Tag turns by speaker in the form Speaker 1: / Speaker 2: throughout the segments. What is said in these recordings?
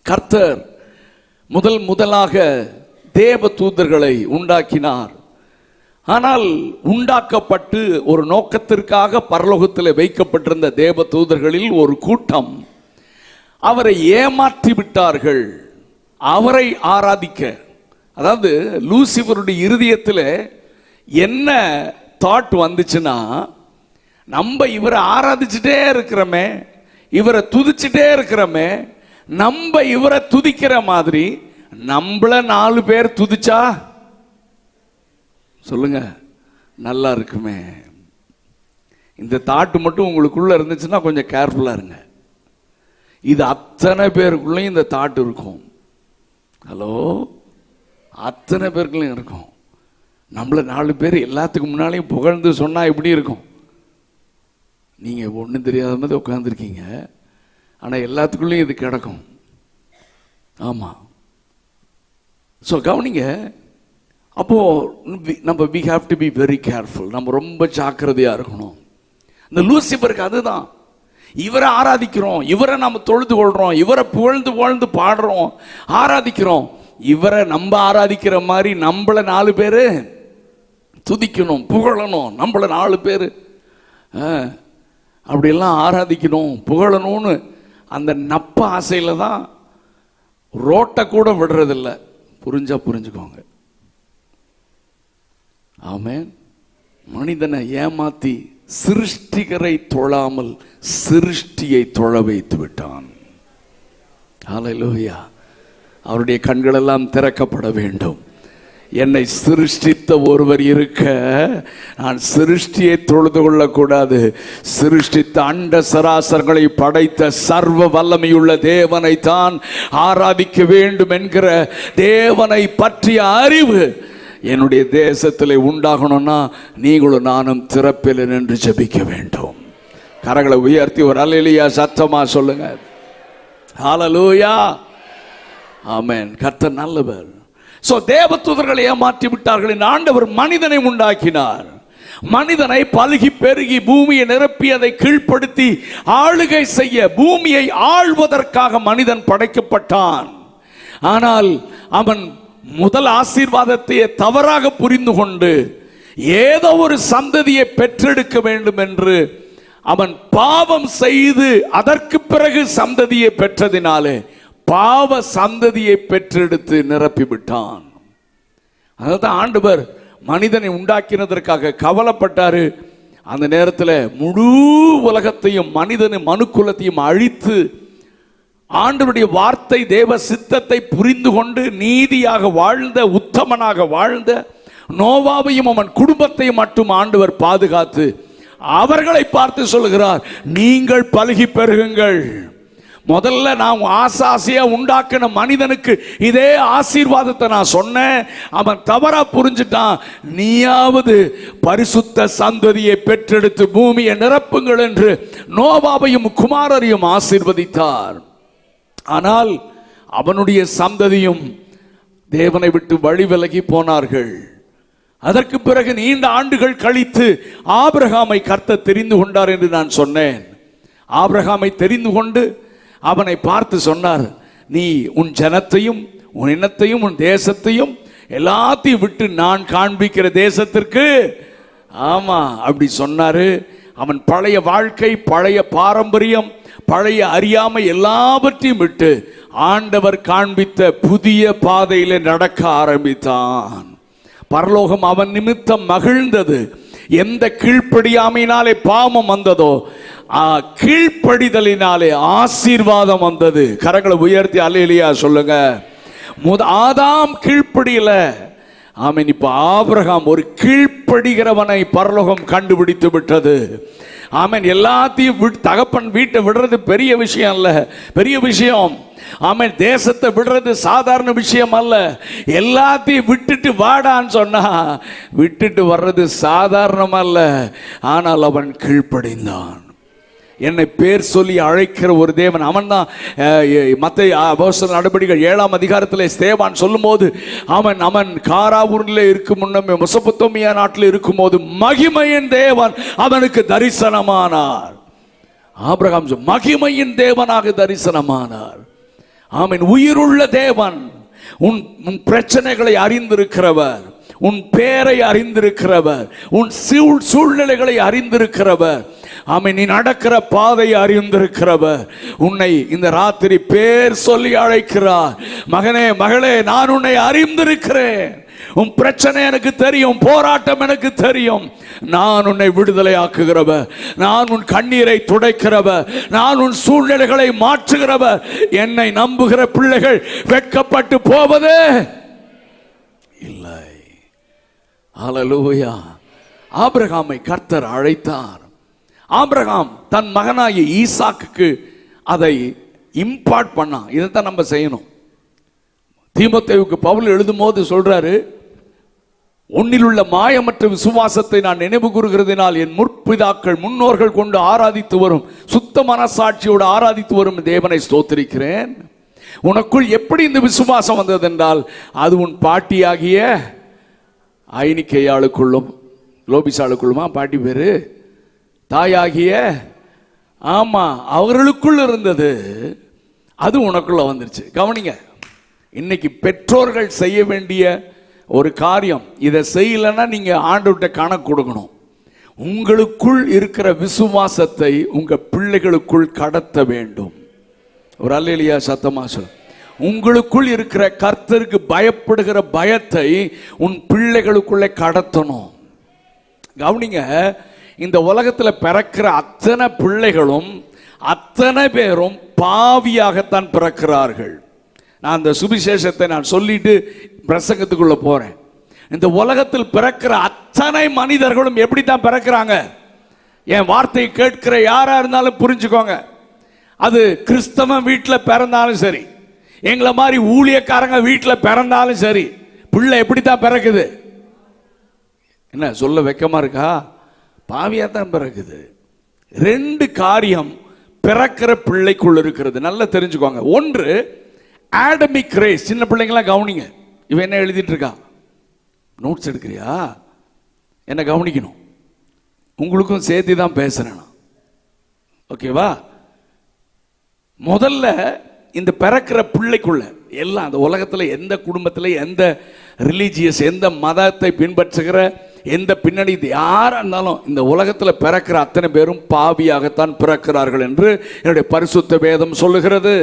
Speaker 1: கர்த்தர் முதலாக தேவ தூதர்களை உண்டாக்கினார். ஆனால் உண்டாக்கப்பட்டு ஒரு நோக்கத்திற்காக பரலோகத்தில் வைக்கப்பட்டிருந்த தேவ தூதர்களில் ஒரு கூட்டம் அவரை ஏமாற்றி விட்டார்கள். அவரை ஆராதிக்க, அதாவது லூசிபருடைய இருதயத்தில் என்ன தாட் வந்துச்சுன்னா, நம்ம இவரை ஆராதிச்சுட்டே இருக்கிறோமே, இவரை துதிச்சுட்டே இருக்கிறோமே, நம்ம இவரை துதிக்கிற மாதிரி நம்மள 4 பேர் துதிச்சா சொல்லுங்க நல்லா இருக்குமே. இந்த தாட்டு மட்டும் உங்களுக்குள்ள இருந்துச்சுன்னா கொஞ்சம் கேர்ஃபுல்லா இருங்க. இது அத்தனை பேருக்குள்ளேயும் இந்த தாட்டு இருக்கும். ஹலோ, அத்தனை பேருக்குள்ளேயும் இருக்கும். நம்மள 4 பேர் எல்லாத்துக்கு முன்னாலையும் புகழ்ந்து சொன்னா எப்படி இருக்கும்? நீங்க ஒன்றும் தெரியாத மாதிரி உட்காந்துருக்கீங்க, ஆனால் எல்லாத்துக்குள்ளேயும் இது கிடக்கும். ஆமா, ஸோ கவனிங்க. அப்போ நம்ம we have to be very careful. நம்ம ரொம்ப ஜாக்கிரதையா இருக்கணும். இந்த லூசிபருக்கு அதுதான். இவரை ஆராதிக்கிறோம், இவரை நம்ம தொழுது கொள்றோம், இவரை புகழ்ந்து பாடுறோம், ஆராதிக்கிறோம். இவரை நம்ம ஆராதிக்கிற மாதிரி நம்மள 4 பேரு துதிக்கணும், புகழணும். நம்மள 4 பேரு அப்படியெல்லாம் ஆராதிக்கணும், புகழணும்னு அந்த நப்ப ஆசையில தான் ரோட்டை கூட விடுறதில்லை. புரிஞ்சா புரிஞ்சுக்கோங்க. ஆமென். மனிதனை ஏமாத்தி சிருஷ்டிகரை தொழாமல் சிருஷ்டியை தொழ வைத்து விட்டான். ஹல்லேலூயா. அவருடைய கண்களெல்லாம் திறக்கப்பட வேண்டும். என்னை சிருஷ்டித்த ஒருவர் இருக்க நான் சிருஷ்டியை தொழுது கொள்ளக்கூடாது. சிருஷ்டித்த அண்ட சராசரங்களை படைத்த சர்வ வல்லமையுள்ள தேவனை தான் ஆராதிக்க வேண்டும் என்கிற தேவனை பற்றிய அறிவு என்னுடைய தேசத்தில் உண்டாகணும்னா நீங்களும் நானும் திறப்பில் நின்று ஜெபிக்க வேண்டும். கரங்களை உயர்த்தி ஒரு அல்லேலூயா சத்தமா சொல்லுங்க. ஹல்லேலூயா. ஆமென். கர்த்தர் நல்லவர். சோ தேவதூதர்களை ஏமாற்றி விட்டார்கள். இந்த ஆண்டவர் மனிதனை உண்டாக்கினார். மனிதனை பலுகி பெருகி பூமியை நிரப்பி அதை கீழ்ப்படுத்தி ஆளுகை செய்ய, பூமியை ஆள்வதற்காக மனிதன் படைக்கப்பட்டான். ஆனால் அவன் முதல் ஆசீர்வாதத்தை தவறாக புரிந்து கொண்டு ஏதோ ஒரு சந்ததியை பெற்றெடுக்க வேண்டும் என்று அவன் பாவம் செய்து அதற்கு பிறகு சந்ததியை பெற்றதினாலே பாவ சந்ததியை பெற்றெடுத்து நிரப்பிவிட்டான். அதுதான் ஆண்டவர் மனிதனை உண்டாக்கினதற்காக கவலைப்பட்டாரு. அந்த நேரத்தில் முழு உலகத்தையும் மனிதனும் மனுக்குலத்தையும் அழித்து ஆண்டவருடைய வார்த்தை தேவ சித்தத்தை புரிந்து கொண்டு நீதியாக வாழ்ந்த, உத்தமனாக வாழ்ந்த நோவாவையும் அவன் குடும்பத்தையும் மட்டும் ஆண்டவர் பாதுகாத்து அவர்களை பார்த்து சொல்கிறார், நீங்கள் பலுகி பெருகுங்கள். முதல்ல நான் ஆசாசியா உண்டாக்கின மனிதனுக்கு இதே ஆசீர்வாதத்தை நான் சொன்னேன், அவன் தவறா புரிஞ்சுட்டான். நீயாவது பரிசுத்த சந்ததியை பெற்றெடுத்து பூமியை நிரப்புங்கள் என்று நோவாவையும் குமாரரையும் ஆசீர்வதித்தார். ஆனால் அவனுடைய சந்ததியும் தேவனை விட்டு வழி விலகி போனார்கள். அதற்கு பிறகு நீண்ட ஆண்டுகள் கழித்து ஆபிரகாமை கர்த்தர் தெரிந்து கொண்டார் என்று நான் சொன்னேன். ஆபிரகாமை தெரிந்து கொண்டு அவனை பார்த்து சொன்னார், நீ உன் ஜனத்தையும் உன் இனத்தையும் உன் தேசத்தையும் எல்லாத்தையும் விட்டு நான் காண்பிக்கிற தேசத்திற்கு, ஆமா அப்படி சொன்னாரு. அவன் பழைய வாழ்க்கை, பழைய பாரம்பரியம், பழைய அறியாமை எல்லாவற்றையும் விட்டு ஆண்டவர் காண்பித்த புதிய பாதையில நடக்க ஆரம்பித்தான். பரலோகம் அவன் நிமித்தம் மகிழ்ந்தது. எந்த கீழ்ப்படியாமையினாலே பாவம் வந்ததோ கீழ்ப்படிதலினாலே ஆசீர்வாதம் வந்தது. கரங்களை உயர்த்தி அல்லேலூயா சொல்லுங்க. ஆதாம் கீழ்ப்படியல, ஆமென். இப்ப ஆபிரகாம் ஒரு கீழ்ப்படுகிறவனை பரலோகம் கண்டுபிடித்து விட்டது. ஆமென். எல்லாத்தையும் தகப்பன் வீட்டை விடுறது பெரிய விஷயம் அல்ல, பெரிய விஷயம். ஆமென். தேசத்தை விடுறது சாதாரண விஷயம் அல்ல. எல்லாத்தையும் விட்டுட்டு வாடான்னு சொன்னா விட்டுட்டு வர்றது சாதாரணம் அல்ல. ஆனால் அவன் கீழ்ப்படிந்தான். என்னை பேர் சொல்லி அழைக்கிற ஒரு தேவன் அவன் தான். மத்தேயு அப்போஸ்தலர் நடபடிகள் 7ஆம் அதிகாரத்தில் ஸ்தேவான் சொல்லும் போது அவன் காராவூரில் இருக்கும் முன்னமே மெசொப்பொத்தேமியா நாட்டில் இருக்கும் போது மகிமையின் தேவன் அவனுக்கு தரிசனமானார். ஆபிரகாம் மகிமையின் தேவனாக தரிசனமானார். ஆமென். உயிருள்ள தேவன், உன் பிரச்சனைகளை அறிந்திருக்கிறவர், உன் பேரை அறிந்திருக்கிறவர், உன் சூழ்நிலைகளை அறிந்திருக்கிறவர். ஆமென். நீ நடக்கிற பாதையை அறிந்திருக்கிறவர் உன்னை இந்த ராத்திரி பேர் சொல்லி அழைக்கிறார். மகனே, மகளே, நான் உன்னை அறிந்திருக்கிறேன். உன் பிரச்சனை எனக்கு தெரியும், போராட்டம் எனக்கு தெரியும். நான் உன்னை விடுதலை ஆக்குகிறவர், நான் உன் கண்ணீரை துடைக்கிறவர், நான் உன் சூழ்நிலைகளை மாற்றுகிறவர். என்னை நம்புகிற பிள்ளைகள் வெட்கப்பட்டு போவதே இல்லை. ஹல்லேலூயா. ஆபிரகாமை கர்த்தர் அழைத்தார். ஆபிரகாம் தன் மகனாகிய ஈசாக்குக்கு அதை இம்பார்ட் பண்ணான். இதைத்தான் நம்ம செய்யணும். தீமோத்தேயுக்கு பவுல் எழுதும் போது சொல்றாரு, உன்னில் உள்ள மாயமற்ற விசுவாசத்தை நான் நினைவு கூறுகிறதினால் என் முற்பிதாக்கள் முன்னோர்கள் கொண்டு ஆராதித்து வரும் சுத்த மனசாட்சியோடு ஆராதித்து வரும் தேவனை ஸ்தோத்திரிக்கிறேன். உனக்குள் எப்படி இந்த விசுவாசம் வந்தது என்றால் அது உன் பாட்டியாகிய ஐனிக்கையாளுக்குள்ளும் லோபிசாளுக்குள்ளுமா பாட்டி பேரு, தாயாகிய ஆமா அவர்களுக்குள் இருந்தது. அது உனக்குள்ள வந்துருச்சு. கவனிங்க, இன்னைக்கு பெற்றோர்கள் செய்ய வேண்டிய ஒரு காரியம், இதை செய்யலைன்னா நீங்க ஆண்டவர்கிட்ட கணக்கு கொடுக்கணும். உங்களுக்குள் இருக்கிற விசுவாசத்தை உங்க பிள்ளைகளுக்குள் கடத்த வேண்டும். ஒரு அல்லேலூயா சத்தமா சொல்ல. உங்களுக்குள் இருக்கிற கர்த்தருக்கு பயப்படுகிற பயத்தை உன் பிள்ளைகளுக்குள்ளே கடத்தணும். கவனிங்க, இந்த உலகத்தில் பிறக்கிற அத்தனை பிள்ளைகளும் அத்தனை பேரும் பாவியாகத்தான் பிறக்கிறார்கள். நான் அந்த சுவிசேஷத்தை நான் சொல்லிட்டு பிரசங்கத்துக்குள்ள போறேன். இந்த உலகத்தில் பிறக்கிற அத்தனை மனிதர்களும் எப்படி தான் பிறக்கிறாங்க? என் வார்த்தையை கேட்கிற யாரா இருந்தாலும் புரிஞ்சுக்கோங்க. அது கிறிஸ்தவன் வீட்டில் பிறந்தாலும் சரி, எங்களை மாதிரி ஊழியக்காரங்க வீட்டில் பிறந்தாலும் சரி, பிள்ளை எப்படி தான் பிறக்குது? என்ன சொல்ல வெக்கமா இருக்கா? பாவியா தான் பிறக்குது. ரெண்டு காரியம் பிறக்கிற பிள்ளைக்குள்ள இருக்கிறது. நல்லா தெரிஞ்சுக்கோங்க. ஒன்று ஆடமிக் ரேஸ். சின்ன பிள்ளைங்களாம் கவனிங்க. இவன் என்ன எழுதிட்டு இருக்கா? நோட்ஸ் எடுக்கிறியா? என்ன கவனிக்கணும். உங்களுக்கும் சேர்த்து தான் பேசுறேன். ஓகேவா? முதல்ல இந்த பிறக்கிற பிள்ளைக்குள்ள எல்லாம் அந்த உலகத்தில் எந்த குடும்பத்தில் எந்த ரிலீஜியஸ் எந்த மதத்தை பின்பற்றுகிற எந்த பின்னணி யாரா இருந்தாலும் இந்த உலகத்தில் பிறக்கிற அத்தனை பேரும் பாவியாகத்தான் பிறக்கிறார்கள் என்று என்னுடைய பரிசுத்த வேதம் சொல்லுகிறது.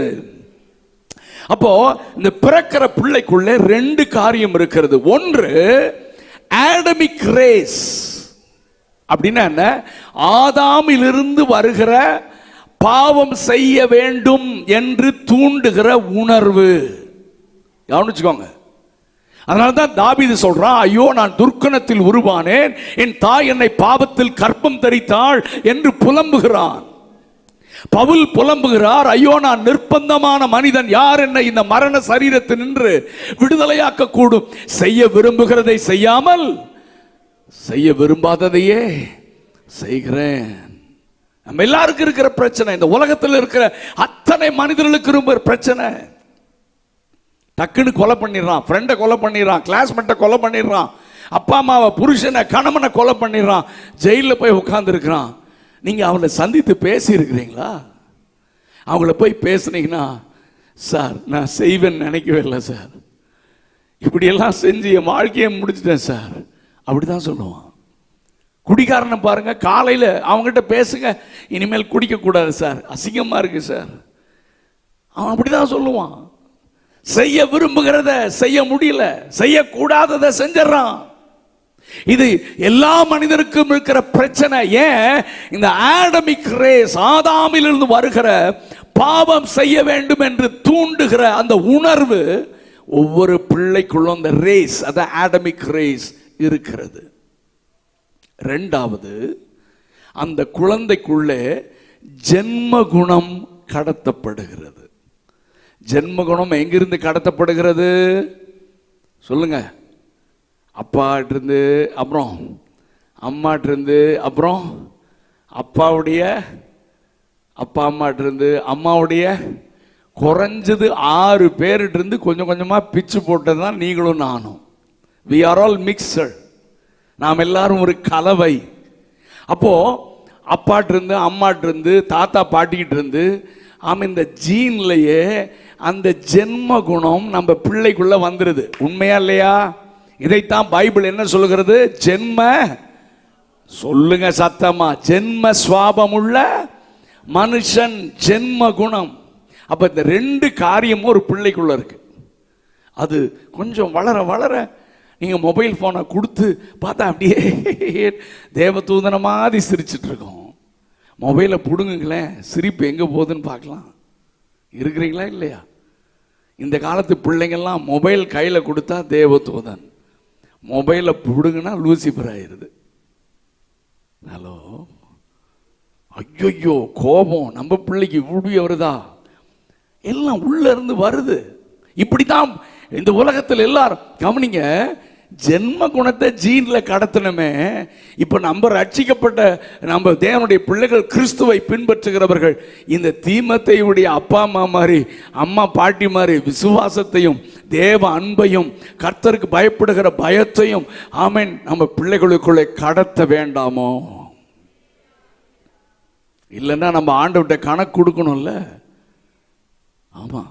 Speaker 1: அப்போ இந்த பிறக்கிற பிள்ளைக்குள்ளே ரெண்டு காரியம் இருக்கிறது. ஒன்று ஆடமிக் ரேஸ். அப்படின்னா என்ன? ஆதாமிலிருந்து வருகிற பாவம் செய்ய வேண்டும் என்று தூண்டுகிற உணர்வு. கவனிச்சுக்கோங்க. அதனால்தான் தாவீது சொல்றான், ஐயோ நான் துர்க்கணத்தில் உருவானேன், என் தாய் என்னை பாவத்தில் கற்பம் தரித்தாள் என்று புலம்புகிறான். பவுல் புலம்புகிறார், ஐயோ நான் நிர்பந்தமான மனிதன், யார் என்னை இந்த மரண சரீரத்தில் நின்று விடுதலையாக்க கூடும்? செய்ய விரும்புகிறதை செய்யாமல் செய்ய விரும்பாததையே செய்கிறேன். நம்ம எல்லாருக்கும் இருக்கிற பிரச்சனை, இந்த உலகத்தில் இருக்கிற அத்தனை மனிதர்களுக்கு இருக்கிற பிரச்சனை. டக்குன்னு கொலை பண்ணிடுறான், ஃப்ரெண்டை கொலை பண்ணிடுறான், கிளாஸ்மேட்டை கொலை பண்ணிடுறான், அப்பா அம்மாவை புருஷனை கணவனை கொலை பண்ணிடுறான், ஜெயிலில் போய் உட்கார்ந்துருக்கிறான். நீங்கள் அவனை சந்தித்து பேசி இருக்கிறீங்களா? அவங்கள போய் பேசுனீங்கன்னா, சார் நான் செய்வேன்னு நினைக்கவே இல்லை சார், இப்படியெல்லாம் செஞ்சு என் வாழ்க்கையை முடிச்சிட்டேன் சார், அப்படிதான் சொல்லுவான். குடிக்காரனை பாருங்க, காலையில் அவங்ககிட்ட பேசுங்க, இனிமேல் குடிக்கக்கூடாது சார், அசிங்கமாக இருக்கு சார், அவன் அப்படிதான் சொல்லுவான். செய்ய விரும்புகிறத செய்ய முடியல, செய்யக்கூடாததை செஞ்சிடறான். இது எல்லா மனிதருக்கும் இருக்கிற பிரச்சனை. ஏன்? இந்த ஆடமிக் ரேஸ், ஆதாமிலிருந்து வருகிற பாவம் செய்ய வேண்டும் என்று தூண்டுகிற அந்த உணர்வு ஒவ்வொரு பிள்ளைக்குள்ளும் அந்த ரேஸ், அந்த ஆடமிக் ரேஸ் இருக்கிறது. ரெண்டாவது, அந்த குழந்தைக்குள்ளே ஜென்ம குணம் கடத்தப்படுகிறது. ஜென்ம குணம் எங்கிருந்து கடத்தப்படுகிறது சொல்லுங்க? அப்பாட்டிருந்து, அப்புறம் அம்மாட்டிருந்து, அப்புறம் அப்பாவுடைய அப்பா அம்மாட்டிருந்து, அம்மாவுடைய குறைஞ்சது 6 பேர்கிட்ட கொஞ்சம் கொஞ்சமாக பிச்சு போட்டது தான் நீங்களும் நானும். We are all mixed. நாம் எல்லாரும் ஒரு கலவை. அப்போ அப்பாட்டிருந்து, அம்மாட்டிருந்து, தாத்தா பாட்டிக்கிட்டு இருந்து, இந்த ஜீன்லயே அந்த ஜென்ம குணம் நம்ம பிள்ளைக்குள்ள வந்துருது. உண்மையா இல்லையா? இதைத்தான் பைபிள் என்ன சொல்லுகிறது? ஜென்ம, சொல்லுங்க சத்தமா, ஜென்ம சுவாபம் உள்ள மனுஷன், ஜென்ம குணம். அப்ப இந்த ரெண்டு காரியமும் ஒரு பிள்ளைக்குள்ள இருக்கு. அது கொஞ்சம் வளர வளர நீங்க மொபைல் போனை கொடுத்து பார்த்தா அப்படியே தேவதூதன மாதிரி சிரிச்சிட்டு இருக்கோம். மொபைலை பிடுங்குங்களேன், சிரிப்பு எங்க போகுதுன்னு பார்க்கலாம். இருக்கிறீங்களா இல்லையா? இந்த காலத்து பிள்ளைங்கள்லாம் மொபைல் கையில கொடுத்தா தேவதூதன், மொபைலை பிடுங்குனா லூசிபர் ஆயிருது. ஹலோ, ஐயோ கோபம் நம்ம பிள்ளைக்கு இப்படி வருதா? எல்லாம் உள்ள இருந்து வருது. இப்படித்தான் இந்த உலகத்தில் எல்லாரும். கவனிங்க, ஜென்ம குணத்தை ஜீன்ல கடத்தணுமே. இப்ப நம்ம ரட்சிக்கப்பட்ட நம்ம தேவனுடைய பிள்ளைகள், கிறிஸ்துவை பின்பற்றுகிறவர்கள், இந்த தீமத்தையுடைய அப்பா அம்மா மாதிரி, அம்மா பாட்டி மாதிரி விசுவாசத்தையும் தேவ அன்பையும் கர்த்தருக்கு பயப்படுகிற பயத்தையும் ஆமென் நம்ம பிள்ளைகளுக்குள்ளே கடத்த வேண்டாமோ? இல்லைன்னா நம்ம ஆண்டவர்கிட்ட கணக்கு கொடுக்கணும்ல. ஆமா,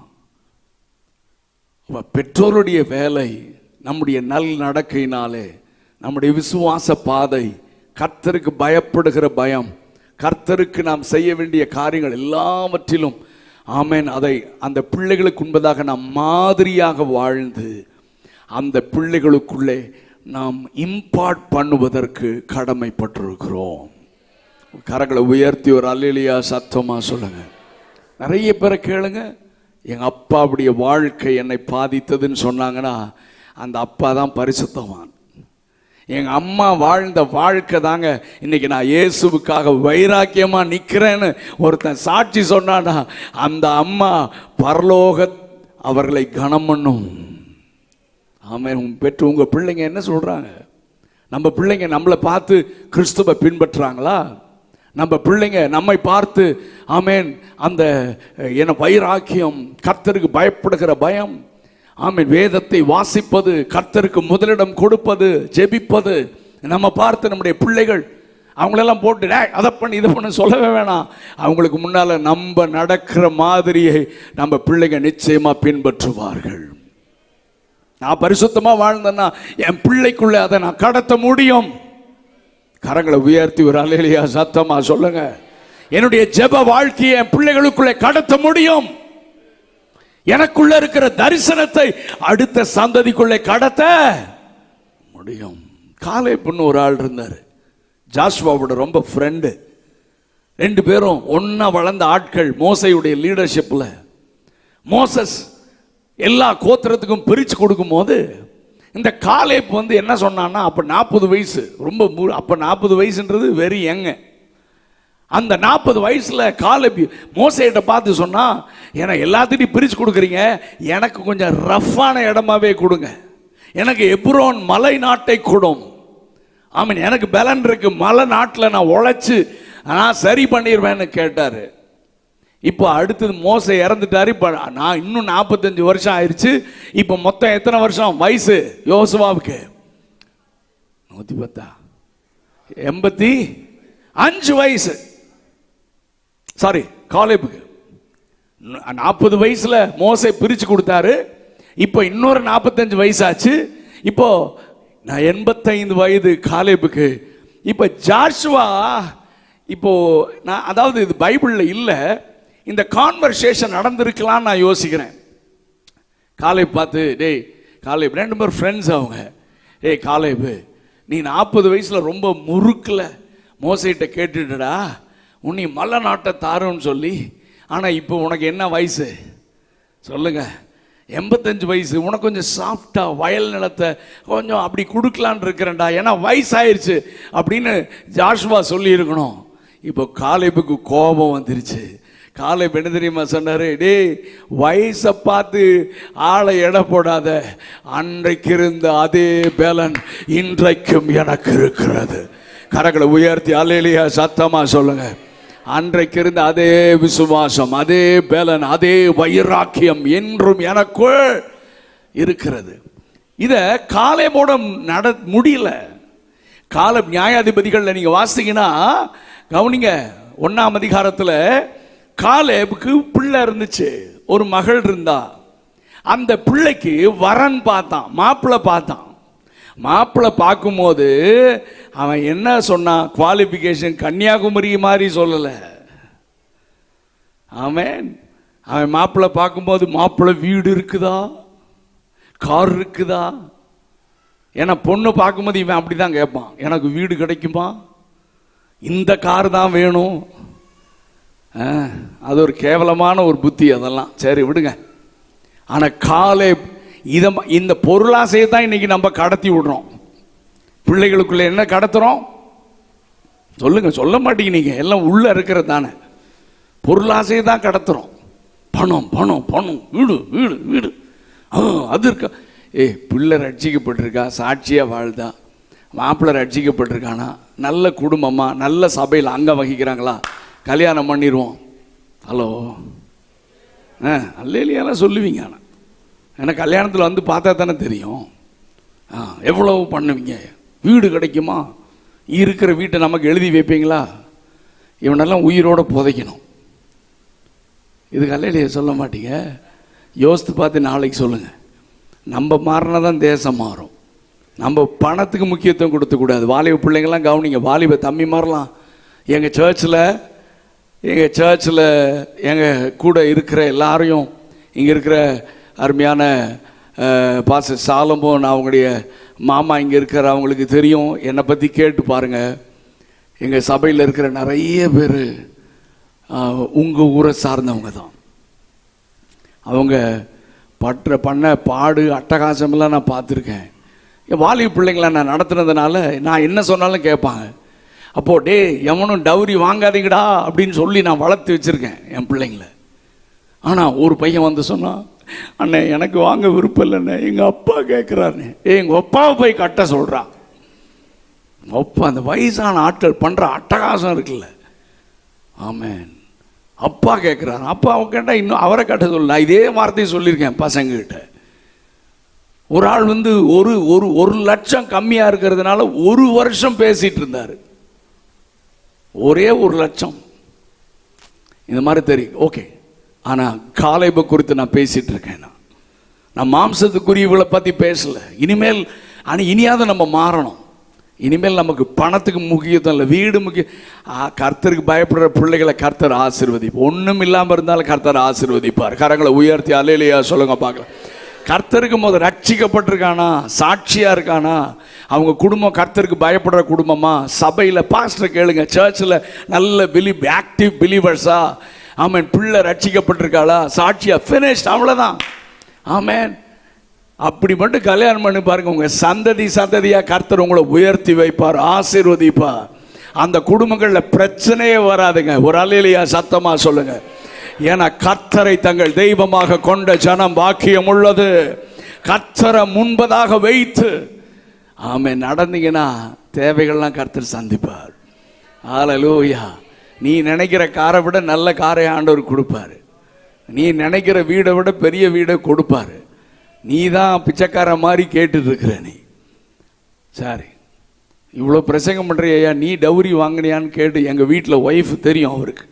Speaker 1: பெற்றோருடைய வேலை நம்முடைய நல் நடக்கையினாலே, நம்முடைய விசுவாச பாதை, கர்த்தருக்கு பயப்படுகிற பயம், கர்த்தருக்கு நாம் செய்ய வேண்டிய காரியங்கள் எல்லாவற்றிலும் ஆமென் அதை அந்த பிள்ளைகளுக்கு உண்பதாக நாம் மாதிரியாக வாழ்ந்து அந்த பிள்ளைகளுக்குள்ளே நாம் இம்பார்ட் பண்ணுவதற்கு கடமைப்பட்டிருக்கிறோம். கரங்களை உயர்த்தி ஒரு அல்லேலூயா சத்தமா சொல்லுங்க. நிறைய பேரை கேளுங்க, எங்க அப்பாவுடைய வாழ்க்கை என்னை பாதித்ததுன்னு சொன்னாங்கன்னா அந்த அப்பா தான் பரிசுத்தவான். எங்க அம்மா வாழ்ந்த வாழ்க்கை தாங்க இன்னைக்கு நான் இயேசுவுக்காக வைராக்கியமா நிக்கிறேன்னு ஒருத்தன் சாட்சி சொன்னானா அந்த அம்மா பரலோக அவர்களை கனம் பண்ணும். ஆமென். பெற்று உங்க பிள்ளைங்க என்ன சொல்றாங்க? நம்ம பிள்ளைங்க நம்மளை பார்த்து கிறிஸ்துவை பின்பற்றாங்களா? நம்ம பிள்ளைங்க நம்மை பார்த்து ஆமென் அந்த என்ன வைராக்கியம், கர்த்தருக்கு பயப்படுகிற பயம், ஆமென் வேதத்தை வாசிப்பது, கர்த்தருக்கு முதலிடம் கொடுப்பது, ஜெபிப்பது, நம்ம பார்த்து நம்முடைய பிள்ளைகள் அவங்களெல்லாம் போட்டு அதை பண்ணி இதை பண்ண சொல்லவே வேணாம். அவங்களுக்கு முன்னால நம்ம நடக்கிற மாதிரியை நம்ம பிள்ளைங்க நிச்சயமா பின்பற்றுவார்கள். நான் பரிசுத்தமா வாழ்ந்தேன்னா என் பிள்ளைக்குள்ள அதை நான் கடத்த முடியும். கரங்களை உயர்த்தி ஒரு அல்லேலூயா சத்தமா சொல்லுங்க. என்னுடைய ஜெப வாழ்க்கையை என் பிள்ளைகளுக்குள்ளே கடத்த முடியும். எனக்குள்ள இருக்கிற தரிசனத்தை அடுத்த சந்ததிக்குள்ளே கடத்த முடியும். காலேப்னு ஒரு ஆள் இருந்தாரு, ஜாஷுவாவோட ரொம்ப ஃப்ரெண்டு. ரெண்டு பேரும் ஒன்னா வளர்ந்த ஆட்கள் மோசையுடைய லீடர்ஷிப்ல. மோசஸ் எல்லா கோத்திரத்துக்கும் பிரிச்சு கொடுக்கும் போது இந்த காலேப் என்ன சொன்னான்னா, அப்ப 40 வயசு, ரொம்ப அப்ப 40 வயசுன்றது வெரி யங். அந்த 40 வயசுல காலேப் மோசையிட்ட பார்த்து சொன்னா, ஏன்னா எல்லாத்தையும் பிரிச்சு கொடுக்குறீங்க, எனக்கு கொஞ்சம் ரஃப்பான இடமாவே கொடுங்க, எனக்கு எப்ரோன் மலை நாட்டை கொடும். ஆமீன், எனக்கு பலன் இருக்கு, மலை நாட்டில் நான் உழைச்சு நான் சரி பண்ணிடுவேன்னு கேட்டாரு. இப்போ அடுத்தது மோசை இறந்துட்டாரு. இப்போ நான் இன்னும் 45 வருஷம் ஆயிடுச்சு. இப்போ மொத்தம் எத்தனை வருஷம் வயசு யோசுவாவுக்கு? 110 85 வயசு. சாரி, காலேபுக்கு 40 வயசுல மோசை பிரிச்சு கொடுத்தாரு. இப்போ இன்னொரு 45 வயசாச்சு. இப்போ நான் 85 வயது காலேபுக்கு. இப்போ ஜாஷுவா, இப்போ நான் அதாவது இது பைபிள்ல இல்லை, இந்த கான்வர்சேஷன் நடந்திருக்கலாம் நான் யோசிக்கிறேன். காலேப் பார்த்து, டேய் காலேப், ரெண்டு பேர் ஃப்ரெண்ட்ஸ் அவங்க, டேய் காலேப், நீ 40 வயசுல ரொம்ப முறுக்கில் மோசையிட்ட கேட்டுட்டடா உன்னை மலை நாட்டை தாருன்னு சொல்லி, ஆனால் இப்போ உனக்கு என்ன வயசு சொல்லுங்க? 85 வயசு. உனக்கு கொஞ்சம் சாஃப்டா வயல் நிலத்தை கொஞ்சம் அப்படி கொடுக்கலான் இருக்கிறேன்டா, ஏன்னா வயசாயிருச்சு அப்படின்னு ஜாஷுவா சொல்லி இருக்கணும். இப்போ காலேபுக்கு கோபம் வந்துருச்சு. காலேப் என்ன தெரியுமா சொன்னாரு? டேய், வயசை பார்த்து ஆளை எடை போடாத, அன்றைக்கு இருந்த அதே பலன் இன்றைக்கும் எனக்கு இருக்கிறது. கரங்களை உயர்த்தி அல்லேலூயா சத்தமா சொல்லுங்க. அன்றைக்கு இருந்த அதே விசுவாசம், அதே பலன், அதே வைராக்கியம் என்றும் எனக்குள் இருக்கிறது. இத காலேபோட முடியல. காலேப் நியாயாதிபதிகள் நீங்க வாசிங்கன்னா கவனிங்க, 1ஆம் அதிகாரத்தில் காலேபுக்கு பிள்ளை இருந்துச்சு, ஒரு மகள் இருந்தா. அந்த பிள்ளைக்கு வரன் பார்த்தான், மாப்பிள்ளை பார்த்தான். மாப்பிள்ளை பார்க்கும்போது அவன் என்ன சொன்னான்? குவாலிஃபிகேஷன் கன்னியாகுமரி மாதிரி சொல்லலை. அவன் மாப்பிள்ளை பார்க்கும்போது, மாப்பிள்ளை வீடு இருக்குதா, கார் இருக்குதா? ஏன்னா பொண்ணு பார்க்கும்போது இவன் அப்படிதான் கேட்பான், எனக்கு வீடு கிடைக்குமா, இந்த கார் தான் வேணும். அது ஒரு கேவலமான ஒரு புத்தி, அதெல்லாம் சரி விடுங்க. ஆனால் காலேப் இந்த பொருளாசையை தான் இன்னைக்கு நம்ம கடத்தி விடுறோம். பிள்ளைகளுக்குள்ள என்ன கடத்துறோம் சொல்லுங்க? சொல்ல மாட்டீங்க நீங்க, எல்லாம் உள்ள இருக்கிறது தானே. பொருளாசையை தான் கடத்துறோம். பணம் பணம் பணம், வீடு வீடு வீடு, அது இருக்கா? பிள்ளை ரட்சிக்கப்பட்டிருக்கா, சாட்சியா வாழ்தா, மாப்பிள்ளை ரட்சிக்கப்பட்டிருக்கானா, நல்ல குடும்பமா, நல்ல சபையில் அங்கம் வகிக்கிறாங்களா, கல்யாணம் பண்ணிடுவோம். ஹலோ, அல்லேலியாலாம் சொல்லுவீங்க. ஆனால் எனக்கு கல்யாணத்தில் வந்து பார்த்தா தானே தெரியும். எவ்வளவு பண்ணுவீங்க? வீடு கிடைக்குமா? இருக்கிற வீட்டை நமக்கு எழுதி வைப்பீங்களா? இவனெல்லாம் உயிரோடு புதைக்கணும். இதுக்கு அல்லேலியா சொல்ல மாட்டீங்க. யோசித்து பார்த்து நாளைக்கு சொல்லுங்க. நம்ம மாறினா தான் தேசம் மாறும். நம்ம பணத்துக்கு முக்கியத்துவம் கொடுத்துக்கூடாது. வாலிப பிள்ளைங்கள்லாம் கவனிங்க, வாலிப தம்பி மாறலாம். எங்கள் சர்ச்சில் எங்கள் கூட இருக்கிற எல்லாரையும், இங்கே இருக்கிற அருமையான பாஸ்டர் சாலமோன் அவங்களுடைய மாமா இங்கே இருக்கிற அவங்களுக்கு தெரியும். என்னை பற்றி கேட்டு பாருங்கள். எங்கள் சபையில் இருக்கிற நிறைய பேர் உங்கள் ஊரை சார்ந்தவங்க தான். அவங்க பண்ண பாடு அட்டகாசமெல்லாம் நான் பார்த்துருக்கேன். என் வாலிப பிள்ளைங்களை நான் நடத்துனதுனால நான் என்ன சொன்னாலும் கேட்பாங்க. அப்போது டே எவனும் டவுரி வாங்காதீங்கடா அப்படின்னு சொல்லி நான் வளர்த்து வச்சுருக்கேன் என் பிள்ளைங்கள. ஆனால் ஒரு பையன் வந்து சொன்னான், அண்ணே எனக்கு வாங்க விருப்பம் இல்லைண்ணே, எங்கள் அப்பா கேட்குறாருண்ணே. எங்கள் அப்பாவை போய் கட்ட சொல்கிறான். அப்பா அந்த வயசான ஆட்கள் பண்ணுற அட்டகாசம் இருக்குல்ல. ஆமேன். அப்பா கேட்குறாரு. அப்பா அவன் கேட்டால் இன்னும் அவரை கட்ட சொல்ல. நான் இதே வார்த்தையை சொல்லியிருக்கேன் பசங்ககிட்ட. ஒரு ஆள் வந்து ஒரு லட்சம் கம்மியாக இருக்கிறதுனால ஒரு வருஷம் பேசிட்டு இருந்தார். ஒரே 1 லட்சம் இந்த மாதிரி தெரியும். ஓகே, ஆனால் காலேபை குறித்து நான் பேசிட்டு இருக்கேன். நான் மாம்சத்துக்குரியவளை பற்றி பேசலை. இனியாவது நம்ம மாறணும். இனிமேல் நமக்கு பணத்துக்கு முக்கியத்துவம் இல்லை, வீடு முக்கியம். கர்த்தருக்கு பயப்படுற பிள்ளைகளை கர்த்தர் ஆசீர்வதிப்பார். ஒன்றும் இல்லாமல் இருந்தாலும் கர்த்தர் ஆசீர்வதிப்பார். கரங்களை உயர்த்தி அல்லேலூயா சொல்லுங்க பார்க்கலாம். கர்த்தருக்கு முதல் ரட்சிக்கப்பட்டிருக்கானா, சாட்சியா இருக்கானா, அவங்க குடும்பம் கர்த்தருக்கு பயப்படுற குடும்பமா, சபையில் பாஸ்டர் கேளுங்க, சர்ச்சில் நல்ல ஆக்டிவ் பிலீவர்ஸா, ஆமேன், பிள்ளை ரட்சிக்கப்பட்டிருக்காளா, சாட்சியா, ஃபினிஷ்ட், அவ்வளோதான். ஆமேன். அப்படி மட்டும் கல்யாணம் பண்ணி பாருங்க, உங்க சந்ததியா கர்த்தர் உங்களை உயர்த்தி வைப்பார், ஆசீர்வதிப்பார். அந்த குடும்பங்களில் பிரச்சனையே வராதுங்க. ஒரு அல்லேலூயா சத்தமா சொல்லுங்க. ஏன்னா கர்த்தரை தங்கள் தெய்வமாக கொண்ட ஜனம் பாக்கியம் உள்ளது. கர்த்தரை முன்பதாக வைத்து ஆமென் நடந்தீங்கன்னா தேவைகள்லாம் கர்த்தர் சந்திப்பார். ஹல்லேலூயா. நீ நினைக்கிற காரை விட நல்ல காரை ஆண்டவர் கொடுப்பாரு. நீ நினைக்கிற வீடை விட பெரிய வீடை கொடுப்பாரு. நீ தான் பிச்சைக்கார மாதிரி கேட்டுட்டு இருக்கிற. நீ சாரி இவ்வளோ பிரசங்கம் பண்ணுறியா, நீ டவுரி வாங்கினியான்னு கேட்டு எங்கள் வீட்டில் ஒய்ஃப் தெரியும், அவருக்கு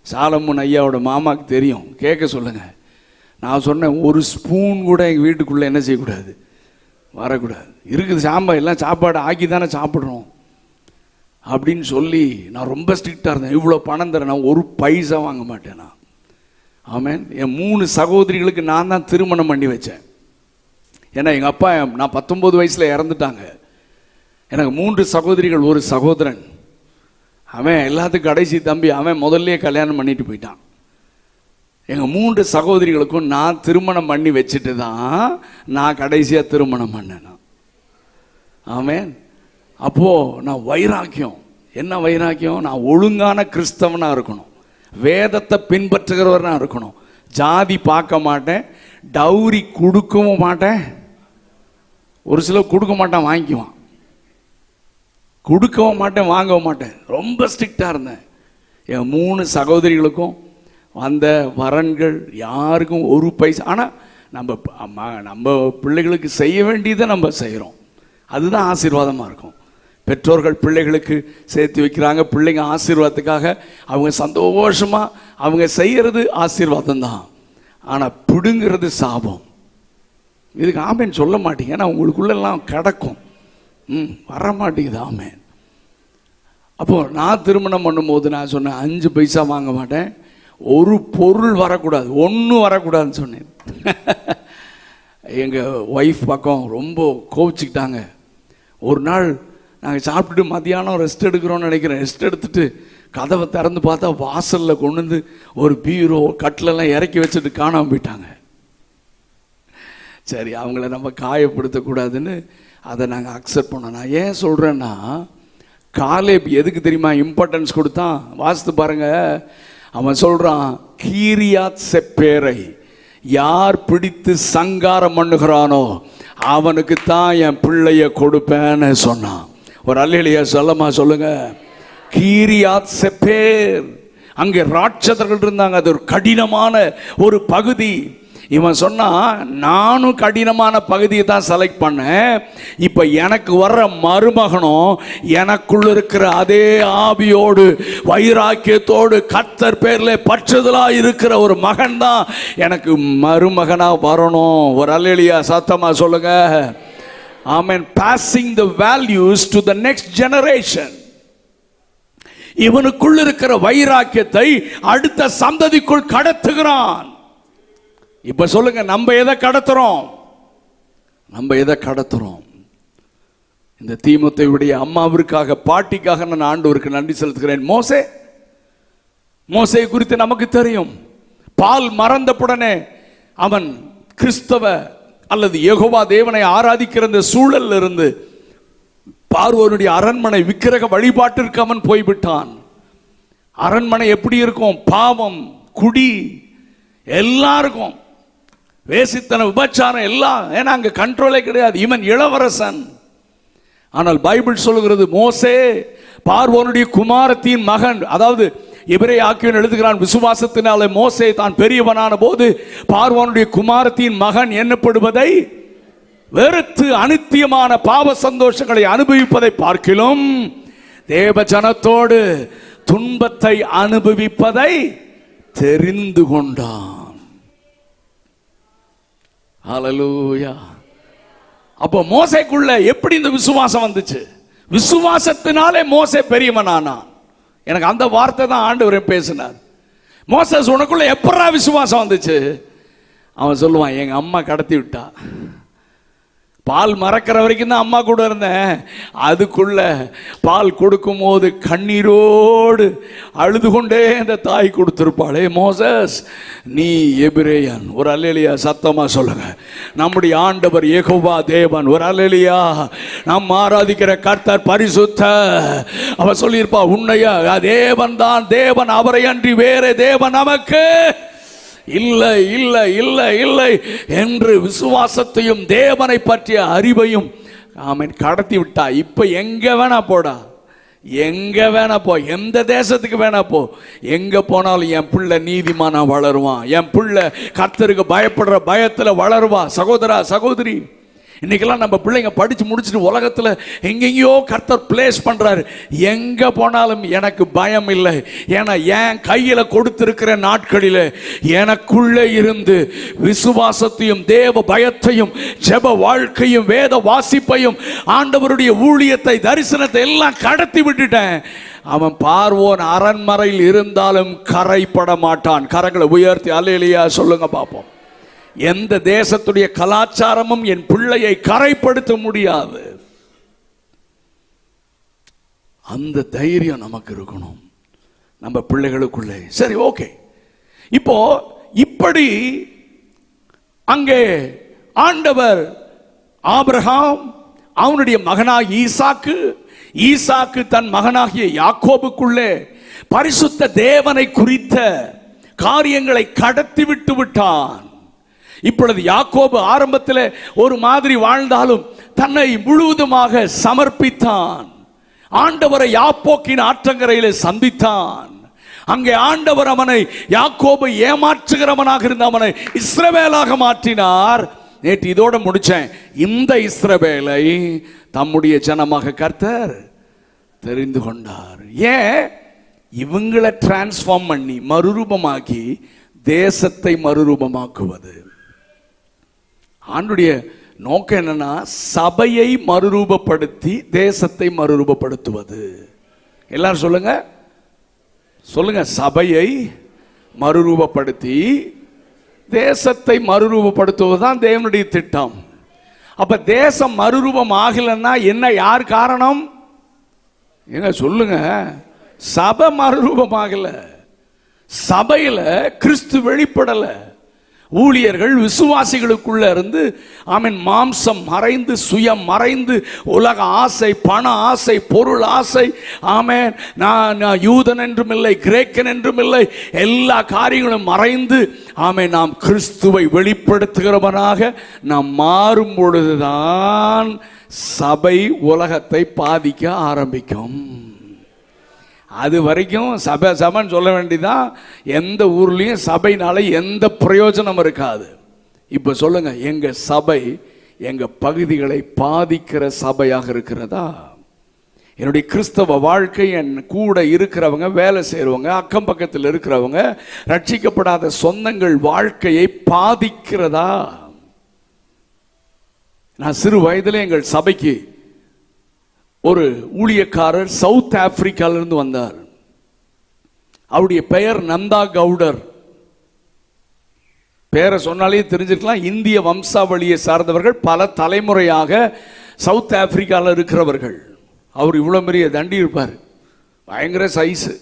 Speaker 1: சாலமோன் ஐயாவோட மாமாவுக்கு தெரியும், கேட்க சொல்லுங்க. நான் சொன்னேன், ஒரு ஸ்பூன் கூட எங்கள் வீட்டுக்குள்ளே என்ன செய்யக்கூடாது, வரக்கூடாது. இருக்குது எல்லாம் சாப்பாடு ஆக்கி தானே சாப்பிட்றோம் அப்படின்னு சொல்லி நான் ரொம்ப ஸ்ட்ரிக்டாக இருந்தேன். இவ்வளோ பணம் தரேன், நான் ஒரு பைசா வாங்க மாட்டேன் நான். ஆமேன். என் 3 சகோதரிகளுக்கு நான் தான் திருமணம் பண்ணி வச்சேன். ஏன்னா எங்கள் அப்பா நான் 19 வயசில் இறந்துட்டாங்க. எனக்கு 3 சகோதரிகள், ஒரு சகோதரன். அவன் எல்லாத்துக்கும் கடைசி தம்பி, அவன் முதல்ல கல்யாணம் பண்ணிட்டு போயிட்டான். எங்கள் 3 சகோதரிகளுக்கும் நான் திருமணம் பண்ணி வச்சுட்டு தான் நான் கடைசியாக திருமணம் பண்ணேன். ஆமேன். அப்போது நான் வைராக்கியம், என்ன வைராக்கியம், நான் ஒழுங்கான கிறிஸ்தவனாக இருக்கணும், வேதத்தை பின்பற்றுகிறவனாக இருக்கணும், ஜாதி பார்க்க மாட்டேன், டவுரி கொடுக்கவும் மாட்டேன். ஒரு சிலர் கொடுக்க மாட்டான், வாங்கிக்குவான். கொடுக்கவும் மாட்டேன், வாங்கவும் மாட்டேன். ரொம்ப ஸ்ட்ரிக்டாக இருந்தேன். என் 3 சகோதரிகளுக்கும் வந்த வரன்கள் யாருக்கும் ஒரு பைசா. ஆனால் நம்ம பிள்ளைகளுக்கு செய்ய வேண்டியதை நம்ம செய்கிறோம், அதுதான் ஆசீர்வாதமாக இருக்கும். பெற்றோர்கள் பிள்ளைகளுக்கு சேர்த்து வைக்கிறாங்க. பிள்ளைங்க ஆசீர்வாதத்துக்காக அவங்க சந்தோஷமா அவங்க செய்யறது ஆசீர்வாதம் தான். ஆனால் பிடுங்கிறது சாபம். இதுக்கு ஆமேன் சொல்ல மாட்டீங்க. ஏன்னா உங்களுக்குள்ளெல்லாம் கிடக்கும், வர மாட்டேங்குது ஆமேன். அப்போ நான் திருமணம் பண்ணும்போது நான் சொன்னேன் 5 பைசா வாங்க மாட்டேன், ஒரு பொருள் வரக்கூடாது, ஒன்றும் வரக்கூடாதுன்னு சொன்னேன். எங்கள் ஒய்ஃப் பக்கம் ரொம்ப கோவிச்சுக்கிட்டாங்க. ஒரு நாள் நாங்கள் சாப்பிட்டுட்டு மத்தியானம் ரெஸ்ட் எடுக்கிறோன்னு நினைக்கிறேன். ரெஸ்ட் எடுத்துட்டு கதவை திறந்து பார்த்தா வாசலில் கொண்டு வந்து ஒரு பீரோ கட்டிலெல்லாம் இறக்கி வச்சுட்டு காணாமல் போயிட்டாங்க. சரி, அவங்கள நம்ம காயப்படுத்தக்கூடாதுன்னு அதை நாங்கள் அக்செப்ட் பண்ணோம். நான் ஏன் சொல்கிறேன்னா, காலேப் எதுக்கு தெரியுமா இம்பார்ட்டன்ஸ் கொடுத்தான்? வாசித்து பாருங்க. அவன் சொல்கிறான், கீரியாத் செப்பேரை யார் பிடித்து சங்காரம் பண்ணுகிறானோ அவனுக்கு தான் என் பிள்ளைய கொடுப்பேன்னு சொன்னான். ஒரு அல்லேலூயா சொல்லமா சொல்லுங்க. கீரியாத் செப்பேர், அங்கே ராட்சதர்கள் இருந்தாங்க. அது ஒரு கடினமான ஒரு பகுதி. இவன் சொன்னா, நானும் கடினமான பகுதியை தான் செலக்ட் பண்ணேன். இப்ப எனக்கு வர்ற மருமகனும் எனக்குள்ள இருக்கிற அதே ஆவியோடு வைராக்கியத்தோடு கர்த்தர் பேர்ல பற்றுதலா இருக்கிற ஒரு மகன் தான் எனக்கு மருமகனா வரணும். ஒரு அல்லேலூயா சத்தமா சொல்லுங்க. ஆமென். Passing the values to the next generation. இவனுக்குள்ள இருக்கிற வைராக்கியத்தை அடுத்த சந்ததிக்குள் கடத்துகிறான். இப்ப சொல்லுங்க, நம்ம எதை கடத்துறோம்? நம்ம எதை கடத்துறோம்? இந்த தீமோத்தேயுடைய அம்மாவிற்காக, பாட்டிக்காக நான் ஆண்டவருக்கு நன்றி செலுத்துகிறேன். மோசே குறித்து நமக்கு தெரியும். பால் மறந்தவுடனே அவன் கிறிஸ்தவ அல்லது யெகோவா தேவனை ஆராதிக்கிற இந்த சூழலில் இருந்து பார்வோனுடைய அரண்மனை விக்கிரக வழிபாட்டிற்கு அவன் போய்விட்டான். அரண்மனை எப்படி இருக்கும்? பாவம், குடி, எல்லாருக்கும் வேசித்தன, விபச்சாரம் எல்லாம். ஏன்னா அங்க கண்ட்ரோலே கிடையாது. இவன் இளவரசன். ஆனால் பைபிள் சொல்லுகிறது, மோசே பார்வோனுடைய குமாரத்தின் மகன். அதாவது எபிரேய ஆக்கியோன் எழுதுகிறான், விசுவாசத்தினாலே மோசே தான் பெரியவனான போது பார்வோனுடைய குமாரத்தின் மகன் எண்ணப்படுவதை வெறுத்து அனித்தியமான பாவ சந்தோஷங்களை அனுபவிப்பதை பார்க்கிலும் தேவ ஜனத்தோடு துன்பத்தை அனுபவிப்பதை தெரிந்து கொண்டான். ஹல்லேலூயா. அப்போ மோசேக்குள்ள எப்படி இந்த விசுவாசம் வந்துச்சு? விசுவாசத்தினாலே மோசே பெரியவனானான். எனக்கு அந்த வார்த்தை தான் ஆண்டவர் பேசினார். மோசேஸ், உனக்குள்ள எப்படா விசுவாசம் வந்துச்சு? அவன் சொல்லுவான், எங்க அம்மா கடத்தி விட்டா. பால் மறக்கிற வரைக்கும் தான் அம்மா கூட இருந்தேன். அதுக்குள்ள பால் கொடுக்கும் போது கண்ணீரோடு அழுது கொண்டே இந்த தாய் கொடுத்திருப்பாளே. மோசஸ், நீ எபிரேயன். ஒரு அல்லேலூயா சத்தமா சொல்லுங்க. நம்முடைய ஆண்டவர் யெகோவா தேவன். ஒரு அல்லேலூயா. நாம் ஆராதிக்கிற கர்த்தர் பரிசுத்த. அவர் சொல்லியிருப்பா, உன்னையா தேவன் தான் தேவன், அவரை அன்றி வேற தேவன் நமக்கு இல்லை இல்லை இல்லை இல்லை என்று விசுவாசத்தையும் தேவனை பற்றிய அறிவையும் ஆமென் கடத்தி விட்டா. இப்ப எங்க வேணா போடா, எங்க வேணா போ, எந்த தேசத்துக்கு வேணா போ, எங்க போனாலும் என் பிள்ளை நீதிமானா வளருவான், என் பிள்ளை கர்த்தருக்கு பயப்படுற பயத்துல வளருவா. சகோதரா சகோதரி, இன்னைக்கெல்லாம் நம்ம பிள்ளைங்க படிச்சு முடிச்சுட்டு உலகத்துல எங்கெங்கயோ கர்த்தர் பிளேஸ் பண்றாரு. எங்க போனாலும் எனக்கு பயம் இல்லை. ஏன்னா என் கையில கொடுத்திருக்கிற நாட்களில் எனக்குள்ளே இருந்து விசுவாசத்தையும் தேவ பயத்தையும் ஜெப வாழ்க்கையும் வேத வாசிப்பையும் ஆண்டவருடைய ஊழியத்தை தரிசனத்தை எல்லாம் கடத்தி விட்டுட்டேன். அவன் பார்வோன் அரண்மனையில் இருந்தாலும் கரைப்பட மாட்டான். கரங்களை உயர்த்தி அல்லேலூயா சொல்லுங்க பாப்போம். எந்த தேசத்துடைய கலாச்சாரமும் என் பிள்ளையை கரைப்படுத்த முடியாது. அந்த தைரியம் நமக்கு இருக்கணும் நம்ம பிள்ளைகளுக்குள்ளே. சரி, ஓகே. இப்போ இப்படி அங்கே ஆண்டவர் ஆபிரகாம், அவனுடைய மகனாகிய ஈசாக்கு, ஈசாக்கு தன் மகனாகிய யாக்கோபுக்குள்ளே பரிசுத்த தேவனை குறித்த காரியங்களை கடத்தி விட்டு விட்டான். இப்பொழுது யாக்கோபு ஆரம்பத்தில் ஒரு மாதிரி வாழ்ந்தாலும் தன்னை முழுவதுமாக சமர்ப்பித்தான். ஆண்டவரை யாப்போக்கின் ஆற்றங்கரையிலே சந்தித்தான். அங்கே ஆண்டவர் அவனை, யாக்கோபு ஏமாற்றுகிறவனாக இருந்த அவனை இஸ்ரவேலாக மாற்றினார். நேற்று இதோட முடிச்சேன். இந்த இஸ்ரவேலை தம்முடைய ஜனமாக கர்த்தர் தெரிந்து கொண்டார். ஏன்? இவங்களை டிரான்ஸ்ஃபார்ம் பண்ணி மறுரூபமாக்கி தேசத்தை மறுரூபமாக்குவது. ஆண்டுடைய நோக்கம் என்னன்னா, சபையை மறுரூபப்படுத்தி தேசத்தை மறுரூபப்படுத்துவது. எல்லாரும் சொல்லுங்க, சொல்லுங்க. சபையை மறுரூபப்படுத்தி தேசத்தை மறுரூபப்படுத்துவதுதான் தேவனுடைய திட்டம். அப்ப தேசம் மறுரூபம் ஆகலன்னா என்ன? யார் காரணம்? என்ன சொல்லுங்க. சபை மறுரூபமாகல, சபையில கிறிஸ்து வெளிப்படல. ஊழியர்கள் விசுவாசிகளுக்குள்ள இருந்து மாம்சம் மறைந்து, சுயம் மறைந்து, உலக ஆசை, பண ஆசை, பொருள் ஆசை, நான் யூதன் என்றும் இல்லை, கிரேக்கன் என்றும் இல்லை, எல்லா காரியங்களும் மறைந்து நாம் கிறிஸ்துவை வெளிப்படுத்துகிறவனாக நாம் மாறும் பொழுதுதான் சபை உலகத்தை பாதிக்க ஆரம்பிக்கும். அது வரைக்கும் சபைன்னு சொல்ல வேண்டியதான். எந்த ஊர்லயும் சபைனால எந்த பிரயோஜனம் இருக்காது. இப்ப சொல்லுங்க, எங்க சபை எங்க பகுதிகளை பாதிக்கிற சபையாக இருக்கிறதா? என்னுடைய கிறிஸ்தவ வாழ்க்கை, என் கூட இருக்கிறவங்க, வேலை செய்யறவங்க, அக்கம் பக்கத்தில் இருக்கிறவங்க, ரட்சிக்கப்படாத சொந்தங்கள் வாழ்க்கையை பாதிக்கிறதா? நான் சிறு வயதில் எங்கள் சபைக்கு ஒரு ஊழியக்காரர் சவுத் ஆப்பிரிக்காவிலிருந்து வந்தார். அவருடைய பெயர் நந்தா கவுடர். பெயரை சொன்னாலே தெரிஞ்சிருக்கலாம். இந்திய வம்சாவளியை சார்ந்தவர்கள், பல தலைமுறையாக சவுத் ஆப்பிரிக்காவில் இருக்கிறவர்கள். அவர் இவ்வளோ பெரிய தண்டி இருப்பார், பயங்கர சைஸு.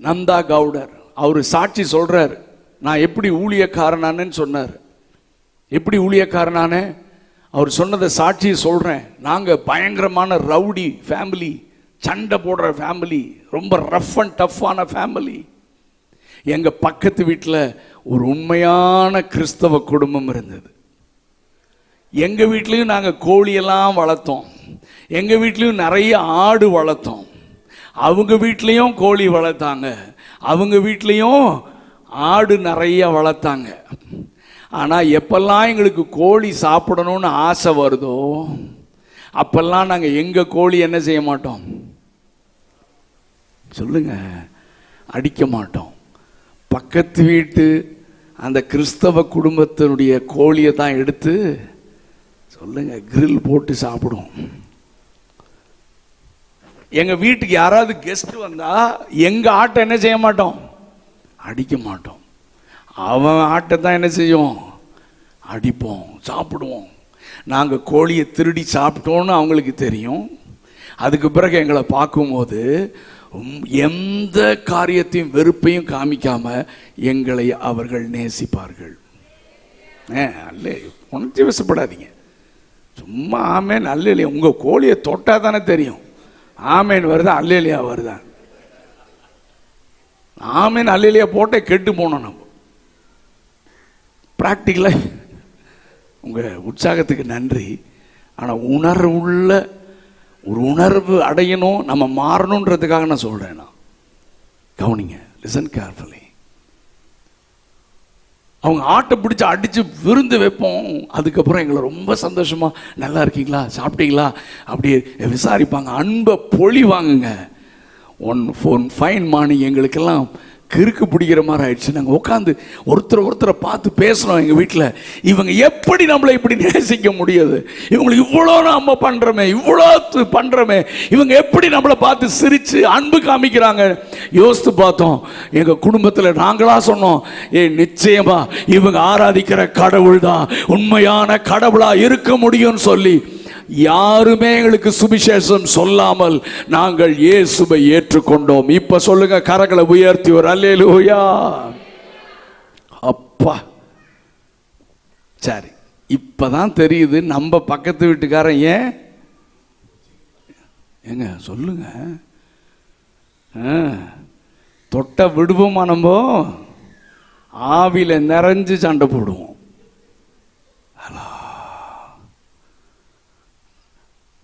Speaker 1: நந்தா கவுடர் அவர் சாட்சி சொல்றார், நான் எப்படி ஊழியக்காரனானேன்னு சொன்னார். எப்படி ஊழியக்காரனானே அவர் சொன்னதை சாட்சியை சொல்றேன். நாங்க பயங்கரமான ரவுடி ஃபேமிலி, சண்டை போடுற ஃபேமிலி, ரொம்ப ரஃப் அண்ட் டஃப்பான ஃபேமிலி. எங்க பக்கத்து வீட்டில் ஒரு உண்மையான கிறிஸ்தவ குடும்பம் இருந்தது. எங்க வீட்லயும் நாங்க கோழியெல்லாம் வளர்த்தோம், எங்க வீட்லயும் நிறைய ஆடு வளர்த்தோம், அவங்க வீட்லயும் கோழி வளர்த்தாங்க, அவங்க வீட்லயும் ஆடு நிறைய வளர்த்தாங்க. ஆனால் எப்பெல்லாம் எங்களுக்கு கோழி சாப்பிடணும்னு ஆசை வருதோ அப்பெல்லாம் நாங்கள் எங்கள் கோழி என்ன செய்ய மாட்டோம்? சொல்லுங்க, அடிக்க மாட்டோம். பக்கத்து வீட்டு அந்த கிறிஸ்தவ குடும்பத்தினுடைய கோழியை தான் எடுத்து சொல்லுங்க கிரில் போட்டு சாப்பிடுவோம். எங்கள் வீட்டுக்கு யாராவது கெஸ்ட் வந்தா எங்கள் ஆட்டை என்ன செய்ய மாட்டோம்? அடிக்க மாட்டோம். அவன் ஆட்டை தான் என்ன செய்யும்? அடிப்போம், சாப்பிடுவோம். நாங்கள் கோழியை திருடி சாப்பிட்டோன்னு அவங்களுக்கு தெரியும். அதுக்கு பிறகு எங்களை பார்க்கும்போது எந்த காரியத்தையும் வெறுப்பையும் காமிக்காம எங்களை அவர்கள் நேசிப்பார்கள். அல்ல, உணர்ச்சி வசப்படாதீங்க. சும்மா ஆமேன் அல்ல இல்லையா, உங்கள் கோழியை தொட்டா தானே தெரியும் ஆமேன் வருதா அல்ல இல்லையா வருதா. ஆமேன் அல்ல இல்லையா போட்டே கெட்டு போனோம். நம்ம ப்ராக்டிக்கலாக உங்கள் உற்சாகத்துக்கு நன்றி. ஆனால் உணர்வுள்ள ஒரு உணர்வு அடையணும், நம்ம மாறணுன்றதுக்காக நான் சொல்கிறேன். நான் கவனிங்க, லிசன் கேர்ஃபுல்லி. அவங்க ஆட்டை பிடிச்சி அடித்து விருந்து வைப்போம். அதுக்கப்புறம் எங்களை ரொம்ப சந்தோஷமாக நல்லா இருக்கீங்களா, சாப்பிட்டீங்களா அப்படியே விசாரிப்பாங்க, அன்பை பொழிவாங்குங்க. ஒன் ஃபைன் மார்னிங் எங்களுக்கெல்லாம் கிறுக்கு பிடிக்கிற மாதிரி ஆயிடுச்சு. நாங்கள் உட்காந்து ஒருத்தரை பார்த்து பேசுகிறோம் எங்கள் வீட்டில், இவங்க எப்படி நம்மளை இப்படி நேசிக்க முடியாது, இவங்களுக்கு இவ்வளோ நம்ம பண்ணுறோமே, இவ்வளோ பண்ணுறோமே, இவங்க எப்படி நம்மளை பார்த்து சிரித்து அன்பு காமிக்கிறாங்க. யோசித்து பார்த்தோம். எங்கள் குடும்பத்தில் நாங்களாக சொன்னோம், நிச்சயமா இவங்க ஆராதிக்கிற கடவுள் தான் உண்மையான கடவுளாக இருக்க முடியும்னு சொல்லி யாருமே எங்களுக்கு சுவிசேஷம் சொல்லாமல் நாங்கள் இயேசுவை ஏற்றுக்கொண்டோம். இப்ப சொல்லுங்க, கரங்களை உயர்த்தி ஒரு அல்லேலூயா. அப்பா, சரி, இப்பதான் தெரியுது நம்ம பக்கத்து வீட்டுக்காரன் ஏங்க சொல்லுங்க, தொட்ட விடுவோமா? நம்ம ஆவில நிறைஞ்சு சண்டை போடுவோம்.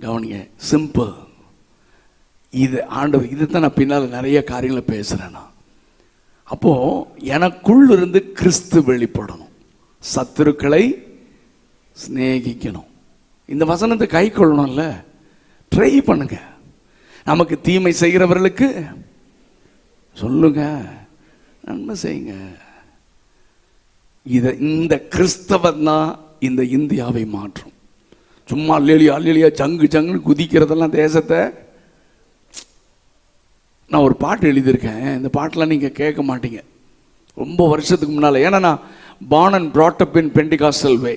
Speaker 1: கவனிங்க, சிம்பிள். இது ஆண்டவர், இதுதான் நான் பின்னால் நிறைய காரியங்களை பேசுறேன். அப்போ எனக்குள் இருந்து கிறிஸ்து வெளிப்படணும். சத்துருக்களை சிநேகிக்கணும். இந்த வசனத்தை கை கொள்ளணும்ல, ட்ரை பண்ணுங்க. நமக்கு தீமை செய்கிறவர்களுக்கு சொல்லுங்க, நன்மை செய்யுங்க. இந்த கிறிஸ்தவம் தான் இந்த இந்தியாவை மாற்றும். சும்மா அல்லேலியா ஜங்கு ஜங்குன்னு குதிக்கிறதெல்லாம் தேசத்தை. நான் ஒரு பாட்டு எழுதியிருக்கேன், இந்த பாட்டெலாம் நீங்கள் கேட்க மாட்டீங்க. ரொம்ப வருஷத்துக்கு முன்னால். ஏன்னா நான் born and brought up in Pentecostal way.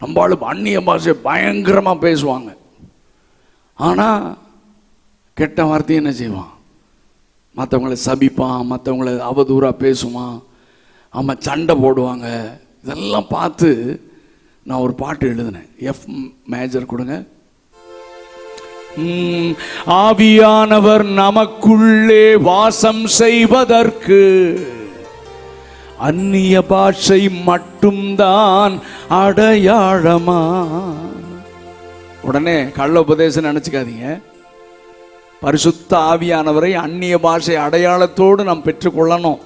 Speaker 1: நம்மளும் அந்நிய பாஷை பயங்கரமாக பேசுவாங்க. ஆனால் கெட்ட வார்த்தையை என்ன செய்வான்? மற்றவங்களை சபிப்பான், மற்றவங்களை அவதூறாக பேசுவான், ஆமாம் சண்டை போடுவாங்க. இதெல்லாம் பார்த்து நான் ஒரு பாட்டு எழுதினேன். எஃப் மேஜர் கொடுங்க. ஆவியானவர் நமக்குள்ளே வாசம் செய்வதற்கு அந்நிய பாஷை மட்டும்தான் அடையாளமா? உடனே கள்ள உபதேசம் நினைச்சுக்காதீங்க. பரிசுத்த ஆவியானவரை அந்நிய பாஷை அடையாளத்தோடு நாம் பெற்றுக்கொள்ளணும்.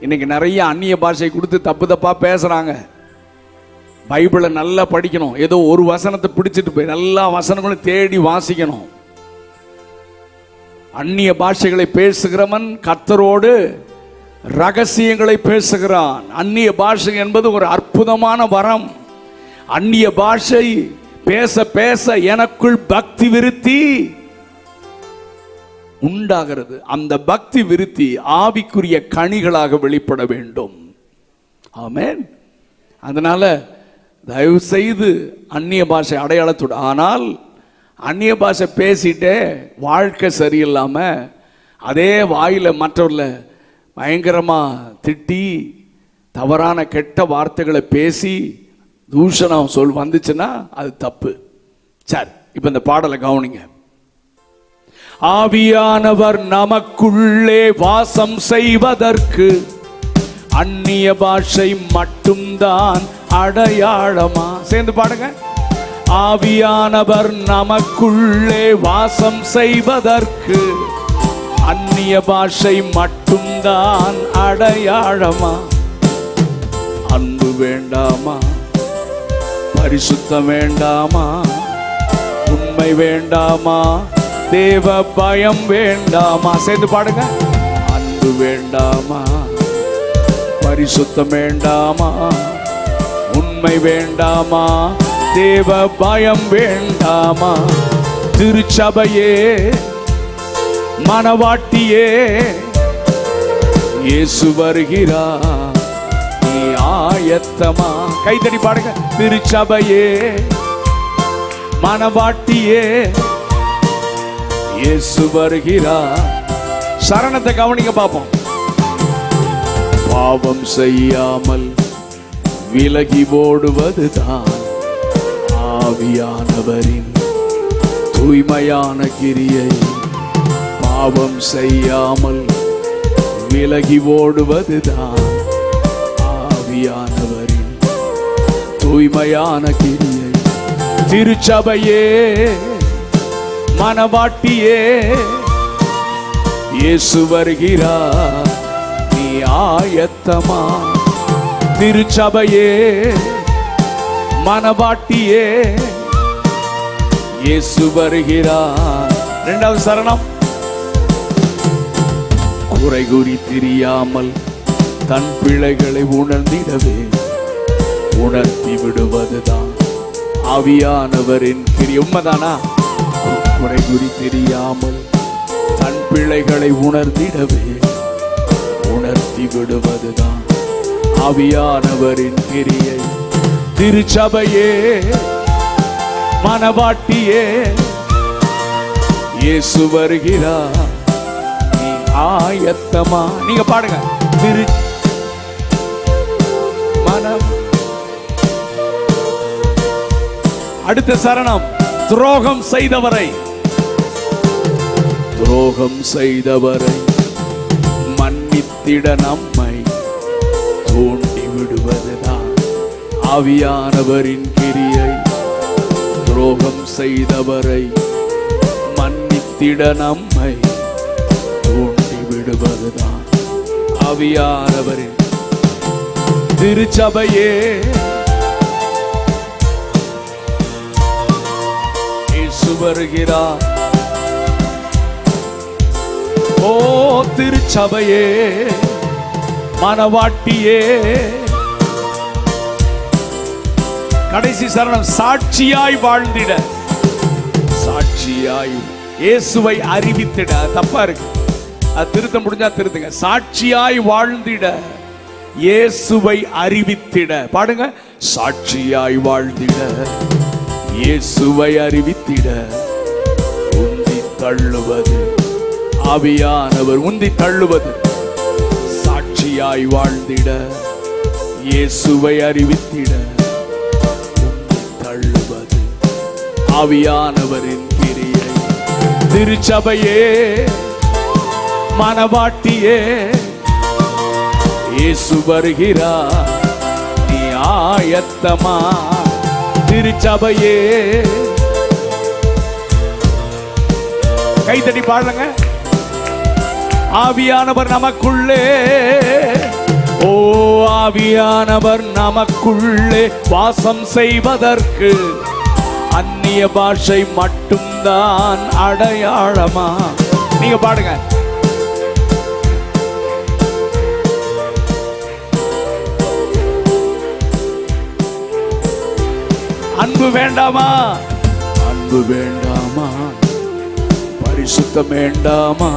Speaker 1: இன்னைக்கு நிறைய அந்நிய பாஷை கொடுத்து தப்பு தப்பா பேசுறாங்க. பைபிளை நல்லா படிக்கணும். ஏதோ ஒரு வசனத்தை பிடிச்சிட்டு போய் எல்லா வசனங்களும் தேடி வாசிக்கணும். அந்நிய பாஷைகளை பேசுகிறவன் கர்த்தரோடு ரகசியங்களை பேசுகிறான். அந்நிய பாஷை என்பது ஒரு அற்புதமான வரம். அந்நிய பாஷை பேச பேச எனக்குள் பக்தி விருத்தி உண்டாகிறது. அந்த பக்தி விருத்தி ஆவிக்குரிய கனிகளாக வெளிப்பட வேண்டும். ஆமென். அதனால தயவு செய்து அந்நிய பாஷை அடையாளத்தோடு. ஆனால் அந்நிய பாஷை பேசிட்டே வாழ்க்கை சரியில்லாம அதே வாயில மற்றவர்களை பயங்கரமாக திட்டி தவறான கெட்ட வார்த்தைகளை பேசி தூஷணம் சொல் வந்துச்சுன்னா அது தப்பு. சரி, இப்போ இந்த பாடலை கவனிங்க. ஆவியானவர் நமக்குள்ளே வாசம் செய்வதற்கு அந்நிய பாஷை மட்டும்தான் அடையாளமா? சேர்ந்து பாடுங்க. ஆவியானவர் நமக்குள்ளே வாசம் செய்வதற்கு அந்நிய பாஷை மட்டும்தான் அடையாளமா? அன்பு வேண்டாமா? பரிசுத்தம் வேண்டாமா? உண்மை வேண்டாமா? தேவ பயம் வேண்டாமா? சேர்ந்து பாடுங்க. அன்பு வேண்டாமா? பரிசுத்தம் வேண்டாமா? உண்மை வேண்டாமா? தேவ பயம் வேண்டாமா? திருச்சபையே, மனவாட்டியே, இயேசு வருகிறார், நீ ஆயத்தமா? கைதடி பாடுங்க. திருச்சபையே, மனவாட்டியே, இயேசு வருகிறார். சரணத்தை கவனிங்க பார்ப்போம். பாவம் செய்யாமல் விலகி ஓடுவதுதான் ஆவியானவரின் தூய்மையான கிரியை. பாவம் செய்யாமல் விலகி ஓடுவதுதான் ஆவியானவரின் தூய்மையான கிரியை. திருச்சபையே, மனவாட்டியே, இயேசு வருகிறார், நீ ஆயத்தமா? திருச்சபையே, மனவாட்டியே, இயேசு வருகிறார். இரண்டாவது சரணம். குறை கூறி திரியாமல் தன் பிழைகளை உணர்ந்திடவே உணர்த்தி விடுவதுதான் ஆவியானவரின் கிரியை. உண்மைதானா? குறை கூறி தெரியாமல் தன் பிழைகளை உணர்ந்திடவே உணர்த்தி விடுவதுதான் ஆவியானவரின் கிரியை. திருச்சபையே, மனவாட்டியே, இயேசு வருகிறார், நீ ஆயத்தமா? நீங்க பாடுங்க. அடுத்த சரணம். துரோகம் செய்தவரை மன்னித்திட நம்மை தூண்டி விடுவதுதான் ஆவியானவரின் கிரியை. துரோகம் செய்தவரை மன்னித்திட நம்மை தூண்டி விடுவதுதான் ஆவியானவரின். திருச்சபையே, இயேசு வருகிறார், ஓ திருச்சபையே, மனவாட்டியே, கடைசி சரணம், சாட்சியாய் வாழ்ந்திட, சாட்சியாய் இயேசுவை அறிவித்திட. தப்பா இருக்கு, அது திருத்த முடிஞ்சா திருத்துங்க. சாட்சியாய் வாழ்ந்திட, இயேசுவை அறிவித்திட. பாடுங்க. சாட்சியாய் வாழ்ந்திட, இயேசுவை அறிவித்திட, உந்தி தள்ளுவது ஆவியானவர், உந்தி தள்ளுவது. சாட்சியாய் வாழ்ந்திட, இயேசுவை அறிவித்திட, உந்தி தள்ளுவது ஆவியானவரின் கிரியை. திருச்சபையே, மனவாட்டியே, இயேசு வருகிறார், நீ ஆயத்தமா? திருச்சபையே, கைத்தட்டி பாடுங்க. ஆவியானவர் நமக்குள்ளே, ஓ ஆவியானவர் நமக்குள்ளே வாசம் செய்வதற்கு அந்நிய பாஷை மட்டும்தான் அடையாளமா? நீங்க பாடுங்க. அன்பு வேண்டாமா? அன்பு வேண்டாமா? பரிசுத்தம் வேண்டாமா?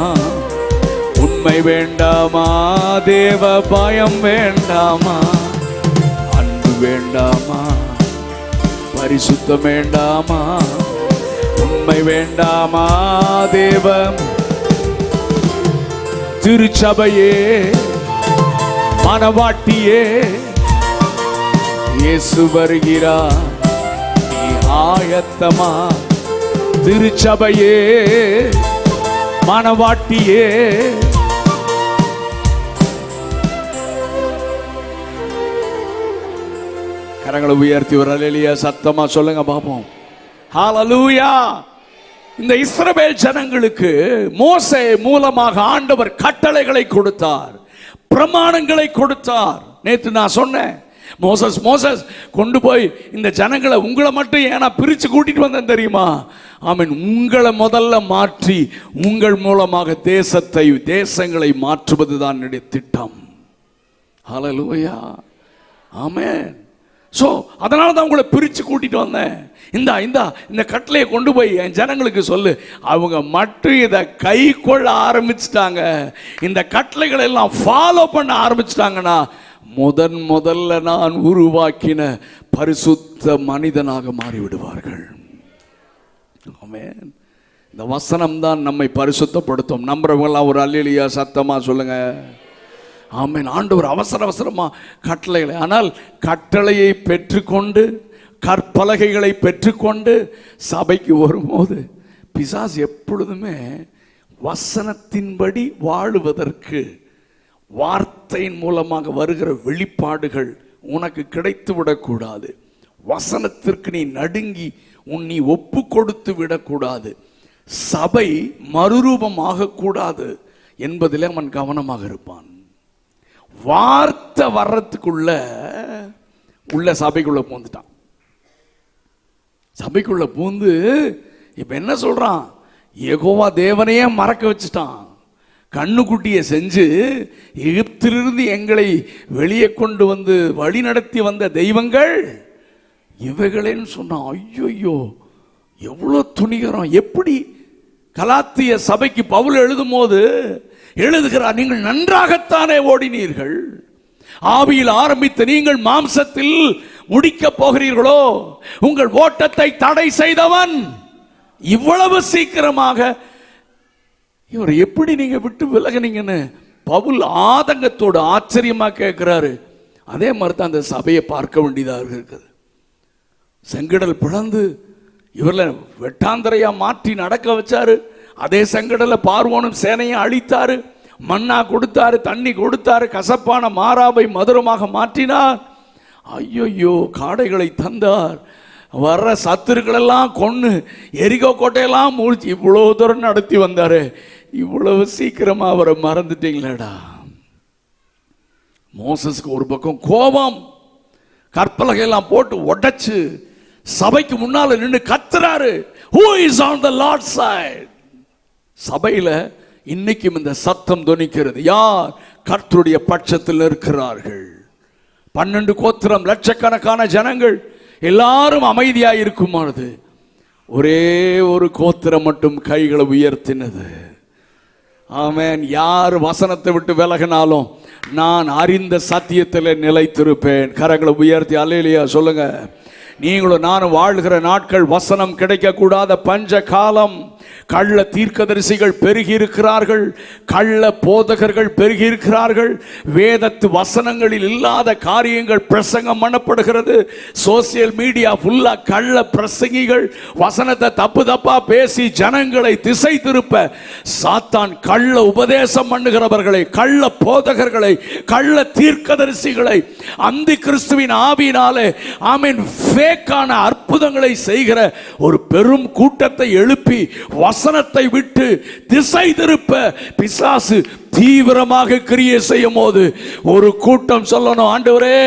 Speaker 1: உண்மை வேண்டாமா? தேவ பயம் வேண்டாமா? அன்பு வேண்டாமா? பரிசுத்தம் வேண்டாமா? உண்மை வேண்டாமா? தேவ. திருச்சபையே, மனவாட்டியே, இயேசு வருகிறார், நீ ஆயத்தமா? திருச்சபையே, மனவாட்டியே, கரங்களை உயர்த்தி ஒரு அல்லேலூயா சத்தமா சொல்லுங்க பாப்போம். ஹல்லேலூயா. இந்த இஸ்ரவேல் ஜனங்களுக்கு மோசே மூலமாக ஆண்டவர் கட்டளைகளை கொடுத்தார், பிரமாணங்களை கொடுத்தார். நேற்று நான் சொன்னேன், மோசஸ் கொண்டு போய் இந்த ஜனங்களை, உங்களை மட்டும் ஏன்னா பிரிச்சு கூட்டிட்டு வந்தேன் தெரியுமா? ஆமென். உங்களை முதல்ல மாற்றி உங்கள் மூலமாக தேசங்களை மாற்றுவதுதான் என்னுடைய திட்டம். ஹல்லேலூயா. ஆமென். சோ அதனால தான் உங்களை பிரிச்சு கூட்டிட்டு வந்தேன். இந்த கட்டளையை கொண்டு போய் என் ஜனங்களுக்கு சொல்லு. அவங்க மட்டும் இதை கை கொள்ள ஆரம்பிச்சிட்டாங்க, இந்த கட்டளைகளை எல்லாம் ஃபாலோ பண்ண ஆரம்பிச்சிட்டாங்கன்னா முதல்ல நான் உருவாக்கின பரிசுத்த மனிதனாக மாறிவிடுவார்கள். ஆமென். இந்த வசனம் தான் நம்மை பரிசுத்தப்படுத்தும். நம்புறவங்களாம் ஒரு அல்லேலூயா சத்தமா சொல்லுங்க. ஆமென். ஆண்டவர் அவசரமா கட்டளைகளை, ஆனால் கட்டளையை பெற்றுக்கொண்டு கற்பலகைகளை பெற்றுக்கொண்டு சபைக்கு வரும்போது பிசாசு எப்பொழுதுமே வசனத்தின்படி வாழுவதற்கு வார்த்தையின் மூலமாக வருகிற வெளிப்பாடுகள் உனக்கு கிடைத்து விடக்கூடாது. வசனத்திற்கு நீ நடுங்கி நீ ஒப்பு கொடுத்து விடக்கூடாது. சபை மறுரூபமாக கூடாது என்பதில் அவன் கவனமாக இருப்பான். வார்த்தை வர்றதுக்குள்ள சபைக்குள்ள பூந்துட்டான். சபைக்குள்ள பூந்து இப்ப என்ன சொல்றான்? யெகோவா தேவனையே மறக்க வச்சுட்டான். கண்ணுக்குட்டியை செஞ்சு எகிப்திலிருந்து எங்களை வெளியே கொண்டு வந்து வழி நடத்தி வந்த தெய்வங்கள் இவைகளேன்னு சொன்னான். ஐயோ எவ்வளோ துணிகரம்! எப்படி கலாத்திய சபைக்கு பவுல் எழுதும் போது எழுதுகிறார், நீங்கள் நன்றாகத்தானே ஓடினீர்கள், ஆவியில் ஆரம்பித்த நீங்கள் மாம்சத்தில் முடிக்க போகிறீர்களோ? உங்கள் ஓட்டத்தை தடை செய்தவன் இவ்வளவு சீக்கிரமாக இவர் எப்படி நீங்க விட்டு விலகினீங்கன்னு பவுல் ஆதங்கத்தோடு ஆச்சரியமா கேட்கிறாரு. அதே மாதிரி தான் அந்த சபையை பார்க்க வேண்டியதாக இருக்குது. செங்கடல் பிளந்து இவர்ல வெட்டாந்தரையா மாற்றி நடக்க வச்சாரு. அதே செங்கடல பார்வோனும் சேனையை அழித்தாரு, மண்ணா கொடுத்தாரு, தண்ணி கொடுத்தாரு, கசப்பான மாறாவை மதுரமாக மாற்றினார். ஐயோ காடைகளை தந்தார், வர்ற சத்துருக்கள் எல்லாம் கொன்னு எரிகோ கோட்டையெல்லாம் மூழ்கி இவ்வளவு தூரம் நடத்தி வந்தாரு. இவ்வளவு சீக்கிரமா அவரை மறந்துட்டீங்களேடா. மோசஸ்க்கு ஒரு பக்கம் கோபம், கற்பலகையெல்லாம் போட்டு உடைச்சு சபைக்கு முன்னால நின்று கத்துறாரு, who is on the Lord's side? சபையில இன்னைக்கும் இந்த சத்தம் தொனிக்கிறது. யார் கர்த்தருடைய பட்சத்தில் இருக்கிறார்கள்? 12 கோத்திரம், லட்சக்கணக்கான ஜனங்கள் எல்லாரும் அமைதியாய் இருக்கும் பொழுது ஒரே ஒரு கோத்திரம் மட்டும் கைகளை உயர்த்தினது. ஆமென். யார் வசனத்தை விட்டு விலகினாலும் நான் அறிந்த சத்தியத்தில் நிலைத்திருப்பேன். கரங்களை உயர்த்தி அல்லேலூயா சொல்லுங்க. நீங்களும் நானும் வாழ்கிற நாட்கள் வசனம் கிடைக்க கூடாத பஞ்ச காலம். கள்ள தீர்க்கதரிசிகள் பெருகி இருக்கிறார்கள், கள்ள போதகர்கள் பெருகி இருக்கிறார்கள், வேதத்து வசனங்களில் இல்லாத காரியங்கள் பிரசங்கம் பண்ணப்படுகிறது. சோசியல் மீடியா ஃபுல்லா கள்ள பிரசங்கிகள் வசனத்தை தப்பு தப்பா பேசி ஜனங்களை திசை திருப்ப சாத்தான் கள்ள உபதேசம் பண்ணுகிறவர்களை, கள்ள போதகர்களை, கள்ள தீர்க்கதரிசிகளை அந்தி கிறிஸ்துவின் ஆவியினாலே ஆமென் ஃபேக்கான அற்புதங்களை செய்கிற ஒரு பெரும் கூட்டத்தை எழுப்பி வசனத்தை விட்டு திசை திருப்ப பிசாசு தீவிரமாக கிரியை செய்யும் போது ஒரு கூட்டம் சொல்லணும், ஆண்டவரே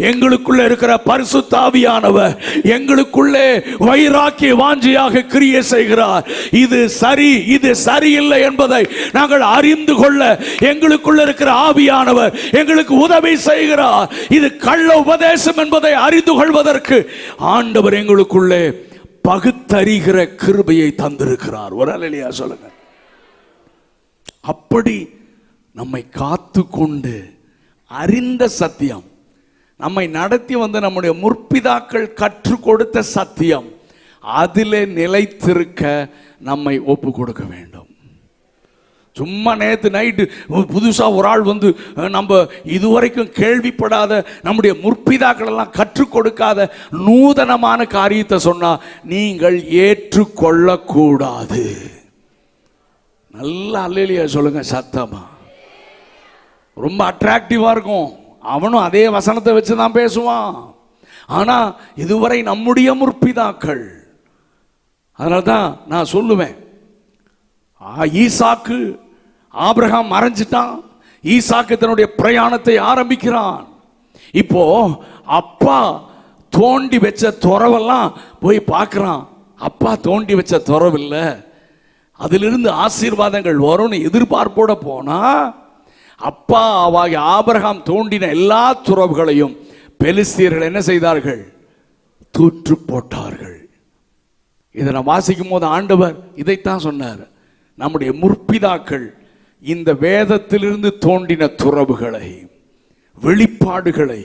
Speaker 1: எங்களுக்குள்ள இருக்கிற பரிசுத்த ஆவியானவர் எங்களுக்குள்ளே வைராக்கிய வாஞ்சியாக கிரியை செய்கிறார். இது சரி, இது சரியில்லை என்பதை நாங்கள் அறிந்து கொள்ள எங்களுக்குள்ள இருக்கிற ஆவியானவர் எங்களுக்கு உதவி செய்கிறார். இது கள்ள உபதேசம் என்பதை அறிந்து கொள்வதற்கு ஆண்டவர் எங்களுக்குள்ளே பகுத்தறிகிற கிருபையை தந்திருக்கிறார். ஒரு அல்லேலூயா சொல்லுங்க. அப்படி நம்மை காத்து கொண்டு அறிந்த சத்தியம், நம்மை நடத்தி வந்த நம்முடைய முற்பிதாக்கள் கற்றுக் கொடுத்த சத்தியம், அதிலே நிலைத்திருக்க நம்மை ஒப்பு கொடுக்க வேண்டும். சும்மா நேற்று நைட்டு புதுசாக ஒரு ஆள் வந்து நம்ம இதுவரைக்கும் கேள்விப்படாத நம்முடைய முற்பிதாக்கள் எல்லாம் கற்றுக் கொடுக்காத நூதனமான காரியத்தை சொன்னா நீங்கள் ஏற்றுக்கொள்ளக்கூடாது. நல்லா அல்லேலூயா சொல்லுங்க சத்தமா. ரொம்ப அட்ராக்டிவா இருக்கும். அவனும் அதே வசனத்தை வச்சு தான் பேசுவான். ஆனா இதுவரை நம்முடைய முற்பிதாக்கள், அதனால தான் நான் சொல்லுவேன், ஈசாக்கு ஆபிரகாம் மறைஞ்சிட்டான், ஈசாக்கு தன்னுடைய பிரயாணத்தை ஆரம்பிக்கிறான். இப்போ அப்பா தோண்டி வச்ச துறவெல்லாம் போய் பார்க்கிறான். அப்பா தோண்டி வச்ச துறவில்லை, அதிலிருந்து ஆசீர்வாதங்கள் வரும்னு எதிர்பார்ப்போட போனா அப்பா ஆகிய ஆபிரகாம் தோண்டின எல்லா துறவுகளையும் பெலிஸ்தியர்கள் என்ன செய்தார்கள்? தூற்று போட்டார்கள். இதை நான் வாசிக்கும் போது ஆண்டவர் இதைத்தான் சொன்னார். நம்முடைய முற்பிதாக்கள் இந்த வேதத்திலிருந்து தோண்டின துறவுகளை, வெளிப்பாடுகளை,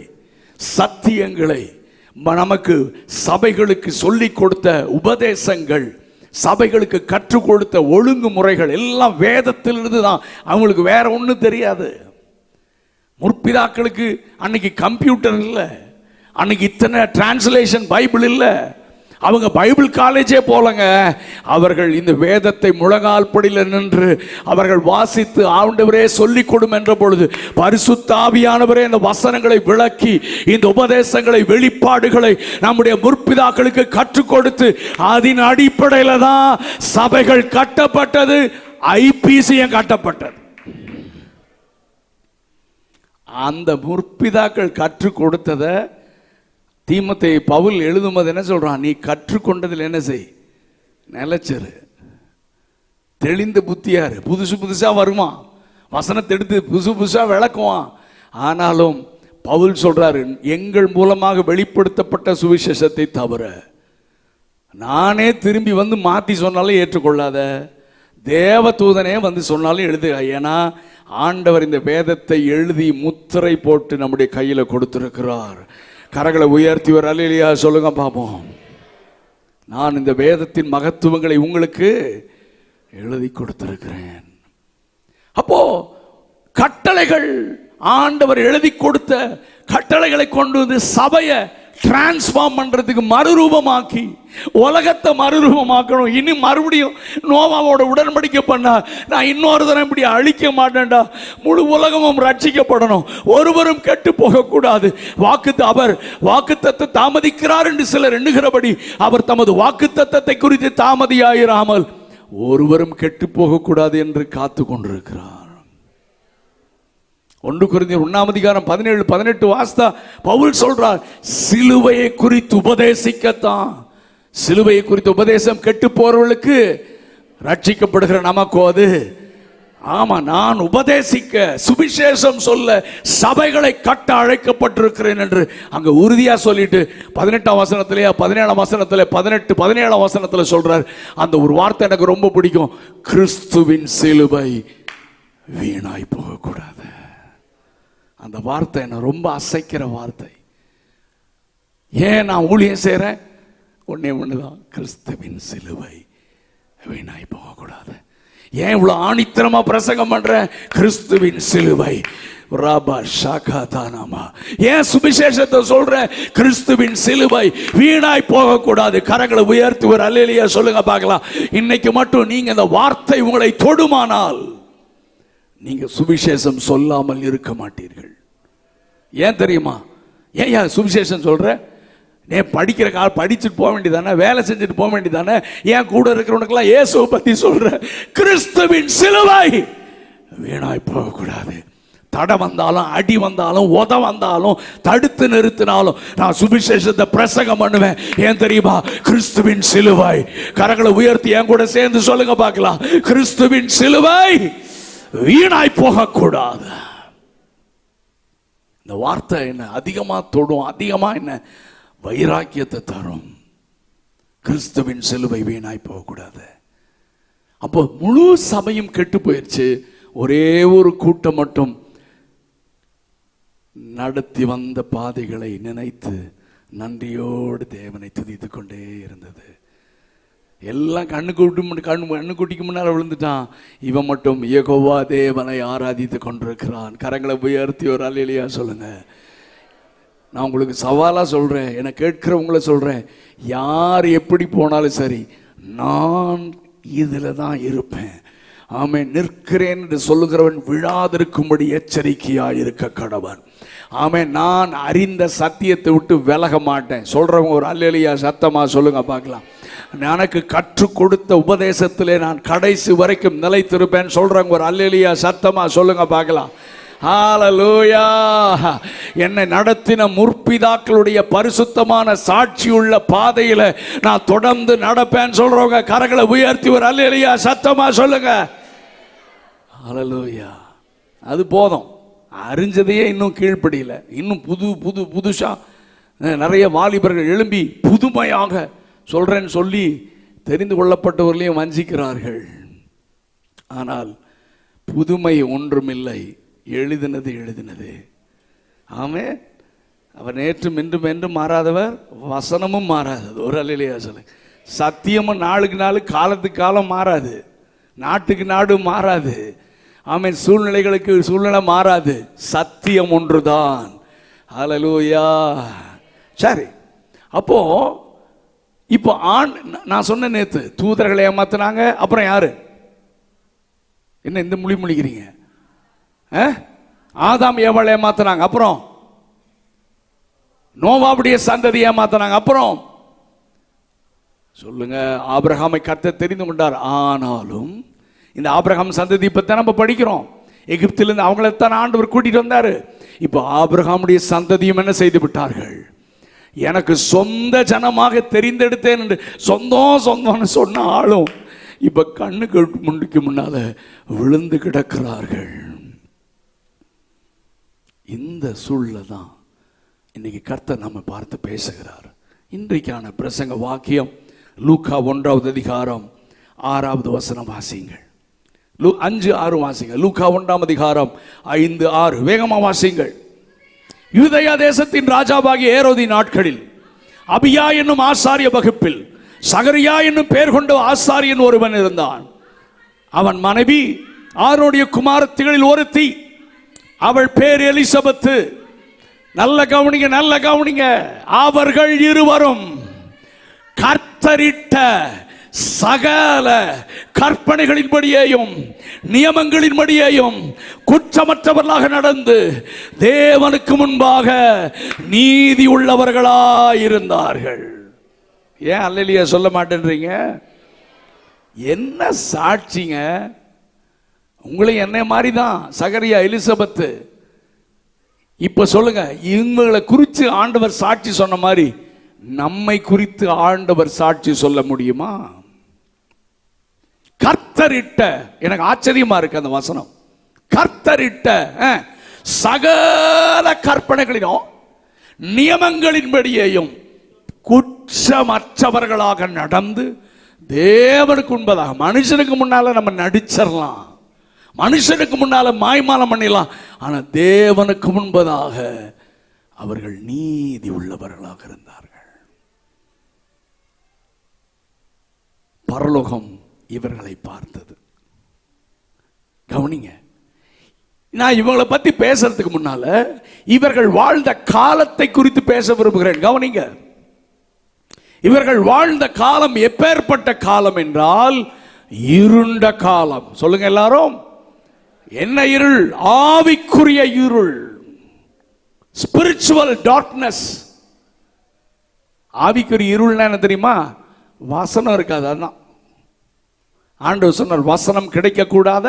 Speaker 1: சத்தியங்களை, நமக்கு சபைகளுக்கு சொல்லிக் கொடுத்த உபதேசங்கள், சபைகளுக்கு கற்றுக் கொடுத்த ஒழுங்குமுறைகள் எல்லாம் வேதத்திலிருந்து தான். அவங்களுக்கு வேற ஒன்றும் தெரியாது. முற்பிதாக்களுக்கு அன்னைக்கு கம்ப்யூட்டர் இல்லை, அன்னைக்கு இத்தனை டிரான்ஸ்லேஷன் பைபிள் இல்லை, அவங்க பைபிள் காலேஜே போலங்க. அவர்கள் இந்த வேதத்தை முழங்கால் படியில் நின்று அவர்கள் வாசித்து ஆண்டவரே சொல்லிக் கொடும் என்ற பொழுது பரிசுத்த ஆவியானவரே இந்த வசனங்களை விளக்கி இந்த உபதேசங்களை, வெளிப்பாடுகளை நம்முடைய முற்பிதாக்களுக்கு கற்றுக் கொடுத்து அதன் அடிப்படையில் தான் சபைகள் கட்டப்பட்டது, ஐபிசியும் கட்டப்பட்டது. அந்த முற்பிதாக்கள் கற்றுக் கொடுத்ததை தீமோத்தேயு பவுல் எழுதும்போது என்ன சொல்றான்? நீ கற்றுக்கொண்டதில் என்ன செய்? நிலைச்சிரு, தெளிந்த புத்தியாரு. புதுசு புதுசா வருவான், வசனத்தை எடுத்து புதுசு புதுசா விளக்குவான். ஆனாலும் பவுல் சொல்றாரு, எங்கள் மூலமாக வெளிப்படுத்தப்பட்ட சுவிசேஷத்தை தவிர நானே திரும்பி வந்து மாத்தி சொன்னாலும் ஏற்றுக்கொள்ளாத, தேவ தூதனே வந்து சொன்னாலும் எழுது. ஏன்னா ஆண்டவர் இந்த வேதத்தை எழுதி முத்திரை போட்டு நம்முடைய கையில கொடுத்திருக்கிறார். கரங்களை உயர்த்தி ஒரு அல்லேலூயா சொல்லுங்க பாப்போம். நான் இந்த வேதத்தின் மகத்துவங்களை உங்களுக்கு எழுதி கொடுத்திருக்கிறேன். அப்போ கட்டளைகள், ஆண்டவர் எழுதி கொடுத்த கட்டளைகளை கொண்டு வந்து சபையை டிரான்ஸ்ஃபார்ம் பண்றதுக்கு, மறுரூபமாக்கி உலகத்தை மறுரூபமாக்கணும். இனி மறுபடியும் நோவாவோட உடன்படிக்கை பண்ணா, நான் இன்னொரு தரம் இப்படி அழிக்க மாட்டேன்டா, முழு உலகமும் ரட்சிக்கப்படணும், ஒருவரும் கெட்டு போக கூடாது. அவர் வாக்குத்தத்தத்தை தாமதிக்கிறார் என்று சிலர் எண்ணுகிறபடி அவர் தமது வாக்குத்தத்தத்தை குறித்து தாமதியாயிராமல் ஒருவரும் கெட்டு போக கூடாது என்று காத்து கொண்டிருக்கிறார். 1 கொரிந்தியர் 1:17-18 வாஸ்தா பவுல் சொல்றார், சிலுவையை குறித்து உபதேசிக்கத்தான். சிலுவையை குறித்த உபதேசம் கெட்டு போறவர்களுக்கு, ரட்சிக்கப்படுகிற நமக்கு அது ஆமா, நான் உபதேசிக்க, சுவிசேஷம் சொல்ல சபைகளை கட்ட அழைக்கப்பட்டிருக்கிறேன் என்று அங்க உறுதியா சொல்லிட்டு 18ஆம் வசனத்திலே 17ஆம் வசனத்திலே 17ஆம் வசனத்துல சொல்றார். அந்த ஒரு வார்த்தை எனக்கு ரொம்ப பிடிக்கும். கிறிஸ்துவின் சிலுவை வீணாய் போகக்கூடாது. அந்த வார்த்தை என்ன ரொம்ப அசைக்கிற வார்த்தை. ஏன் நான் ஊழியம் செய்றேன்? ஒன்னே ஒண்ணுதான், கிறிஸ்துவின் சிலுவை வீணாய் போகக்கூடாது. ஏன் இவ்வளவு ஆணித்தரமா பிரசங்கம் பண்றேன்? கிறிஸ்துவின் சிலுவை. ஏன் சுவிசேஷத்தை சொல்றேன்? கிறிஸ்துவின் சிலுவை வீணாய் போகக்கூடாது. கரங்களை உயர்த்தி ஒரு அல்லேலூயா சொல்லுங்க பார்க்கலாம். இன்னைக்கு மட்டும் நீங்க இந்த வார்த்தை உங்களை தொடுமானால் நீங்க சுவிசேஷம் சொல்லாமல் இருக்க மாட்டீர்கள். ஏன் தெரியுமா? ஏன் சுவிசேஷம் சொல்ற? ஏன் படிக்கிற படிச்சுட்டு போக வேண்டியதானே, வேலை செஞ்சுட்டு போக வேண்டியதானே? ஏன் கூட இருக்கிறவனுக்கெல்லாம் இயேசுவை பத்தி சொல்ற? கிறிஸ்துவின் சிலுவை வீணாய் போகக்கூடாது. தடை வந்தாலும், அடி வந்தாலும், உத வந்தாலும், தடுத்து நிறுத்தினாலும் நான் சுவிசேஷத்தை பிரசங்கம் பண்ணுவேன். ஏன் தெரியுமா? கிறிஸ்துவின் சிலுவை. கரங்களை உயர்த்தி என் கூட சேர்ந்து சொல்லுங்க பார்க்கலாம். கிறிஸ்துவின் சிலுவை வீணாய் போகக்கூடாது. இந்த வார்த்தை என்ன அதிகமா தொடும், அதிகமா என்ன வைராக்கியத்தை தரும். கிறிஸ்துவின் சிலுவை வீணாய் போகக்கூடாது. அப்போ முழு சபையும் கெட்டு போயிடுச்சு. ஒரே ஒரு கூட்டம் மட்டும் நடத்தி வந்த பாதைகளை நினைத்து நன்றியோடு தேவனை துதித்து கொண்டே இருந்தது. எல்லாம் கண்ணுக்குட்டிக்கு முன்னால் விழுந்துட்டான். இவன் மட்டும் யெகோவா தேவனை ஆராதித்து கொண்டிருக்கிறான். கரங்களை உயர்த்தி ஒரு அல்லேலூயா சொல்லுங்க. நான் உங்களுக்கு சவாலாக சொல்கிறேன், என்னை கேட்கிறவங்கள சொல்கிறேன், யார் எப்படி போனாலும் சரி, நான் இதில் தான் இருப்பேன். ஆமென். நிற்கிறேன் என்று சொல்லுகிறவன் விழாதிருக்கும்படி எச்சரிக்கையாக இருக்க கடவன். ஆமென். நான் அறிந்த சத்தியத்தை விட்டு விலக மாட்டேன். சொல்கிறவங்க ஒரு அல்லேலூயா சத்தமாக சொல்லுங்க பார்க்கலாம். எனக்கு கற்றுக் கொடுத்த உபதேசத்திலே நான் கடைசி வரைக்கும் நிலைத்திருப்பேன். சொல்கிறவங்க ஒரு அல்லேலூயா சத்தமாக சொல்லுங்க பார்க்கலாம். ஹல்லேலூயா. என்னை நடத்தின முற்பிதாக்களுடைய பரிசுத்தமான சாட்சியுள்ள பாதையில நான் தொடர்ந்து நடப்பேன். சொல்றவங்க கரங்களை உயர்த்தி ஒரு அல்லேலூயா சத்தமா சொல்லுங்க. ஹல்லேலூயா. அது போதும். அறிஞ்சதையே இன்னும் கீழ்ப்படியல. இன்னும் புதுசா நிறைய வாலிபர்கள் எழும்பி புதுமையாக சொல்றேன்னு சொல்லி தெரிந்து கொள்ளப்பட்டவர்களையும் வஞ்சிக்கிறார்கள். ஆனால் புதுமை ஒன்றுமில்லை, எழுதினது. ஆமே. அவர் நேற்றும் இன்றும் என்றும் மாறாதவர், வசனமும் மாறாதது. ஒரு அல்லேலூயா சொல்லு. சத்தியமும் நாளுக்கு நாள், காலத்துக்கு காலம் மாறாது, நாட்டுக்கு நாடு மாறாது. ஆமே. சூழ்நிலைகளுக்கு சூழ்நிலை மாறாது. சத்தியம் ஒன்றுதான். ஹல்லேலூயா. சரி, அப்போ இப்போ நான் சொன்ன நேத்து தூதர்களை ஏமாத்தினாங்க. அப்புறம் யாரு? என்ன இந்த முழிக்கிறீங்க? ஆதாம் ஏவாளை ஏமாத்தினாங்க. அப்புறம் நோவாவுடைய சந்ததி ஏமாத்தினாங்க. அப்புறம் சொல்லுங்க. ஆபிரகாமை கர்த்தர் தெரிந்து கொண்டார். ஆனாலும் இந்த ஆபிரகாம் சந்ததி பத்தி நம்ம படிக்கிறோம். எகிப்திலிருந்து அவங்களைத்தான் ஆண்டவர் கூட்டிட்டு வந்தாரு. இப்போ ஆபிரகாமுடைய சந்ததியும் என்ன செய்து விட்டார்கள்? எனக்கு சொந்த ஜனமாக தெரிந்தெடுத்தேன் என்று சொந்தம்னு சொன்ன ஆளும் இப்ப கண்ணுக்கு முன்னுக்கு முன்னால விழுந்து கிடக்கிறார்கள். இந்த சூழல தான் இன்னைக்கு கர்த்தர் நம்ம பார்த்து பேசுகிறார். இன்றைக்கான பிரசங்க வாக்கியம் லூக்கா 1வது அதிகாரம் 6வது வசனம் வாசிங்கள். 5-6 வாசிங்க. லூக்கா 1ஆம் அதிகாரம் 5-6 வேகமா வாசிங்கள். யூதேயா தேசத்தின் ராஜாவாகிய ஏரோதி நாட்களில் அபியா என்னும் ஆசாரிய வகுப்பில் சகரியா என்னும் பெயர் கொண்ட ஆசாரியன் ஒருவன் இருந்தான். அவன் மனைவி ஆரோனுடைய குமாரத்திகளில் ஒருத்தி. அவள் பேர் எலிசபெத்து. நல்ல கவனிங்க. அவர்கள் இருவரும் கர்த்தரிட்ட சகல கற்பனைகளின்படியேயும் நியமங்களின்படியேயும் குற்றமற்றவர்களாக நடந்து தேவனுக்கு முன்பாக நீதி உள்ளவர்களாயிருந்தார்கள். ஏன் அல்லேலூயா சொல்ல மாட்டேன்றீங்க? என்ன சாட்சிங்க? உங்களையும் என்னை மாதிரி தான் சகரியா, எலிசபெத்து. இப்ப சொல்லுங்க, இவங்களை குறித்து ஆண்டவர் சாட்சி சொன்ன மாதிரி நம்மை குறித்து ஆண்டவர் சாட்சி சொல்ல முடியுமா? கர்த்தர் கர்த்தரிட்ட, எனக்கு ஆச்சரியமா இருக்கு அந்த வசனம், கர்த்தரிட்ட சகல கற்பனைகளிலும் நியமங்களின்படியேயும் குற்றமற்றவர்களாக நடந்து தேவனுக்கு முன்பதாக. மனுஷனுக்கு முன்னால நம்ம நடிச்சிடலாம், மனுஷனுக்கு முன்னால மாய்மாலம் பண்ணிடலாம், ஆனா தேவனுக்கு முன்பதாக அவர்கள் நீதி உள்ளவர்களாக இருந்தார்கள். பரலோகம் இவர்களை பார்த்தது. கவனிங்க, நான் இவங்களை பத்தி பேசுறதுக்கு முன்னால இவர்கள் வாழ்ந்த காலத்தை குறித்து பேச விரும்புகிறேன். கவனிங்க, இவர்கள் வாழ்ந்த காலம் எப்பேற்பட்ட காலம் என்றால் இருண்ட காலம். சொல்லுங்க எல்லாரும், என்ன இருள்? ஆவிக்குரிய இருள், ஸ்பிரிச்சுவல் டார்க்னஸ். ஆவிக்குரிய இருள்னா என்ன தெரியுமா? வசனம் இருக்காது. அதான் ஆண்டவர் சொன்னார், வசனம் கிடைக்க கூடாத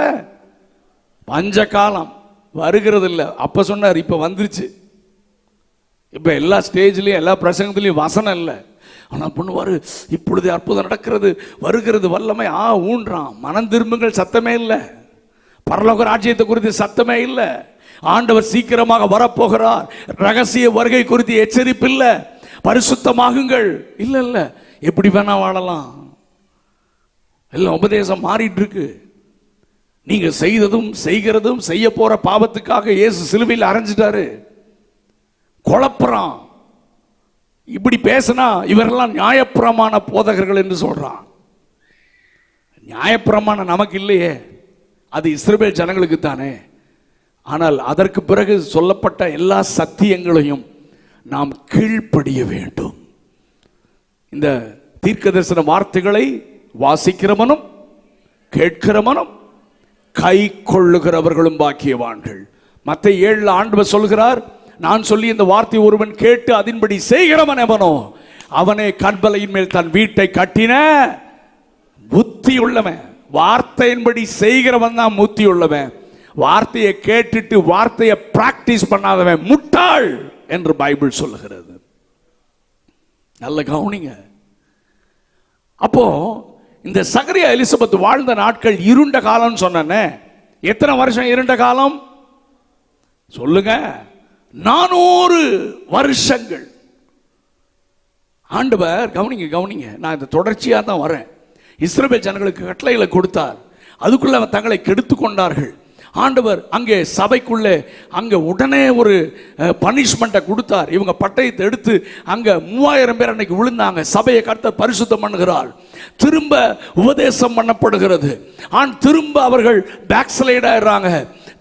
Speaker 1: பஞ்ச காலம் வருகிறது இல்லை. அப்ப சொன்னார், இப்ப வந்துருச்சு. இப்ப எல்லா ஸ்டேஜ்லயும் எல்லா பிரசங்கத்திலையும் வசனம் இல்லை. ஆனா பண்ணுவாரு, இப்பொழுது அற்புதம் நடக்கிறது, வருகிறது வல்லமை, ஊன்றான். மனம் திரும்புங்கள் சத்தமே இல்லை. பரலோக ராஜ்யத்தை குறித்து சத்தமே இல்லை. ஆண்டவர் சீக்கிரமாக வரப்போகிறார், ரகசிய வருகை குறித்து எச்சரிப்பு இல்லை. பரிசுத்தமாகுங்கள், இல்ல இல்ல, எப்படி வேணா வாழலாம். எல்லாம் உபதேசம் மாறிட்டு இருக்கு. நீங்க செய்ததும் செய்கிறதும் செய்ய போற பாவத்துக்காக இயேசு சிலுவையில் அறைஞ்சிட்டாரு. குழப்பறான். இப்படி பேசினா இவரெல்லாம் நியாயப்பிரமாண போதகர்கள் என்று சொல்றான். நியாயப்பிரமாணம் நமக்கு இல்லையே, அது இஸ்ரவேல் ஜனங்களுக்கு தானே. ஆனால் அதற்கு பிறகு சொல்லப்பட்ட எல்லா சத்தியங்களையும் நாம் கீழ்ப்படிய வேண்டும். இந்த தீர்க்க தரிசன வார்த்தைகளை வாசிக்கிறவனும் கேட்கிறவனும் கை கொள்ளுகிறவர்களும் பாக்கியவான்கள். மத்தேயு 7 ஆண்டவர் சொல்கிறார், நான் சொல்லி இந்த வார்த்தை ஒருவன் கேட்டு அதன்படி செய்கிறவன் எவனோ அவனே கற்பலையின் மேல் தன் வீட்டை கட்டின புத்தி உள்ளவன். வார்த்தையின்படி செய்கிறவன் தான் புத்தி உள்ளவன். வார்த்தையை கேட்டுட்டு வார்த்தையை பிராக்டிஸ் பண்ணாதவன் முட்டாள் என்று பைபிள் சொல்லுகிறது. நல்ல கவனிங்க. அப்போ இந்த சகரியா எலிசபெத் வாழ்ந்த நாட்கள் இருண்ட காலம் சொன்னே. எத்தனை வருஷம் இருண்ட காலம் சொல்லுங்க? 400 வருஷங்கள். ஆண்டவர், கவனிங்க கவனிங்க, நான் இந்த தொடர்ச்சியா தான் வரேன். இஸ்ரவேல் ஜனங்களுக்கு கட்டளைகளை கொடுத்தார், அதுக்குள்ள தங்களை கெடுத்து கொண்டார்கள். ஆண்டவர் அங்கே சபைக்குள்ளே அங்கே உடனே ஒரு பனிஷ்மெண்ட்டை கொடுத்தார். இவங்க பட்டயத்தை எடுத்து அங்கே 3000 பேர் அன்னைக்கு விழுந்தாங்க. சபையை கர்த்தர் பரிசுத்தம் பண்ணுகிறார். திரும்ப உபதேசம் பண்ணப்படுகிறது. திரும்ப அவர்கள் பேக் ஸ்லைட் ஆயிடுறாங்க.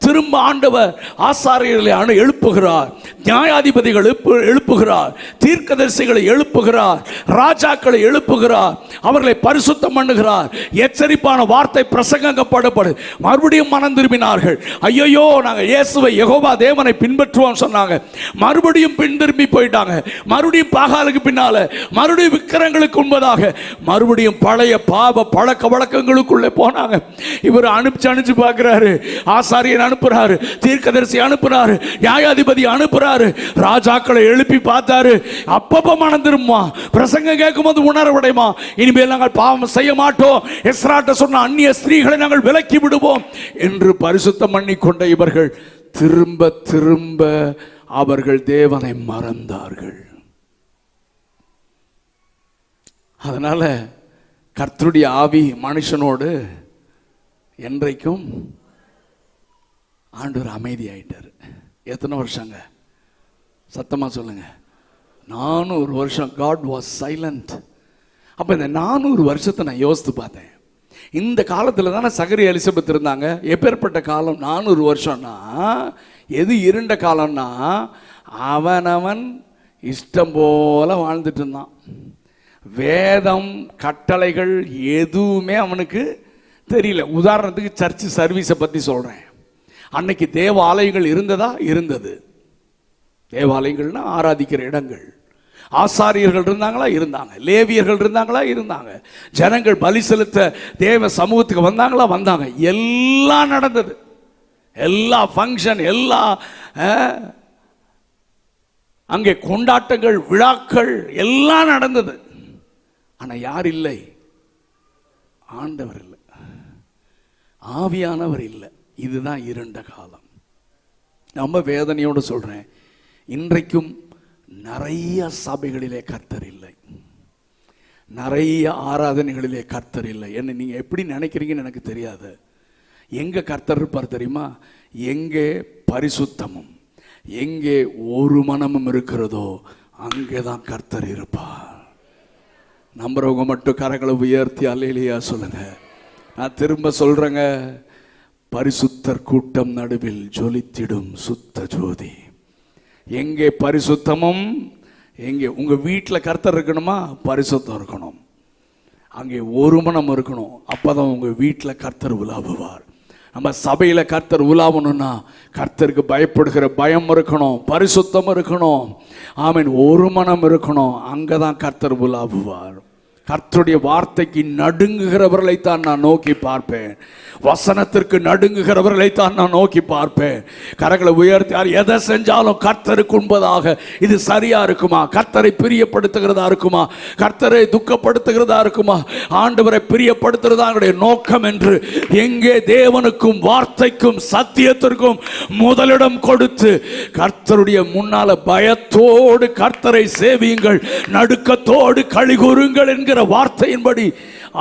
Speaker 1: திரும்ப ஆண்டவர் ஆசாரியர்களை எழுப்புகிறார், நியாயாதிபதிகள் எழுப்புகிறார், தீர்க்கதரிசிகளை எழுப்புகிறார், ராஜாக்களை எழுப்புகிறார், அவர்களை பரிசுத்தம் பண்ணுகிறார். எச்சரிப்பான வார்த்தை பிரசங்கப்படப்படு. மறுபடியும் மனம் திரும்பினார்கள். ஐயோ, நாங்கள் இயேசுவை யெகோவா தேவனை பின்பற்றுவோம் சொன்னாங்க. மறுபடியும் பின் திரும்பி போயிட்டாங்க. மறுபடியும் பாகாலுக்கு பின்னால, மறுபடியும் விக்கிரங்களுக்கு முன்பதாக, மறுபடியும் பழைய பாவ பழக்க வழக்கங்களுக்குள்ளே போனாங்க. இவர் அனுப்பிச்சு பார்க்கிறாரு, ஆசாரியன் அனுப்புறாரு, தீர்க்கதரிசி அனுப்புறாரு, நியாயாதிபதி அனுப்புறாரு, ராஜாக்களை எழுப்பி பார்த்தாரு. அப்பப்ப மனம் திரும்புமா, பிரசங்கம் கேட்கும் போது உணர்வடைமா, இனிமேல் நாங்கள் பாவம் செய்ய மாட்டோம், எஸ்ராட்ட சொன்ன அந்நிய ஸ்திரீகளை நாங்கள் விலக்கி விடுவோம் என்று பரிசுத்தம் பண்ணி கொண்ட இவர்கள் திரும்ப திரும்ப அவர்கள் தேவனை மறந்தார்கள். அதனால கர்த்தருடைய ஆவி மனுஷனோடு என்றைக்கும் ஆண்டவர் அமைதி ஆயிட்டார். எத்தனை வருஷங்க? சத்தமா சொல்லுங்க. 400 வருஷம் காட் வாஸ் சைலண்ட். அப்ப இந்த 400 வருஷத்தை நான் யோசித்து பார்த்தேன். இந்த காலத்துல தானே சகரியா எலிசபெத் இருந்தாங்க. எப்பேற்பட்ட காலம்? 400 வருஷம்னா எது இருண்ட காலம்னா, அவனவன் இஷ்டம் போல வாழ்ந்துட்டு இருந்தான். வேதம் கட்டளைகள் எதுவுமே அவனுக்கு தெரியல. உதாரணத்துக்கு சர்ச் சர்வீஸை பத்தி சொல்றேன். அன்னைக்கு தேவாலயங்கள் இருந்ததா? இருந்தது. தேவாலயங்கள்னா ஆராதிக்கிற இடங்கள். ஆசாரியர்கள் இருந்தாங்களா? இருந்தாங்க. லேவியர்கள் இருந்தாங்களா? இருந்தாங்க. ஜனங்கள் பலி செலுத்த தேவ சமூகத்துக்கு வந்தாங்களா? வந்தாங்க. எல்லாம் நடந்தது. எல்லா ஃபங்க்ஷன், எல்லா அங்கே கொண்டாட்டங்கள், விழாக்கள் எல்லாம் நடந்தது. ஆனா யார் இல்லை? ஆண்டவர் இல்லை. ஆவியானவர் இல்லை. இதுதான் இருண்ட காலம். நம்ம வேதனையோடு சொல்றேன், இன்றைக்கும் நிறைய சபைகளிலே கர்த்தர் இல்லை, நிறைய ஆராதனைகளிலே கர்த்தர் இல்லை. என்ன நீங்க எப்படி நினைக்கிறீங்கன்னு எனக்கு தெரியாது. எங்க கர்த்தர் இருப்பார் தெரியுமா? எங்கே பரிசுத்தமும் எங்கே ஒரு மனமும் இருக்கிறதோ அங்கேதான் கர்த்தர் இருப்பார். நம்புறவங்க மட்டும் கரங்களை உயர்த்தி அல்லேலூயா சொல்லுங்க. நான் திரும்ப சொல்றேங்க, பரிசுத்தர் கூட்டம் நடுவில் ஜொலித்திடும் சுத்த ஜோதி. எங்கே பரிசுத்தமும், எங்கே உங்க வீட்டில் கர்த்தர் இருக்கணுமா? பரிசுத்தம் இருக்கணும். அங்கே ஒரு மனம் இருக்கணும். அப்பதான் உங்க வீட்டில் கர்த்தர் உலாவுவார். நம்ம சபையில கர்த்தர் உலாவணும்னா கர்த்தருக்கு பயப்படுகிற பயம் இருக்கணும், பரிசுத்தம் இருக்கணும், ஆமென், ஒரு மனம் இருக்கணும். அங்கதான் கர்த்தர் உலாவுவார். கர்த்தருடைய வார்த்தைக்கு நடுங்குகிறவர்களைத்தான் நான் நோக்கி பார்ப்பேன். வசனத்திற்கு நடுங்குகிறவர்களைத்தான் நான் நோக்கி பார்ப்பேன். கரங்களை உயர்த்தி எதை செஞ்சாலும் கர்த்தருக்கு உண்பதாக இது சரியா இருக்குமா? கர்த்தரை பிரியப்படுத்துகிறதா இருக்குமா? கர்த்தரை துக்கப்படுத்துகிறதா இருக்குமா? ஆண்டவரை பிரியப்படுத்துகிறதா என்னுடைய நோக்கம் என்று எங்கே தேவனுக்கும் வார்த்தைக்கும் சத்தியத்திற்கும் முதலிடம் கொடுத்து கர்த்தருடைய முன்னால பயத்தோடு கர்த்தரை சேவியுங்கள், நடுக்கத்தோடு களிகூறுங்கள் என்கிற வார்த்தையின்படி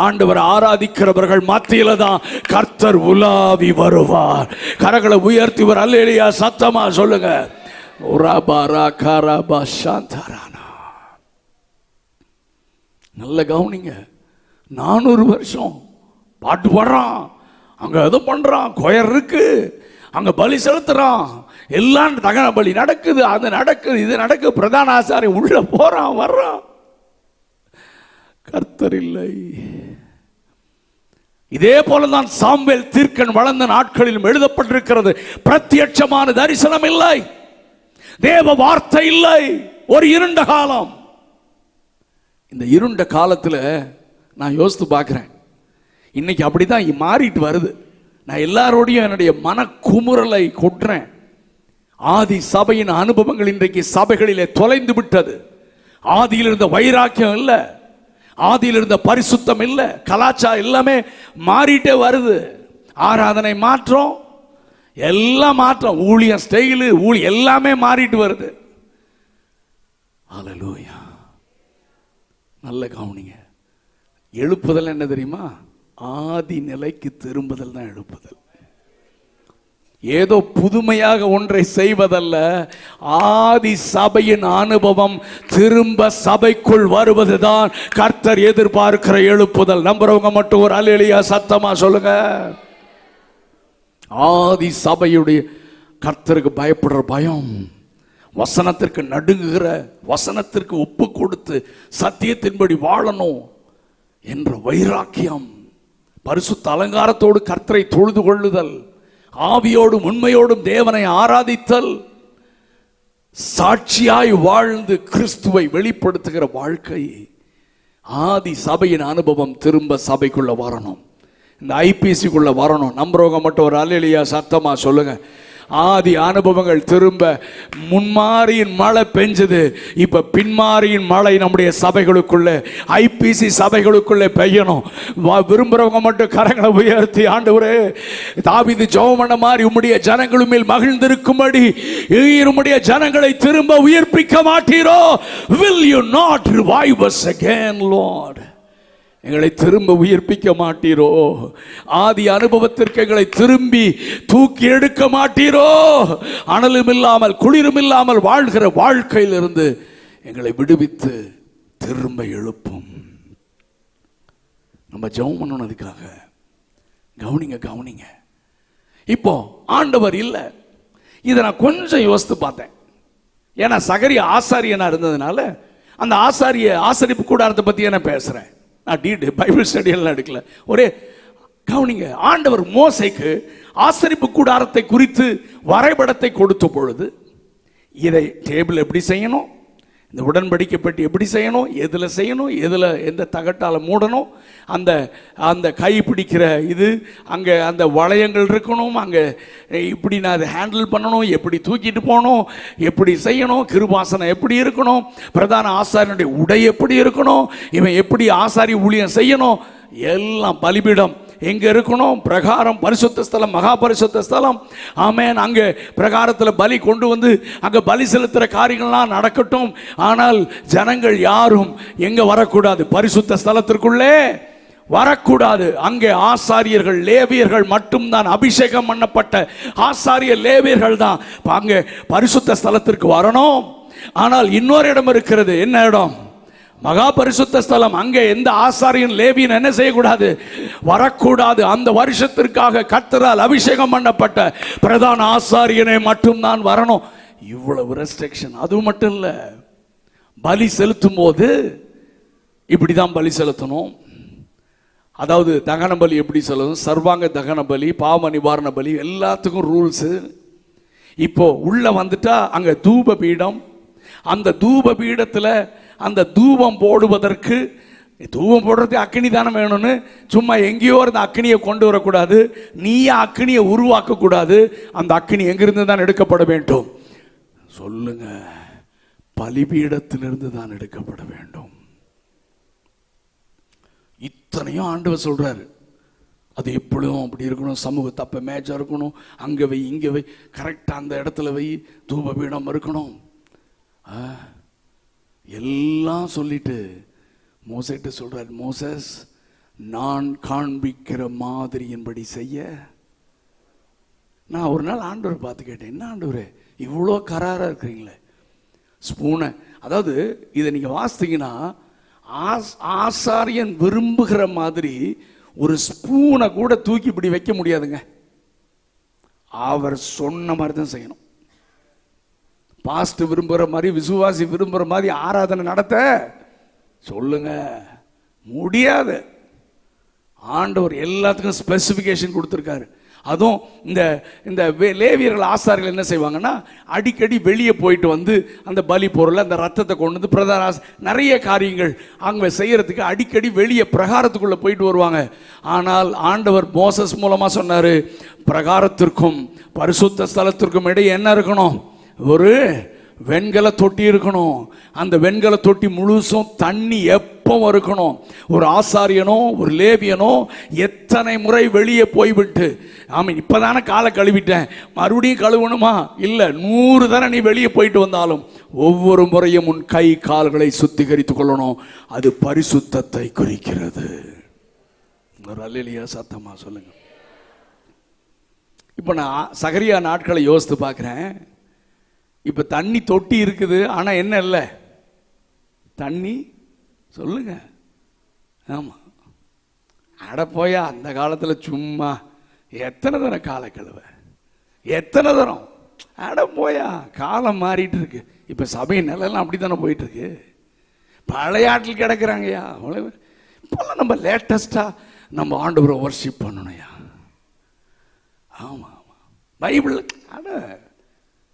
Speaker 1: ஆண்டவர் ஆராதிக்கிறவர்கள் மத்தியில தான் கர்த்தர் உலாவி வருவார். கரங்களை உயர்த்தி ஒரு அல்லேலூயா சத்தமா சொல்லுங்க. நல்ல கவனிங்க. 400 வருஷம் பாட்டு பாடுறான், அங்க எதோ பண்றான், கொயர் இருக்கு, அங்க பலி செலுத்துறான், எல்லாம் தகன பலி நடக்குது, அது நடக்குது, இது நடக்குது, பிரதான ஆசாரி உள்ள போறான் வர்றான், கர்த்தர் இல்லை. இதே போலதான் சாமுவேல் தீர்க்கன் வளர்ந்த நாட்களிலும் எழுதப்பட்டிருக்கிறது. பிரத்யட்சமான தரிசனம் இல்லை, தேவ வார்த்தை இல்லை, ஒரு இருண்ட காலம். இந்த இருண்ட காலத்துல நான் யோசித்து பார்க்கிறேன், இன்னைக்கு அப்படிதான் மாறிட்டு வருது. நான் எல்லாரோடையும் என்னுடைய மன குமுறலை கொட்டுறேன். ஆதி சபையின் அனுபவங்கள் இன்றைக்கு சபைகளிலே தொலைந்து விட்டது. ஆதியில் இருந்த வைராக்கியம் இல்லை, ஆதியில் இருந்த பரிசுத்தம் இல்லை, கலாச்சாரம் எல்லாமே மாறிட்டே வருது. ஆராதனை மாற்றம், எல்லாம் மாற்றம், ஊழிய ஸ்டைலு எல்லாமே மாறிட்டு வருது. ஹல்லேலூயா. நல்ல கவனிங்க. எழுப்புதல் என்ன தெரியுமா? ஆதி நிலைக்கு திரும்புதல் தான் எழுப்புதல். ஏதோ புதுமையாக ஒன்றை செய்வதல்ல, ஆதி சபையின் அனுபவம் திரும்ப சபைக்குள் வருவதுதான் கர்த்தர் எதிர்பார்க்கிற எழுப்புதல். நம்புறவங்க மட்டும் ஒரு அல்லேலூயா சத்தமா சொல்லுங்க. ஆதி சபையுடைய கர்த்தருக்கு பயப்படுற பயம், வசனத்திற்கு நடுங்குகிற, வசனத்திற்கு ஒப்பு கொடுத்து சத்தியத்தின்படி வாழணும் என்ற வைராக்கியம், பரிசுத்த அலங்காரத்தோடு கர்த்தரை தொழுது கொள்ளுதல், ஆவியோடும் உண்மையோடும் தேவனை ஆராதித்தல், சாட்சியாய் வாழ்ந்து கிறிஸ்துவை வெளிப்படுத்துகிற வாழ்க்கை. ஆதி சபையின் அனுபவம் திரும்ப சபைக்குள்ள வரணும், இந்த ஐபிசிக்குள்ள வரணும். நம்புறவங்க மட்டும் ஒரு அல்லேலூயா சத்தமா சொல்லுங்க. ஆதி அனுபவங்கள் திரும்ப, முன்மாரியின் மழை பெஞ்சது, இப்ப பின்மாரியின் மழை நம்முடைய சபைகளுக்குள்ள, ஐபிசி சபைகளுக்குள்ள பெய்யணும். விரும்புறவங்க மட்டும் கரங்களை உயர்த்தி, ஆண்டவரே தாவீது ஜெபம் பண்ண மாதிரி உம்முடைய ஜனங்கள் மேல் மகிழ்ந்திருக்கும்படி உம்முடைய ஜனங்களை திரும்ப உயிர்ப்பிக்க மாட்டீரோ? Will you not revive us again, Lord? எங்களை திரும்ப உயிர்ப்பிக்க மாட்டீரோ? ஆதி அனுபவத்திற்கு எங்களை திரும்பி தூக்கி எடுக்க மாட்டீரோ? அனலும் இல்லாமல் குளிரும் இல்லாமல் வாழ்கிற வாழ்க்கையிலிருந்து எங்களை விடுவித்து திரும்ப எழுப்பும். நம்ம ஜெபம் பண்ணதுக்காக கவனிங்க கவனிங்க. இப்போ ஆண்டவர் இல்லை. இதை நான் கொஞ்சம் யோசித்து பார்த்தேன். ஏன்னா சகரியா ஆசாரியனா இருந்ததுனால அந்த ஆசரிப்பு கூடாரத்தை பத்தி என்ன பேசுறேன். நான் பைபிள் ஸ்டடி எல்லாம் எடுக்கல. ஒரே கவனிங்க. ஆண்டவர் மோசேக்கு ஆசரிப்பு கூடாரத்தை குறித்து வரைபடத்தை கொடுத்த பொழுது, இதை டேபிள் எப்படி செய்யணும், இந்த உடன்படிக்கை பெட்டி எப்படி செய்யணும், எதில் செய்யணும், எதில் எந்த தகட்டால் மூடணும், அந்த அந்த கை பிடிக்கிற இது அங்கே அந்த வளையங்கள் இருக்கணும், அங்கே இப்படி நான் அதை ஹேண்டில் பண்ணணும், எப்படி தூக்கிட்டு போகணும், எப்படி செய்யணும், கிருபாசனம் எப்படி இருக்கணும், பிரதான ஆசாரியனுடைய உடை எப்படி இருக்கணும், இவன் எப்படி ஆசாரி ஊழியம் செய்யணும், எல்லாம் பலிபீடம் எங்க இருக்கணும்? பிரகாரம், பரிசுத்த ஸ்தலம், மகா பரிசுத்த ஸ்தலம். ஆமென். அங்கே பிரகாரத்தில் பலி கொண்டு வந்து அங்கே பலி செலுத்துகிற காரியங்கள்லாம் நடக்கட்டும். ஆனால் ஜனங்கள் யாரும் எங்க வரக்கூடாது? பரிசுத்த ஸ்தலத்திற்குள்ளே வரக்கூடாது. அங்கே ஆசாரியர்கள், லேவியர்கள் மட்டும்தான், அபிஷேகம் பண்ணப்பட்ட ஆசாரியர் லேவியர்கள் தான் அங்கே பரிசுத்த ஸ்தலத்திற்கு வரணும். ஆனால் இன்னொரு இடம் இருக்கிறது. என்ன இடம்? மகா பரிசுத்த ஸ்தலம். அங்கே எந்த ஆசாரியன், லேவியன் என்ன செய்யக்கூடாது? வரக்கூடாது. அந்த வருஷத்திற்காக கர்த்தரால் அபிஷேகம் பண்ணப்பட்ட பிரதான ஆசாரியனை மட்டும்தான் வரணும். இவ்வளவு ரெஸ்ட்ரிக்ஷன். அது மட்டும் இல்ல, பலி செலுத்தும் போது இப்படிதான் பலி செலுத்தணும். அதாவது தகன பலி எப்படி செலுத்தணும், சர்வாங்க தகன பலி, பாவ நிவாரண பலி, எல்லாத்துக்கும் ரூல்ஸ். இப்போ உள்ள வந்துட்டா அங்க தூப பீடம். அந்த தூப பீடத்துல அந்த தூபம் போடுவதற்கு, தூபம் போடுறது அக்கினி தானே வேணும்னு சும்மா எங்கேயோ அந்த அக்கினியை கொண்டு வரக்கூடாது. நீயே அக்கினியை உருவாக்க கூடாது. அந்த அக்கினி எங்கிருந்து தான் எடுக்கப்பட வேண்டும்? சொல்லுங்க, பலிபீடத்திலிருந்து தான் எடுக்கப்பட வேண்டும். இத்தனையும் ஆண்டவர் சொல்றாரு. அது எப்பொழுதும் அப்படி இருக்கணும், சமூக தப்ப மேட்சா இருக்கணும், அங்க வை இங்க வை, கரெக்டா அந்த இடத்துல வை, தூப பீடம் இருக்கணும். எல்லாம் சொல்லிட்டு மோசேட்ட சொல்றார், மோசஸ், நான் காண்பிக்கிற மாதிரியின்படி செய்ய. நான் ஒரு நாள் ஆண்டவர் பார்த்து கேட்டேன், என்ன ஆண்டவரே இவ்வளோ கராரா இருக்கிறீங்களே? ஸ்பூனை, அதாவது இதை நீங்க வாசித்தீங்கன்னா, ஆசாரியன் விரும்புகிற மாதிரி ஒரு ஸ்பூனை கூட தூக்கி இப்படி வைக்க முடியாதுங்க. அவர் சொன்ன மாதிரி தான் செய்யணும். பாஸ்ட் விரும்புகிற மாதிரி, விசுவாசி விரும்புகிற மாதிரி ஆராதனை நடத்த சொல்லுங்க, முடியாது. ஆண்டவர் எல்லாத்துக்கும் ஸ்பெசிஃபிகேஷன் கொடுத்துருக்காரு. அதுவும் இந்த லேவியர்கள், ஆசாரிகள் என்ன செய்வாங்கன்னா, அடிக்கடி வெளியே போயிட்டு வந்து அந்த பலி பொருள், அந்த ரத்தத்தை கொண்டு வந்து பிரதான நிறைய காரியங்கள் அங்கே செய்யறதுக்கு அடிக்கடி வெளியே பிரகாரத்துக்குள்ள போயிட்டு வருவாங்க. ஆனால் ஆண்டவர் மோசஸ் மூலமா சொன்னாரு, பிரகாரத்திற்கும் பரிசுத்த ஸ்தலத்திற்கும் இடையே என்ன இருக்கணும்? ஒரு வெண்கல தொட்டி இருக்கணும். அந்த வெண்கல தொட்டி முழுசும் தண்ணி எப்பவும் இருக்கணும். ஒரு ஆசாரியனோ ஒரு லேவியனோ எத்தனை முறை வெளியே போய்விட்டு, ஆமாம் இப்பதானே காலை கழுவிட்டேன் மறுபடியும் கழுவணுமா? இல்லை, 100 தானே நீ வெளியே போயிட்டு வந்தாலும் ஒவ்வொரு முறையும் உன் கை கால்களை சுத்திகரித்துக் கொள்ளணும். அது பரிசுத்தத்தை குறிக்கிறது. ஒரு அல்லேலூயா சத்தமா சொல்லுங்க. இப்போ நான் சகரியா நாட்களை யோசித்து பார்க்குறேன். இப்போ தண்ணி தொட்டி இருக்குது, ஆனால் என்ன இல்லை? தண்ணி சொல்லுங்க. ஆமாம், அட போயா, அந்த காலத்தில் சும்மா எத்தனை தரம் காலை கழுவ, எத்தனை தரம், அட போயா, காலம் மாறிட்டு இருக்கு. இப்போ சபை நிலையெல்லாம் அப்படி தானே போயிட்டு இருக்கு. பழைய ஆட்டில் கிடக்குறாங்கய்யா. இப்போல்லாம் நம்ம லேட்டஸ்டாக நம்ம ஆண்டவரை வர்ஷிப் பண்ணணும்யா. ஆமாம் ஆமாம், பைபிள். அட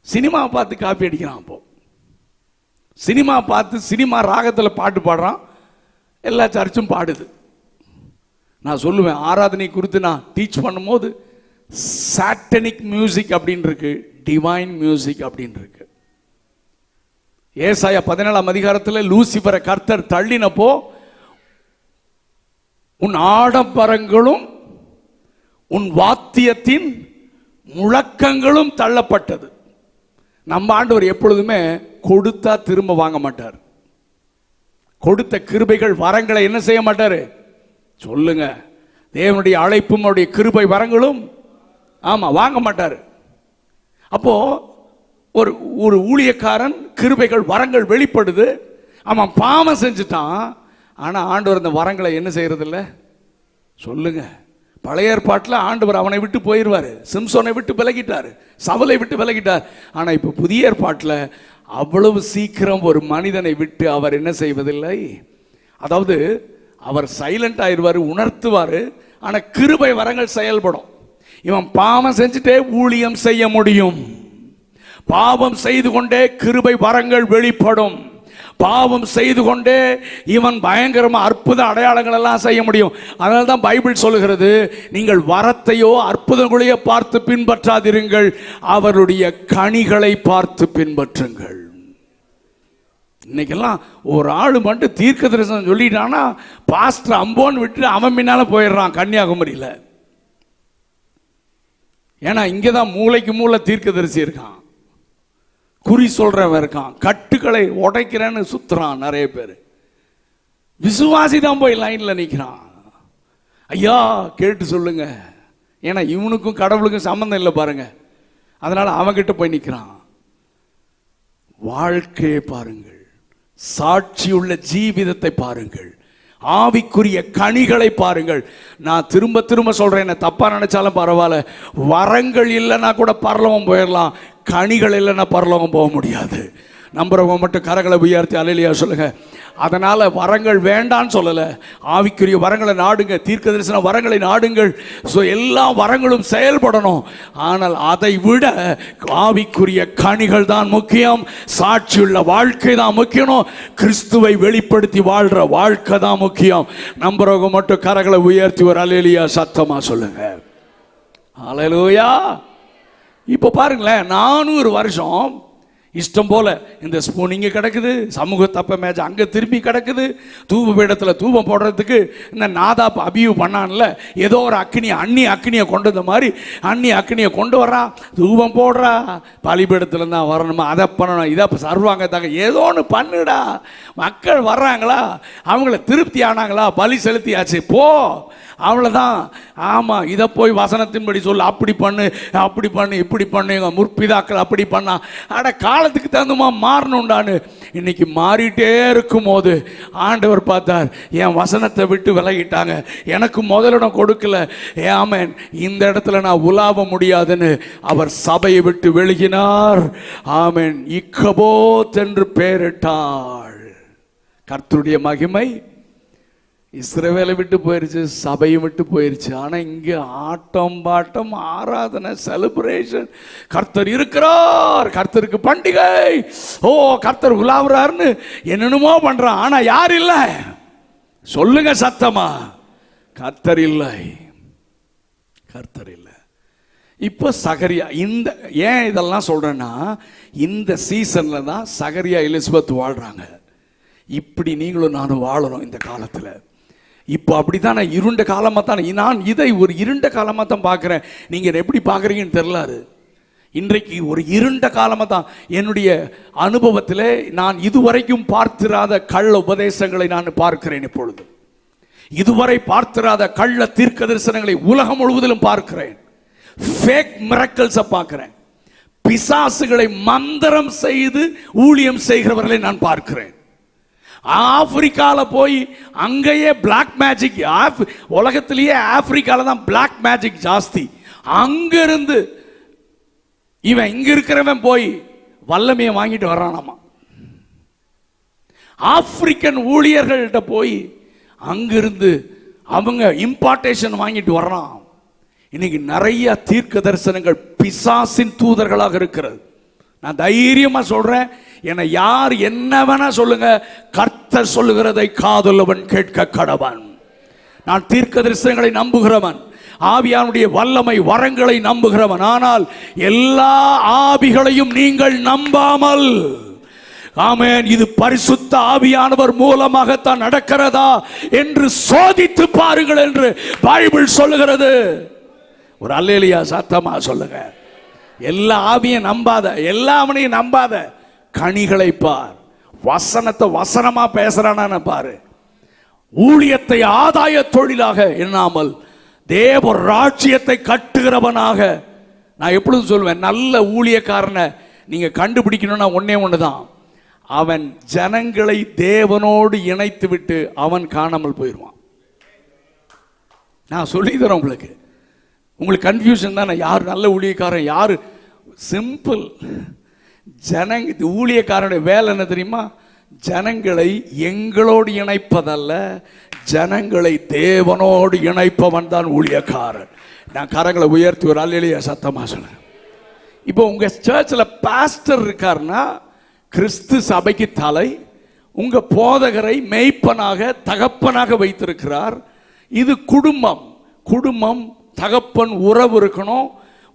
Speaker 1: சினிமா பார்த்து காப்பி அடிக்கிறான். அப்போ சினிமா பார்த்து சினிமா ராகத்தில் பாட்டு பாடுறான், எல்லா சர்ச்சும் பாடுது. நான் சொல்லுவேன், ஆராதனை குறித்து நான் டீச் பண்ணும்போது சாட்டனிக் மியூசிக் அப்படின்னு இருக்கு, டிவைன் மியூசிக் அப்படின்னு இருக்கு. ஏசாயா 17ஆம் அதிகாரத்தில் லூசிபரை கர்த்தர் தள்ளினப்போ உன் ஆடம்பரங்களும் உன் வாத்தியத்தின் முழக்கங்களும் தள்ளப்பட்டது. நம்ம ஆண்டவர் எப்பொழுதுமே கொடுத்தா திரும்ப வாங்க மாட்டார். கொடுத்த கிருபைகள் வரங்களை என்ன செய்ய மாட்டாரு? சொல்லுங்க, தேவனுடைய அழைப்பும் அவருடைய கிருபை வரங்களும் ஆமா வாங்க மாட்டாரு. அப்போ ஒரு ஒரு ஊழியக்காரன் கிருபைகள் வரங்கள் வெளிப்படுது, அவன் பாவம் செஞ்சுட்டான். ஆனா ஆண்டவர் அந்த வரங்களை என்ன செய்யறது இல்லை? சொல்லுங்க. பழைய ஏற்பாட்டில் ஆண்டவர் அவனை விட்டு போயிடுவார், சிம்சோனை விட்டு விலகிட்டார், சவுலை விட்டு விலகிட்டார். ஆனால் இப்போ புதிய ஏற்பாட்டில் அவ்வளவு சீக்கிரம் ஒரு மனிதனை விட்டு அவர் என்ன செய்வதில்லை. அதாவது அவர் சைலண்ட் ஆயிடுவார், உணர்த்துவார். ஆனால் கிருபை வரங்கள் செயல்படும். இவன் பாவம் செஞ்சுட்டே ஊழியம் செய்ய முடியும். பாவம் செய்து கொண்டே கிருபை வரங்கள் வெளிப்படும். பாவம் செய்து கொண்டே இவன் பயங்கரமா அற்புத அடையாளங்கள் எல்லாம் செய்ய முடியும். அதனால தான் பைபிள் சொல்லுகிறது, நீங்கள் வரத்தையோ அற்புதங்களையோ பார்த்து பின்பற்றாதிருங்கள், அவருடைய கனிகளை பார்த்து பின்பற்றுங்கள். இன்னைக்கெல்லாம் ஒரு ஆள் மட்டும் தீர்க்க தரிசனம் சொல்லிட்டான்னா பாஸ்டர் அம்போன்னு விட்டு அவன் பின்னால போயிடுறான் கன்னியாகுமரியில். ஏன்னா இங்கதான் மூளைக்கு மூளை தீர்க்க தரிசி இருக்கான், குறி சொல்றவன் இருக்கான், கட்டுக்களை உடைக்கிறேன்னு சுத்துறான் நிறைய பேர். விசுவாசி தான் போய் லைன்ல நிற்கிறான். ஐயா கேட்டு சொல்லுங்க, ஏன்னா இவனுக்கும் கடவுளுக்கும் சம்பந்தம் இல்லை பாருங்க, அதனால அவன்கிட்ட போய் நிற்கிறான். வாழ்க்கையை பாருங்கள், சாட்சியுள்ள ஜீவிதத்தை பாருங்கள், ஆவிக்குரிய கனிகளை பாருங்கள். நான் திரும்ப திரும்ப சொல்றேன், என்ன தப்பா நினைச்சாலும் பரவாயில்ல, வரங்கள் இல்லைன்னா கூட பரலோகம் போயிடலாம், கனிகள் இல்லைன்னா பரலோகம் போக முடியாது. நம்புறவங்க மட்டும் கரங்களை உயர்த்தி அல்லேலூயா சொல்லுங்க. அதனால வரங்கள் வேண்டான்னு சொல்லல, ஆவிக்குரிய வரங்களை நாடுங்க, தீர்க்க தரிசன வரங்களை நாடுங்கள். எல்லா வரங்களும் செயல்படணும். ஆனால் அதை விட ஆவிக்குரிய கனிகள் தான் முக்கியம், சாட்சியுள்ள வாழ்க்கை தான் முக்கியம், கிறிஸ்துவை வெளிப்படுத்தி வாழ்ற வாழ்க்கை தான் முக்கியம். நம்புறவங்க மட்டும் கரங்களை உயர்த்தி ஒரு அல்லேலூயா சத்தமா சொல்லுங்க. அல்லேலூயா. இப்போ பாருங்களேன், 400 வருஷம் இஷ்டம் போல இந்த ஸ்பூன் இங்கே கிடக்குது, சமூக தப்ப மேஜ் அங்கே திரும்பி கிடக்குது, தூப பீடத்தில் தூபம் போடுறதுக்கு இந்த நாதாப் அபியூ பண்ணான்ல, ஏதோ ஒரு அக்னி அக்னியை கொண்டு வந்த மாதிரி அண்ணி அக்னியை கொண்டு வர்றா, தூபம் போடுறா, பலிபீடத்தில் தான் வரணுமா, அதை பண்ணணும், இதை சர்வாங்க தாங்க, ஏதோ ஒன்று பண்ணுடா. மக்கள் வர்றாங்களா, அவங்கள திருப்தி ஆனாங்களா, பலி செலுத்தியாச்சு, போ, அவ்வளோதான். ஆமாம், இதை போய் வசனத்தின்படி சொல்லு, அப்படி பண்ணு அப்படி பண்ணு இப்படி பண்ணு, எங்கள் முற்பிதாக்கள் அப்படி பண்ணா, அட காலத்துக்கு தகுந்தமா மாறணும்டான்னு. இன்னைக்கு மாறிட்டே இருக்கும் போது ஆண்டவர் பார்த்தார், என் வசனத்தை விட்டு விலகிட்டாங்க, எனக்கு முதலிடம் கொடுக்கல, ஆமென், இந்த இடத்துல நான் உலாவ முடியாதுன்னு அவர் சபையை விட்டு விலகினார். ஆமென். இக்கபோத் என்று பெயரிட்டாள். கர்த்தருடைய மகிமை இஸ்ரவேலை விட்டு போயிருச்சு, சபையை விட்டு போயிருச்சு. ஆனா இங்க ஆட்டம் பாட்டம் ஆராதனை செலிப்ரேஷன், கர்த்தர் இருக்கிறார், கர்த்தருக்கு பண்டிகை, ஓ கர்த்தர் உலாவுறாருன்னு என்னென்னமோ பண்றான். ஆனா யார் இல்லை சொல்லுங்க சத்தமா, கர்த்தர் இல்லை, கர்த்தர் இல்லை. இப்போ சகரியா, இந்த ஏன் இதெல்லாம் சொல்றேன்னா, இந்த சீசன்ல தான் சகரியா எலிசபெத் வாழ்றாங்க. இப்படி நீங்களும் நானும் வாழணும் இந்த காலத்துல. இப்போ அப்படித்தான், இருண்ட காலமாக தான் நான் இதை ஒரு இருண்ட காலமாக தான் பார்க்குறேன். நீங்கள் எப்படி பார்க்குறீங்கன்னு தெரியலாரு. இன்றைக்கு ஒரு இருண்ட காலமாக தான் என்னுடைய அனுபவத்தில் நான் இதுவரைக்கும் பார்த்திராத கள்ள உபதேசங்களை நான் பார்க்கிறேன். இப்பொழுது இதுவரை பார்த்திராத கள்ள தீர்க்க தரிசனங்களை உலகம் முழுவதிலும் பார்க்கிறேன். ஃபேக் மிரக்கல்ஸை பார்க்கிறேன். பிசாசுகளை மந்திரம் செய்து ஊழியம் செய்கிறவர்களை நான் பார்க்கிறேன். ஆப்பிரிக்கால போய் அங்கேயே பிளாக் மேஜிக், உலகத்திலேயே ஆப்பிரிக்கால தான் பிளாக் மேஜிக் ஜாஸ்தி. அங்கிருந்து இவன் இங்க இருக்கிறவன் போய் வல்லமையை வாங்கிட்டு வர்றானாமா. ஆப்பிரிக்கன் ஊழியர்கள்ட்ட போய் அங்கிருந்து அவங்க இம்பார்ட்டேஷன் வாங்கிட்டு வர்றான். இன்னைக்கு நிறைய தீர்க்க தரிசனங்கள் பிசாசின் தூதர்களாக இருக்கிறது. நான் தைரியமா சொல்றேன், என்னை யார் என்ன வேணா சொல்லுங்க, கர்த்தர் சொல்லுகிறதை காதுள்ளவன் கேட்க கடவன். நான் தீர்க்க தரிசனங்களை நம்புகிறவன், ஆவியானுடைய வல்லமை வரங்களை நம்புகிறவன். ஆனால் எல்லா ஆவிகளையும் நீங்கள் நம்பாமல், ஆமென், இது பரிசுத்த ஆவியானவர் மூலமாகத்தான் நடக்கிறதா என்று சோதித்து பாருங்கள் என்று பைபிள் சொல்லுகிறது. ஒரு அல்லேலூயா சத்தமா சொல்லுங்க. எல்லா ஆவியும் நம்பாத, எல்லாவனையும் நம்பாத, கனிகளை பார். வசனத்தை வசனமா பேசுறான பாரு. ஊழியத்தை ஆதாய தொழிலாக எண்ணாமல் தேவ ராஜ்யத்தை கட்டுகிறவனாக. நான் எப்பொழுதும் சொல்லுவேன், நல்ல ஊழியக்காரனை நீங்க கண்டுபிடிக்கணும்னா ஒன்னே ஒண்ணுதான், அவன் ஜனங்களை தேவனோடு இணைத்து விட்டு அவன் காணாமல் போயிடுவான். நான் சொல்லி தரேன் உங்களுக்கு. உங்களுக்கு கன்ஃபியூஷன் தானே, யார் நல்ல ஊழியக்காரன் யாரு? சிம்பிள். ஊழியக்காரனுடைய வேலை என்ன தெரியுமா? ஜனங்களை எங்களோடு இணைப்பதல்ல, ஜனங்களை தேவனோடு இணைப்பவன் தான் ஊழியக்காரன். நான் கரங்களை உயர்த்தி ஒரு அல்லேலூயா சத்தமா சொல்றேன். இப்போ உங்க சர்ச்சில் பாஸ்டர் இருக்காருன்னா கிறிஸ்து சபைக்கு தலை, உங்க போதகரை மேய்ப்பனாக தகப்பனாக வைத்திருக்கிறார். இது குடும்பம். குடும்பம், தகப்பன் உறவு இருக்கணும்.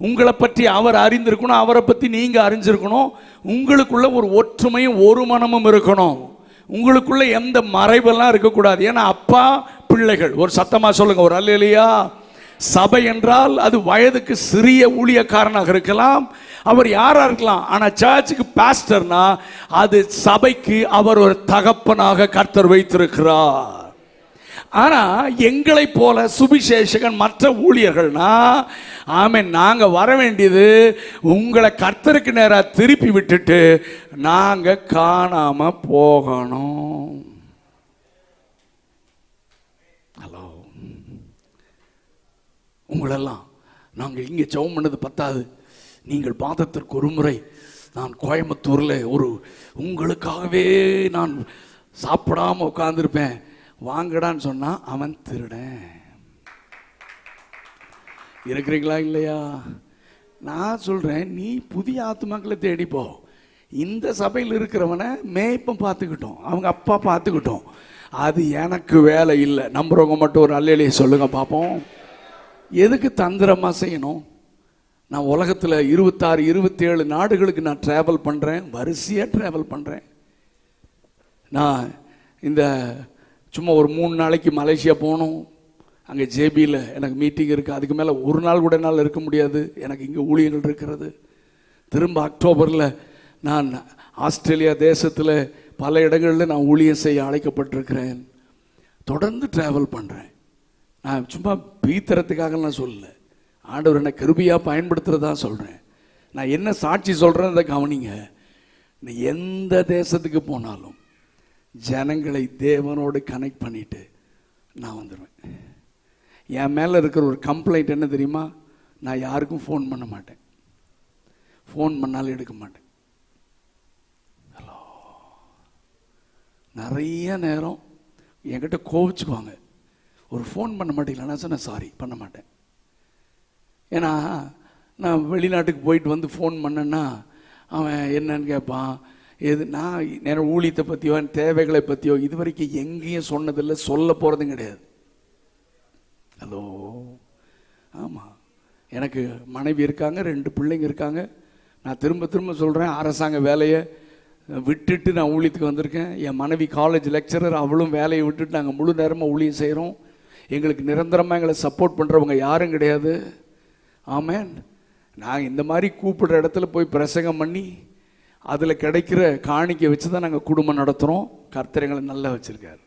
Speaker 1: உங்களை பற்றி அவர் அறிந்திருக்கணும், அவரை பற்றி நீங்க அறிஞ்சிருக்கணும். உங்களுக்குள்ள ஒரு ஒற்றுமையும் ஒரு மனமும் இருக்கணும். உங்களுக்குள்ள எந்த மறைவெல்லாம் இருக்கக்கூடாது. ஏன்னா அப்பா பிள்ளைகள். ஒரு சத்தமா சொல்லுங்க ஒரு அல்லேலூயா. சபை என்றால் அது வயதுக்கு சிறிய ஊழியக்காரனாக இருக்கலாம், அவர் யாரா இருக்கலாம். ஆனா சர்ச்சுக்கு பாஸ்டர்னா அது சபைக்கு அவர் ஒரு தகப்பனாக கர்த்தர் வைத்திருக்கிறார். ஆனா எங்களை போல சுவிசேஷகன் மற்ற ஊழியர்கள்னா ஆமென், நாங்க வர வேண்டியது உங்களை கர்த்தருக்கு நேராக திருப்பி விட்டுட்டு நாங்க காணாம போகணும். ஹலோ, உங்களெல்லாம் நாங்கள் இங்கே ஜெபம் பண்ணது பத்தாது, நீங்கள் பாதத்திற்கு ஒரு முறை நான் கோயம்புத்தூரில் ஒரு உங்களுக்காகவே நான் சாப்பிடாம உட்கார்ந்துருப்பேன், வாங்கடான்னு சொன்னா அவன் திருடன். இருக்கிறீங்களா இல்லையா? நான் சொல்றேன், நீ புதிய ஆத்துமாக்களை தேடிப்போ. இந்த சபையில் இருக்கிறவனை மேய்ப்பம் பார்த்துக்கிட்டோம், அவங்க அப்பா பார்த்துக்கிட்டோம், அது எனக்கு வேலை இல்லை. நம்புறவங்க மட்டும் ஒரு அல்லேலூயா சொல்லுங்க பார்ப்போம். எதுக்கு தந்திரமா செய்யணும்? நான் உலகத்தில் 26 27 நாடுகளுக்கு நான் ட்ராவல் பண்ணுறேன், வரிசையாக ட்ராவல் பண்ணுறேன். நான் இந்த சும்மா ஒரு 3 நாளைக்கு மலேசியா போகணும், அங்கே ஜேபியில் எனக்கு மீட்டிங் இருக்குது. அதுக்கு மேலே ஒரு நாள் கூட என்னால் இருக்க முடியாது, எனக்கு இங்கே ஊழியர்கள் இருக்கிறது. திரும்ப அக்டோபரில் நான் ஆஸ்திரேலியா தேசத்தில் பல இடங்களில் நான் ஊழியம் செய்ய அழைக்கப்பட்டிருக்கிறேன். தொடர்ந்து ட்ராவல் பண்ணுறேன். நான் சும்மா பீத்தரத்துக்காக நான் சொல்லலை, ஆண்டவர் என்னை கிருபையாக பயன்படுத்துகிறதா சொல்கிறேன். நான் என்ன சாட்சி சொல்கிறேன் அதை கவனிங்க. எந்த தேசத்துக்கு போனாலும் ஜனங்களை தேவனோடு கனெக்ட் பண்ணிட்டு நான் வந்துடுவேன். என் மேலே இருக்கிற ஒரு கம்ப்ளைண்ட் என்ன தெரியுமா? நான் யாருக்கும் ஃபோன் பண்ண மாட்டேன், ஃபோன் பண்ணாலும் எடுக்க மாட்டேன். ஹலோ, நிறைய நேரம் என்கிட்ட கோவிச்சுக்குவாங்க, ஒரு ஃபோன் பண்ண மாட்டேங்களா? நான் சொன்னேன் சாரி, பண்ண மாட்டேன். ஏன்னா நான் வெளிநாட்டுக்கு போயிட்டு வந்து ஃபோன் பண்ணேன்னா அவன் என்னன்னு கேட்பான். எது நான் நேரம் ஊழியத்தை பற்றியோ என் தேவைகளை பற்றியோ இது வரைக்கும் எங்கேயும் சொன்னதில்லை, சொல்ல போகிறதும் கிடையாது. ஹலோ, ஆமாம், எனக்கு மனைவி இருக்காங்க, 2 பிள்ளைங்க இருக்காங்க. நான் திரும்ப திரும்ப சொல்கிறேன், அரசாங்க வேலையை விட்டுட்டு நான் ஊழியத்துக்கு வந்திருக்கேன். என் மனைவி காலேஜ் லெக்சரர், அவளும் வேலையை விட்டுட்டு நாங்கள் முழு நேரமாக ஊழியம் செய்கிறோம். எங்களுக்கு நிரந்தரமாக எங்களை சப்போர்ட் பண்ணுறவங்க யாரும் கிடையாது. ஆமேன். நாங்கள் இந்த மாதிரி கூப்பிடுற இடத்துல போய் பிரசங்கம் பண்ணி அதில் கிடைக்கிற காணிக்கை வச்சு தான் நாங்கள் குடும்பம் நடத்துகிறோம். கர்த்தர் எங்களை நல்லா வச்சுருக்கார்.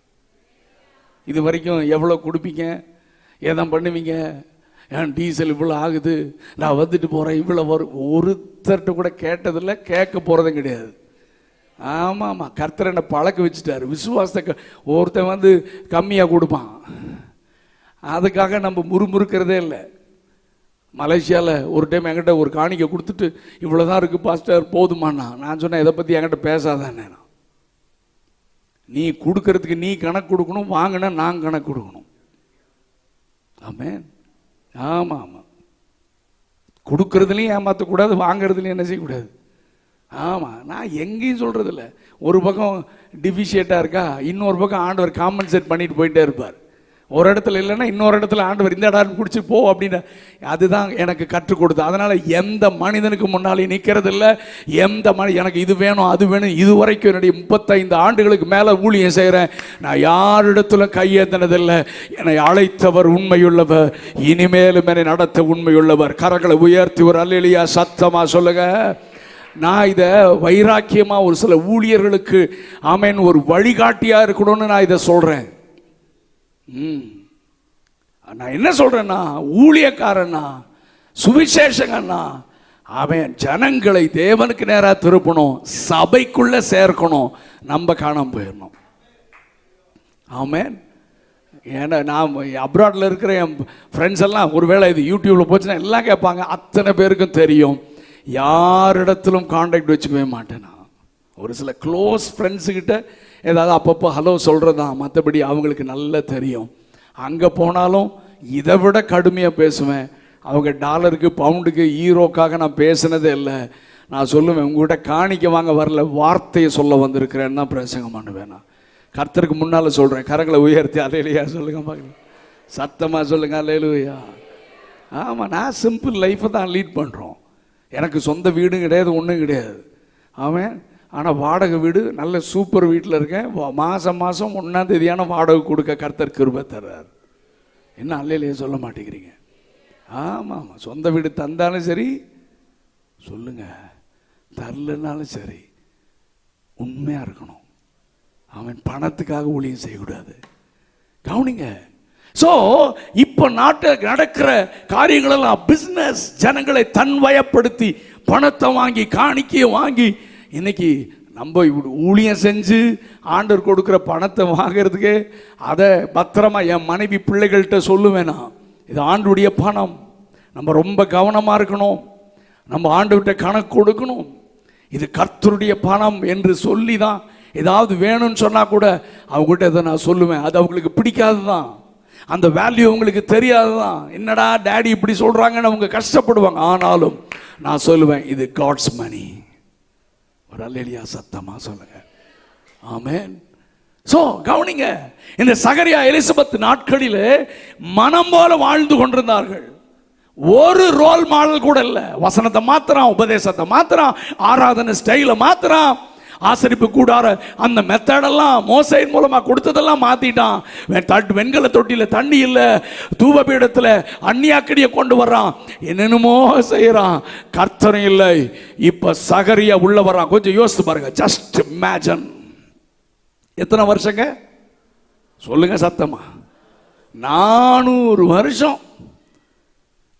Speaker 1: இது வரைக்கும் எவ்வளோ கொடுப்பீங்க, ஏதான் பண்ணுவீங்க, ஏன் டீசல் இவ்வளோ ஆகுது, நான் வந்துட்டு போகிறேன் இவ்வளோ வரும், ஒருத்தர்கிட்ட கூட கேட்டதில்லை, கேட்க போகிறதும் கிடையாது. ஆமாம் ஆமாம், கர்த்தர் என்னை பழக்க வச்சுட்டார். விசுவாசத்தை ஒருத்தன் வந்து கம்மியாக கொடுப்பான், அதுக்காக நம்ம முறுமுறுக்கிறதே இல்லை. மலேசியாவில் ஒரு டைம் என்கிட்ட ஒரு காணிக்கை கொடுத்துட்டு இவ்வளோதான் இருக்குது பாஸ்டர் போதுமாண்ணா. நான் சொன்னேன், இதை பற்றி என்கிட்ட பேசாதானே, நீ கொடுக்கறதுக்கு நீ கணக்கு கொடுக்கணும், வாங்கினா நான் கணக்கு கொடுக்கணும். ஆமேன். ஆமாம் ஆமாம், கொடுக்கறதுலையும் ஏமாற்றக்கூடாது, வாங்கிறதுலையும் என்ன செய்யக்கூடாது. ஆமாம், நான் எங்கேயும் சொல்கிறதில்ல. ஒரு பக்கம் டிஃபிஷியேட்டாக இருக்கா, இன்னொரு பக்கம் ஆண்டவர் காம்பன்சேட் பண்ணிட்டு போயிட்டே இருப்பார். ஒரு இடத்துல இல்லைன்னா இன்னொரு இடத்துல ஆண்டவர் இந்த இடம் பிடிச்சி போ அப்படின்னு, அதுதான் எனக்கு கற்றுக் கொடுத்து. அதனால் எந்த மனிதனுக்கு முன்னாலே நிற்கிறது இல்லை. எந்த எனக்கு இது வேணும் அது வேணும், இது வரைக்கும் என்னுடைய 35 ஆண்டுகளுக்கு மேலே ஊழியம் செய்கிறேன், நான் யாரிடத்துல கையேந்தினதில்லை. என்னை அழைத்தவர் உண்மையுள்ளவர், இனிமேலும் என்னை நடத்த உண்மையுள்ளவர். கரங்களை உயர்த்தி ஒரு அல்லேலூயா சத்தமாக சொல்லுங்க. நான் இதை வைராக்கியமாக ஒரு சில ஊழியர்களுக்கு ஆமேன் ஒரு வழிகாட்டியாக இருக்கணும்னு நான் இதை சொல்கிறேன். நான் என்ன சொல்றேன்னா, ஊழியக்காரனா சுவிசேஷகனா அவன் ஜனங்களை தேவனுக்கு நேராக திருப்பணும், சபைக்குள்ள சேர்க்கணும், நம்ம காணாம போயிடணும். ஆமேன். ஏன்னா நான் அப்ராட்ல இருக்கிற என் ஃப்ரெண்ட்ஸ் எல்லாம் ஒருவேளை இது யூடியூப்ல போச்சுன்னா எல்லாம் கேட்பாங்க. அத்தனை பேருக்கும் தெரியும், யாரிடத்திலும் கான்டாக்ட் வச்சுக்கவே மாட்டேன். ஒரு சில க்ளோஸ் ஃப்ரெண்ட்ஸுக்கிட்ட ஏதாவது அப்பப்போ ஹலோ சொல்கிறது தான், மற்றபடி அவங்களுக்கு நல்லா தெரியும். அங்கே போனாலும் இதை விட கடுமையாக பேசுவேன். அவங்க டாலருக்கு பவுண்டுக்கு ஈரோக்காக நான் பேசினதே இல்லை. நான் சொல்லுவேன், உங்கள்கிட்ட காணிக்க வாங்க வரல, வார்த்தையை சொல்ல வந்திருக்கிறேன்னு தான் பிரசங்கம் பண்ணுவேன். நான் கர்த்தருக்கு முன்னால் சொல்கிறேன். கரங்களை உயர்த்தி அல்லேலூயா சொல்லுங்க, பார்க்கலாம் சத்தமாக சொல்லுங்க அல்லேலூயா. ஆமாம், நான் சிம்பிள் லைஃப்பை தான் லீட் பண்ணுறோம். எனக்கு சொந்த வீடும் கிடையாது, ஒன்றும் கிடையாது. ஆமாம். ஆனால் வாடகை வீடு, நல்ல சூப்பர் வீட்டில் இருக்கேன். மாதம் 1ஆம் தேதியான வாடகை கொடுக்க கர்த்தர் கிருபை தர்றார். என்ன அல்லையிலேயே சொல்ல மாட்டேங்கிறீங்க? ஆமாம் ஆமாம், சொந்த வீடு தந்தாலும் சரி சொல்லுங்க, தரலனாலும் சரி உண்மையாக இருக்கணும். அவன் பணத்துக்காக ஊழியம் செய்யக்கூடாது. கவனிங்க. ஸோ இப்போ நாட்டில் நடக்கிற காரியங்களெல்லாம் பிஸ்னஸ். ஜனங்களை தன்வயப்படுத்தி பணத்தை வாங்கி காணிக்கையை வாங்கி, இன்னைக்கு நம்ம ஊழியம் செஞ்சு ஆண்டவர் கொடுக்குற பணத்தை வாங்கிறதுக்கு அதை பத்திரமா என் மனைவி பிள்ளைகள்கிட்ட சொல்லுவேனா, இது ஆண்டுடைய பணம், நம்ம ரொம்ப கவனமாக இருக்கணும், நம்ம ஆண்டவர்கிட்ட கணக்கு கொடுக்கணும், இது கர்த்தருடைய பணம் என்று சொல்லி தான் ஏதாவது வேணும்னு சொன்னால் கூட அவங்ககிட்ட இதை நான் சொல்லுவேன். அது அவங்களுக்கு பிடிக்காது தான், அந்த வேல்யூ அவங்களுக்கு தெரியாது தான். என்னடா டேடி இப்படி சொல்கிறாங்கன்னு அவங்க கஷ்டப்படுவாங்க. ஆனாலும் நான் சொல்லுவேன், இது காட்ஸ் மணி. ஒரு அல்லேலூயா சத்தமாக சொல்லுங்க. ஆமென். ஸோ கவனிங்க, இந்த சகரியா எலிசபெத் நாட்களில் மனம் போல வாழ்ந்து கொண்டிருந்தார்கள். ஒரு ரோல் மாடல் கூட இல்லை. வசனத்தை மாத்திரம், உபதேசத்தை மாத்திரம், ஆராதனை ஸ்டைலை மாத்திரம், ஆசரிப்பு கூடார அந்த மெத்தடெல்லாம் மோசையின் மூலமாக கொடுத்ததெல்லாம் மாற்றிட்டான். வெண்கல தொட்டியில் தண்ணி இல்லை, தூபபீடத்தில் அந்நியாக்கடியை கொண்டு வர்றான், என்னென்னமோ செய்கிறான், கர்த்தரும் இல்லை. இப்போ சகரியா உள்ள வர்றான். கொஞ்சம் யோசித்து பாருங்க. Just imagine. எத்தனை வருஷங்க சொல்லுங்க சத்தமா? 400 வருஷம்.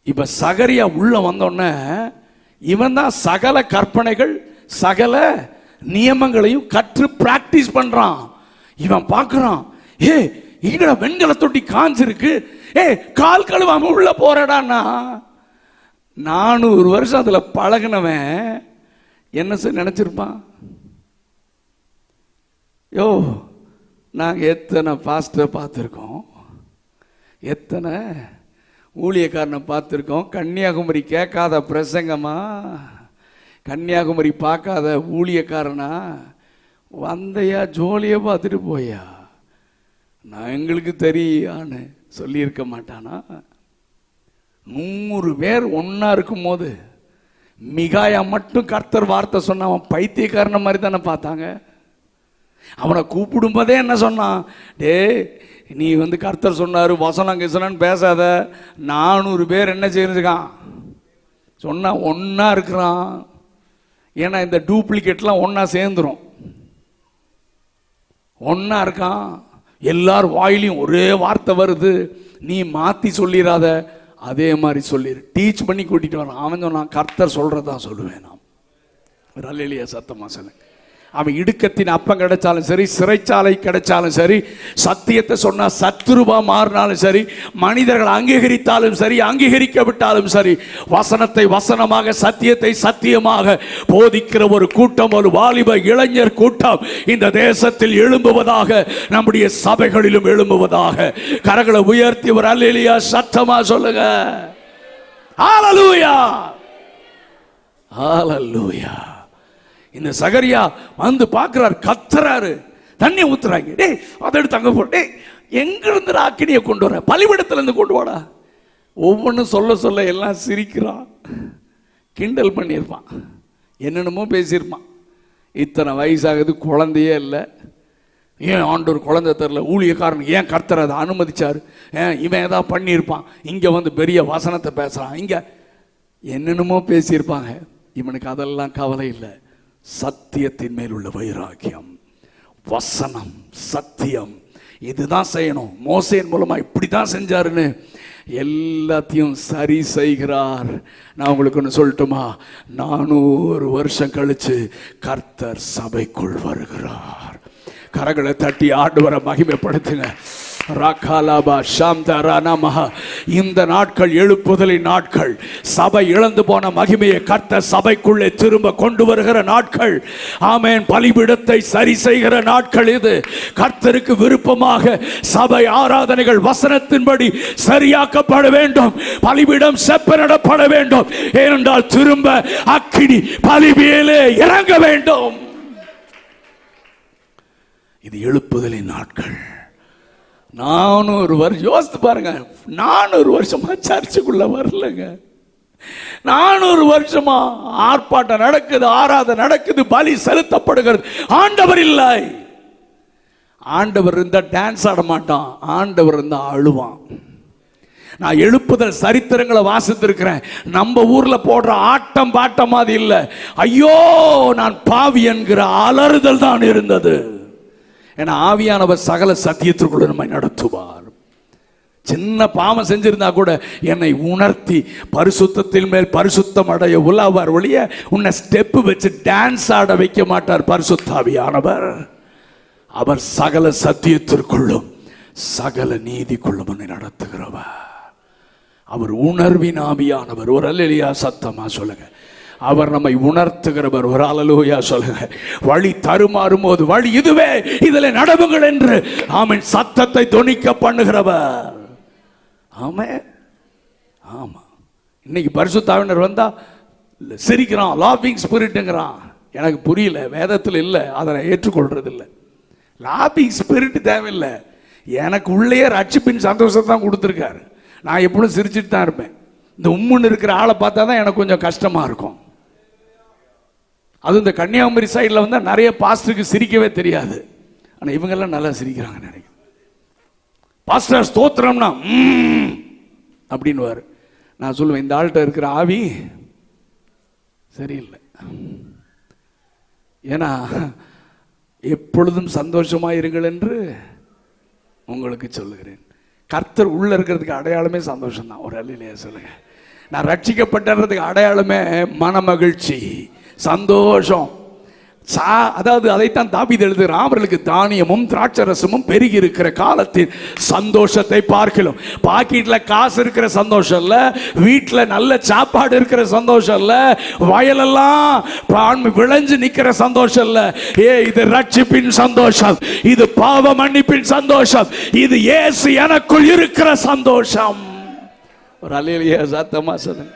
Speaker 1: இப்ப சகரியா உள்ள வந்தோடனே இவன் தான் சகல கற்பனைகள் சகல நியமங்களையும் கற்று பிராக்டிஸ் பண்றான். இவன் பார்க்கறான், ஏ இங்கட வெண்கல தொட்டி காஞ்சிருக்கு, ஏ கால் கழுவாம உள்ள போறடான்னா. 400 வருஷம் அதுல பழகினவன் என்ன நினைச்சிருப்பான்? யோ, நாங்கள் எத்தனை பாஸ்டரை பார்த்துருக்கோம், எத்தனை ஊழியக்காரனை பார்த்துருக்கோம். கன்னியாகுமரி கேட்காத பிரசங்கமா, கன்னியாகுமரி பார்க்காத ஊழியக்காரனா, வந்தையா ஜோலியை பார்த்துட்டு போயா, நான் எங்களுக்கு தெரியான்னு சொல்லியிருக்க மாட்டானா? 100 பேர் ஒன்றா இருக்கும் போது மிகாயா மட்டும் கர்த்தர் வார்த்தை சொன்ன அவன் பைத்தியக்காரன மாதிரி தானே பார்த்தாங்க. அவனை கூப்பிடும்போதே என்ன சொன்னான்? டே, நீ கர்த்தர் சொன்னார் வசனம் கிசனன்னு பேசாத. 400 பேர் என்ன செய்யிருக்கான் சொன்னா ஒன்னா இருக்கிறான். ஏன்னா இந்த டூப்ளிகேட்லாம் ஒன்னா சேர்ந்துரும், ஒன்னா இருக்கான். எல்லார் வாயிலையும் ஒரே வார்த்தை வருது, நீ மாத்தி சொல்லிடாத, அதே மாதிரி சொல்லிடு. டீச் பண்ணி கூட்டிட்டு வரான். அவன் சொன்னான், கர்த்தர் சொல்றதா சொல்லுவேன். நாம் ஒரு அல்லேலூயா சத்தமா சொல்லுங்க. அவன் இடுக்கத்தின் அப்பம் கிடைச்சாலும் சரி, சிறைச்சாலை கிடைச்சாலும் சரி, சத்தியத்தை சொன்னா சத்துருவா மாறினாலும் சரி, மனிதர்கள் அங்கீகரித்தாலும் சரி, அங்கீகரிக்கப்பட்டாலும் சரி, வசனத்தை வசனமாக, சத்தியத்தை சத்தியமாக போதிக்கிற ஒரு கூட்டம், ஒரு வாலிப இளைஞர் கூட்டம் இந்த தேசத்தில் எழும்புவதாக, நம்முடைய சபைகளிலும் எழும்புவதாக. கரங்களை உயர்த்தி ஒரு அல்லேலூயா சத்தமா சொல்லுங்க. ஹல்லேலூயா, ஹல்லேலூயா. இந்த சகரியா பார்க்கிறார், கத்துறாரு, தண்ணி ஊத்துறாங்க. டே, அதை எடுத்து அங்க போட்டு, எங்கிருந்து அக்கினியை கொண்டு வர? பலிபீடத்துல இருந்து கொண்டு வாடா. ஒவ்வொன்றும் சொல்ல சொல்ல எல்லாம் சிரிக்கிறான், கிண்டல் பண்ணியிருப்பான், என்னென்னமோ பேசியிருப்பான். இத்தனை வயசாகுது, குழந்தையே இல்லை, ஏன் ஆண்டவர் குழந்தை தரல, ஊழியக்காரன் ஏன் கர்த்தர் அதை அனுமதிச்சார், இவன் ஏதாவது பண்ணியிருப்பான், இங்கே பெரிய வசனத்தை பேசுகிறான், இங்கே என்னென்னமோ பேசியிருப்பாங்க. இவனுக்கு அதெல்லாம் கவலை இல்லை. சத்தியத்தின் மேல் உள்ள வைராக்கியம், வசனம், சத்தியம், இதுதான் செய்யணும். மோசேயின் மூலமா இப்படி தான் செஞ்சாருன்னு எல்லாத்தையும் சரி செய்கிறார். நான் உங்களுக்கு ஒன்று சொல்லட்டுமா? 400 வருஷம் கழிச்சு கர்த்தர் சபைக்குள் வருகிறார். கரங்களை தட்டி ஆண்டவரை மகிமைப்படுத்துங்க. இந்த நாட்கள் எழுப்புதலின் நாட்கள், சபை இழந்து போன மகிமையை கர்த்தர் சபைக்குள்ளே திரும்ப கொண்டு வருகிற நாட்கள். ஆமென். பலிபீடத்தை சரி செய்கிற நாட்கள் இது. கர்த்தருக்கு விருப்பமாக சபை ஆராதனைகள் வசனத்தின்படி சரியாக்கப்பட வேண்டும். பலிபீடம் செப்பனிடப்பட வேண்டும். ஏனென்றால் திரும்ப அக்கினி பலிபீடத்திலே இறங்க வேண்டும். இது எழுப்புதலின் நாட்கள். 400 வருஷம் யோசித்து பாருங்க. 400 வருஷமா சர்ச்சுக்குள்ள வரலங்க. 400 வருஷமா ஆர்ப்பாட்டம் நடக்குது, ஆராதனை நடக்குது, பலி செலுத்தப்படுகிறது. ஆண்டவர் இல்லை. ஆண்டவர் இருந்தா டான்ஸ் ஆட மாட்டான், ஆண்டவர் இருந்தா அழுவான். நான் எழுப்புதல் சரித்திரங்களை வாசித்திருக்கிறேன். நம்ம ஊர்ல போடுற ஆட்டம் பாட்டம் அது இல்லை. ஐயோ நான் பாவி என்கிற அலறுதல் தான் இருந்தது. ஏன்னா ஆவியானவர் சகல சத்தியத்திற்குள்ள நம்மை நடத்துவார். சின்ன பாவம் செஞ்சிருந்தா கூட என்னை உணர்த்தி பரிசுத்தத்தின் மேல் பரிசுத்தம் அடைய உலாவார் ஒழிய உன்னை ஸ்டெப் வச்சு டான்ஸ் ஆட வைக்க மாட்டார் பரிசுத்தாவியானவர். அவர் சகல சத்தியத்திற்குள்ளும் சகல நீதிக்குள்ளும் என்னை நடத்துகிறவர். அவர் உணர்வின் ஆவியானவர். ஒரு அல்லேலூயா சத்தமா சொல்லுங்க. அவர் நம்மை உணர்த்துகிறவர். ஒரு அல்லேலூயா சொல்லுங்க. வழி தருமாறும் போது வழி இதுவே, இதில் நடவுங்கள் என்று ஆமென் சத்தத்தை தொனிக்க பண்ணுகிறவர். ஆமே ஆமா. இன்னைக்கு பரிசுத்த ஆவியானவர் வந்தா சிரிக்கிறான், லாபிங் ஸ்பிரிட்ங்கிறான். எனக்கு புரியல, வேதத்தில் இல்லை, அதை ஏற்றுக்கொள்றது இல்லை. லாபிங் ஸ்பிரிட் தேவையில்லை. எனக்கு உள்ளே ரட்சிப்பின் சந்தோஷத்தை தான் கொடுத்துருக்காரு. நான் எப்பொழுதும் சிரிச்சுட்டு தான் இருப்பேன். இந்த உம்முன்னு இருக்கிற ஆளை பார்த்தா தான் எனக்கு கொஞ்சம் கஷ்டமா இருக்கும். அது இந்த கன்னியாகுமரி சைடில் வந்து நிறைய பாஸ்டருக்கு சிரிக்கவே தெரியாது. ஆனால் இவங்கெல்லாம் நல்லா சிரிக்கிறாங்க நினைக்கிறேன். பாஸ்டர் ஸ்தோத்திரம்னா அப்படின்னு. நான் சொல்லுவேன், இந்த ஆள்கிட்ட இருக்கிற ஆவி சரியில்லை. ஏன்னா எப்பொழுதும் சந்தோஷமா இருங்கள் என்று உங்களுக்கு சொல்லுகிறேன். கர்த்தர் உள்ள இருக்கிறதுக்கு அடையாளமே சந்தோஷம் தான். ஒரு அல்லேலூயா சொல்லுங்க. நான் ரட்சிக்கப்பட்டதுக்கு அடையாளமே மன மகிழ்ச்சி, சந்தோஷம். அதாவது அதைத்தான் தாவீது எழுதுகிறான். அவர்களுக்கு தானியமும் திராட்சரசமும் பெருகி இருக்கிற காலத்தில் சந்தோஷத்தை பார்க்கலாம். பாக்கெட்ல காசு இருக்கிற சந்தோஷம் இல்ல, வீட்டுல நல்ல சாப்பாடு இருக்கிற சந்தோஷம் இல்ல, வயலெல்லாம் விளைஞ்சு நிக்கிற சந்தோஷம் இல்ல. இது ரட்சிப்பின் சந்தோஷம், இது பாவ மன்னிப்பின் சந்தோஷம், இது இயேசு எனக்குள் இருக்கிற சந்தோஷம். ஒரு அல்லேலூயா சத்தமா சொல்லுங்க.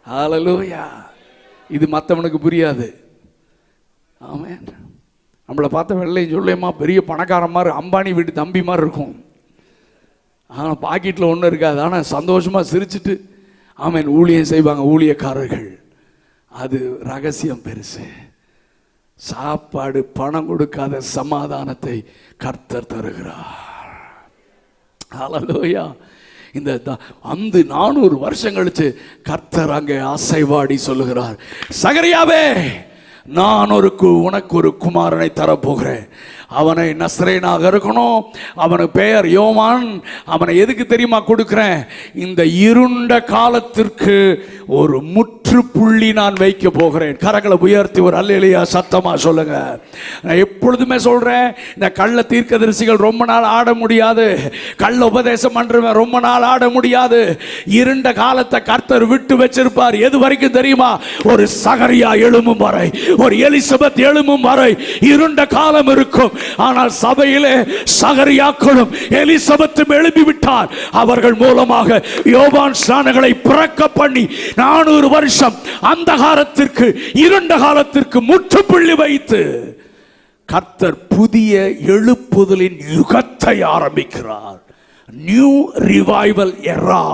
Speaker 1: ஹல்லேலூயா. இது மற்றவனுக்கு புரியாது. ஆமென். நம்மளை பார்த்த வெள்ளையும் சொல்லியமா பெரிய பணக்காரன் மாதிரி, அம்பானி வீட்டு தம்பி மாதிரி இருக்கும். ஆனால் பாக்கெட்டில் ஒன்றும் இருக்காது. ஆனால் சந்தோஷமாக சிரிச்சுட்டு ஆமென் ஊழியம் செய்வாங்க ஊழியக்காரர்கள். அது ரகசியம் பெருசு. சாப்பாடு பணம் கொடுக்காத சமாதானத்தை கர்த்தர் தருகிறார். ஹல்லேலூயா. இந்த 400 வருஷம் கழிச்சு கர்த்தர் அங்கே அசைவாடி சொல்லுகிறார், சகரியாவே நான் உனக்கு ஒரு குமாரனை தரப்போகிறேன். அவனை நஸ்ரேனாக இருக்கணும். அவனுக்கு பெயர் யோவான். அவனை எதுக்கு தெரியுமா கொடுக்கிறேன்? இந்த இருண்ட காலத்திற்கு ஒரு முற்றுப்புள்ளி நான் வைக்க போகிறேன். கரங்களை உயர்த்தி ஒரு அல்லேலூயா சத்தமா சொல்லுங்க. நான் எப்பொழுதுமே சொல்றேன், இந்த கள்ள தீர்க்கதரிசிகள் ரொம்ப நாள் ஆட முடியாது, கள்ள உபதேசம் பண்றவன் ரொம்ப நாள் ஆட முடியாது. இருண்ட காலத்தை கர்த்தர் விட்டு வச்சிருப்பார். எது வரைக்கும் தெரியுமா? ஒரு சகரியா எழும்பும் வரை, ஒரு எலிசபெத் எழும்பும் வரை இருண்ட காலம் இருக்கும். ஆனால் சபையிலே சகரியாக்களும் எலிசபெத்தும் எழுப்பிவிட்டார். அவர்கள் மூலமாக யோவான் ஸ்நானங்களை பிறக்க பண்ணி 400 வருஷம் அந்தகாரத்திற்கு இருண்ட காலத்திற்கு முற்றுப்புள்ளி வைத்து கர்த்தர் புதிய எழுப்புதலின் யுகத்தை ஆரம்பிக்கிறார். New revival era.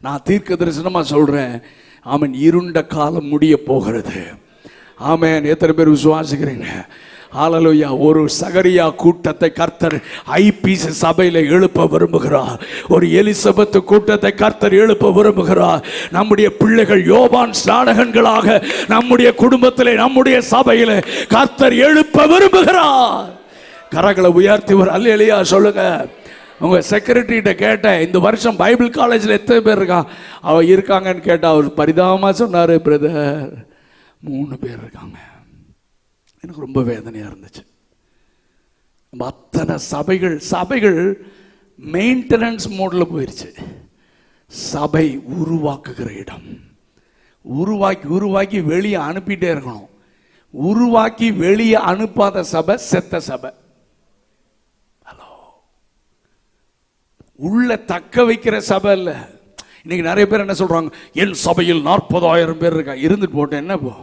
Speaker 1: நான் தீர்க்க தரிசனமா சொல்றேன். ஆமென். இருண்ட காலம் முடிய போகிறது. ஆமென். எத்தனை பேர் விசுவாசிக்கிறீங்க? ஹல்லேலூயா. ஒரு சகரியா கூட்டத்தை கர்த்தர் ஐபிசி சபையில எழுப்ப விரும்புகிறார். ஒரு எலிசபெத் கூட்டத்தை கர்த்தர் எழுப்ப விரும்புகிறார். நம்முடைய பிள்ளைகள் யோவான் ஸ்நானகன்களாக நம்முடைய குடும்பத்திலே, நம்முடைய சபையிலே கர்த்தர் எழுப்ப விரும்புகிறார். கரங்களை உயர்த்தி ஒரு அல்லேலூயா சொல்லுங்க. உங்க செக்ரட்டரிட்ட கேட்டேன், இந்த வருஷம் பைபிள் காலேஜில் எத்தனை பேர் இருக்காங்கன்னு கேட்டா அவர் பரிதாபமா சொன்னாரு, பிரதர் 3 பேர் இருக்காங்க. எனக்கு ரொம்ப வேதனையா இருந்துச்சு. அத்தனை சபைகள் மெயின்டெனன்ஸ் மோட்ல போயிருச்சு. சபை உருவாக்குகிற இடம். உருவாக்கி வெளியே அனுப்பிட்டே இருக்கணும். உருவாக்கி வெளியே அனுப்பாத சபை செத்த சபை. ஹலோ. உள்ள தக்க வைக்கிற சபை இல்ல. இன்னைக்கு நிறைய பேர் என்ன சொல்றாங்க, என் சபையில் 40,000 பேர் இருக்கா. இருந்துட்டு போட்டேன், என்ன போ.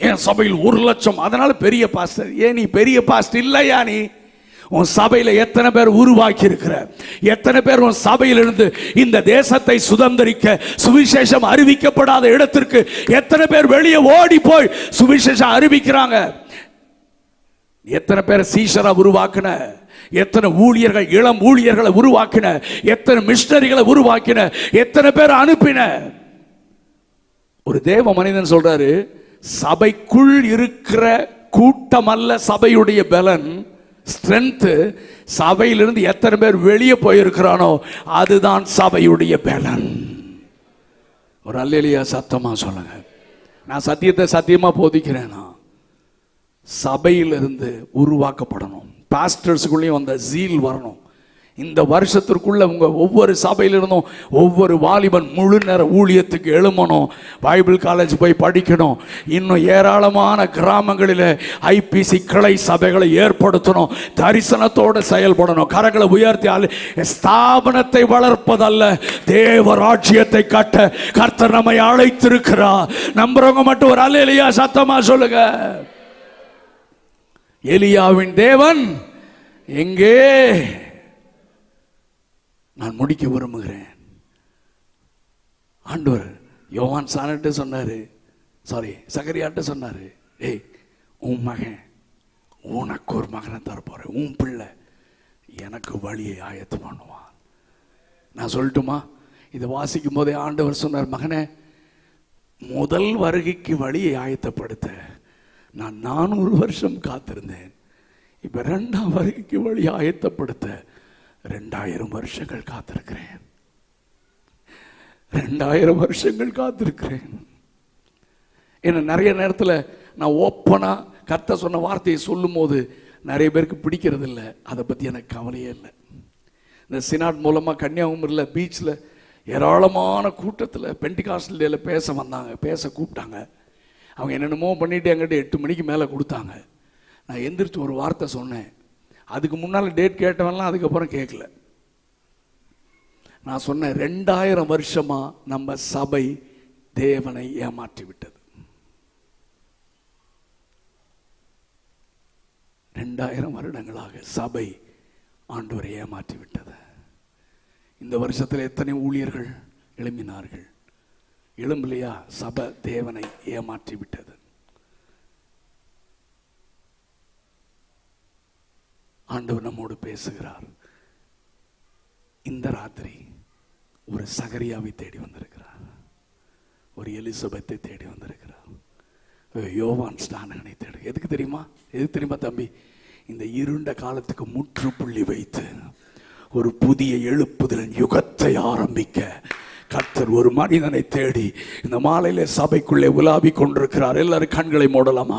Speaker 1: என் சபையில் 1,00,000. அதனால பெரிய பாஸ்டர். ஏன் நீ பெரிய பாஸ்டர் இல்லையா? நீ உன் சபையில எத்தனை பேர் உருவாக்கி இருக்கிற, எத்தனை பேர் உன் சபையிலிருந்து இந்த தேசத்தை சுதந்திரிக்க சுவிசேஷம் அறிவிக்கப்படாத இடத்திற்கு எத்தனை பேர் வெளியே ஓடி போய் சுவிசேஷம் அறிவிக்கிறாங்க. எத்தனை பேர் சீஷரா உருவாக்கின, எத்தனை ஊழியர்கள், இளம் ஊழியர்களை உருவாக்கின, எத்தனை மிஷனரிகளை உருவாக்கின, எத்தனை பேர் அனுப்பின. ஒரு தேவ மனிதன் சொல்றாரு, சபைக்குள் இருக்கிற கூட்டம் அல்ல சபையுடைய பலன், ஸ்ட்ரென்த், சபையிலிருந்து எத்தனை பேர் வெளியே போயிருக்கிறானோ அதுதான் சபையுடைய பலன். ஒரு அல்லேலூயா சத்தமா சொல்லுங்க. நான் சத்தியத்தை சத்தியமா போதிக்கிறேனா, சபையிலிருந்து உருவாக்கப்படணும். பாஸ்டர்ஸுக்குள்ளேயும் அந்த ஜீல் வரணும். இந்த வருஷத்திற்குள்ள உங்க ஒவ்வொரு சபையிலிருந்தும் ஒவ்வொரு வாலிபன் முழு நேர ஊழியத்துக்கு எழுமணும். பைபிள் காலேஜ் போய் படிக்கணும். இன்னும் ஏராளமான கிராமங்களில் ஐபிசி கிளை சபைகளை ஏற்படுத்தணும். தரிசனத்தோடு செயல்படணும். கரங்களை உயர்த்தி, ஸ்தாபனத்தை வளர்ப்பதல்ல, தேவ ராஜ்யத்தை கட்ட கர்த்தர் நம்மை அழைத்திருக்கிறார். நம்புறவங்க மட்டும் ஒரு அல்லேலூயா சத்தமா சொல்லுங்க. எலியாவின் தேவன் எங்கே? நான் முடிக்க விரும்புகிறேன். ஆண்டவர் யோவான் சானட்டு சொன்னாரு, சகரியாட்ட சொன்னாரு, ஏய் உன் மகன், உனக்கு ஒரு மகனை தரப்போறேன், உன் பிள்ளை எனக்கு வழியை ஆயத்தம் பண்ணுவான். நான் சொல்லட்டுமா? இதை வாசிக்கும் போதே ஆண்டவர் சொன்னார், மகனே, முதல் வருகைக்கு வழியை ஆயத்தப்படுத்த நான் 400 வருஷம் காத்திருந்தேன். இப்ப 2ஆம் வருகைக்கு வழி ஆயத்தப்படுத்த 2000 வருஷங்கள் காத்திருக்கிறேன். 2000 வருஷங்கள் காத்திருக்கிறேன். என்ன நிறைய நேரத்தில் நான் ஓப்பனா கர்த்தர் சொன்ன வார்த்தையை சொல்லும் போது நிறைய பேருக்கு பிடிக்கிறது இல்லை. அதை பற்றி எனக்கு கவலையே இல்லை. இந்த சினாட் மூலமாக கன்னியாகுமரியில் பீச்சில் ஏராளமான கூட்டத்தில் பெண்டிகாஸ்டல் டேல பேச வந்தாங்க, பேச கூப்பிட்டாங்க. அவங்க என்னென்னமோ பண்ணிட்டு என்கிட்ட 8 மணிக்கு மேலே கொடுத்தாங்க. நான் எந்திரிச்சு ஒரு வார்த்தை சொன்னேன். அதுக்கு முன்னால் டேட் கேட்டவன்லாம் அதுக்கப்புறம் கேட்கல. நான் சொன்னேன், 2000 வருஷமா நம்ம சபை தேவனை ஏமாற்றி விட்டது. 2000 வருடங்களாக சபை ஆண்டவரை ஏமாற்றி விட்டது. இந்த வருஷத்தில் எத்தனை ஊழியர்கள் எழும்பினார்கள்? எழும்பலையா? சபை தேவனை ஏமாற்றி விட்டது. ஆண்டவர் நம்மோடு பேசுகிறார். இந்த ராத்திரி ஒரு சகரியாவை தேடி வந்திருக்கிறார், ஒரு எலிசபெத்தை தேடி வந்திருக்கிறார், யோவான் ஸ்நானகனை தேடி. எதுக்கு தெரியுமா தம்பி? இந்த இருண்ட காலத்துக்கு முற்றுப்புள்ளி வைத்து ஒரு புதிய எழுப்புதல் யுகத்தை ஆரம்பிக்க கர்த்தர் ஒரு மனிதனை தேடி இந்த மாலையில சபைக்குள்ளே உலாவிக் கொண்டிருக்கிறார். எல்லாரும் கண்களை மூடலாமா?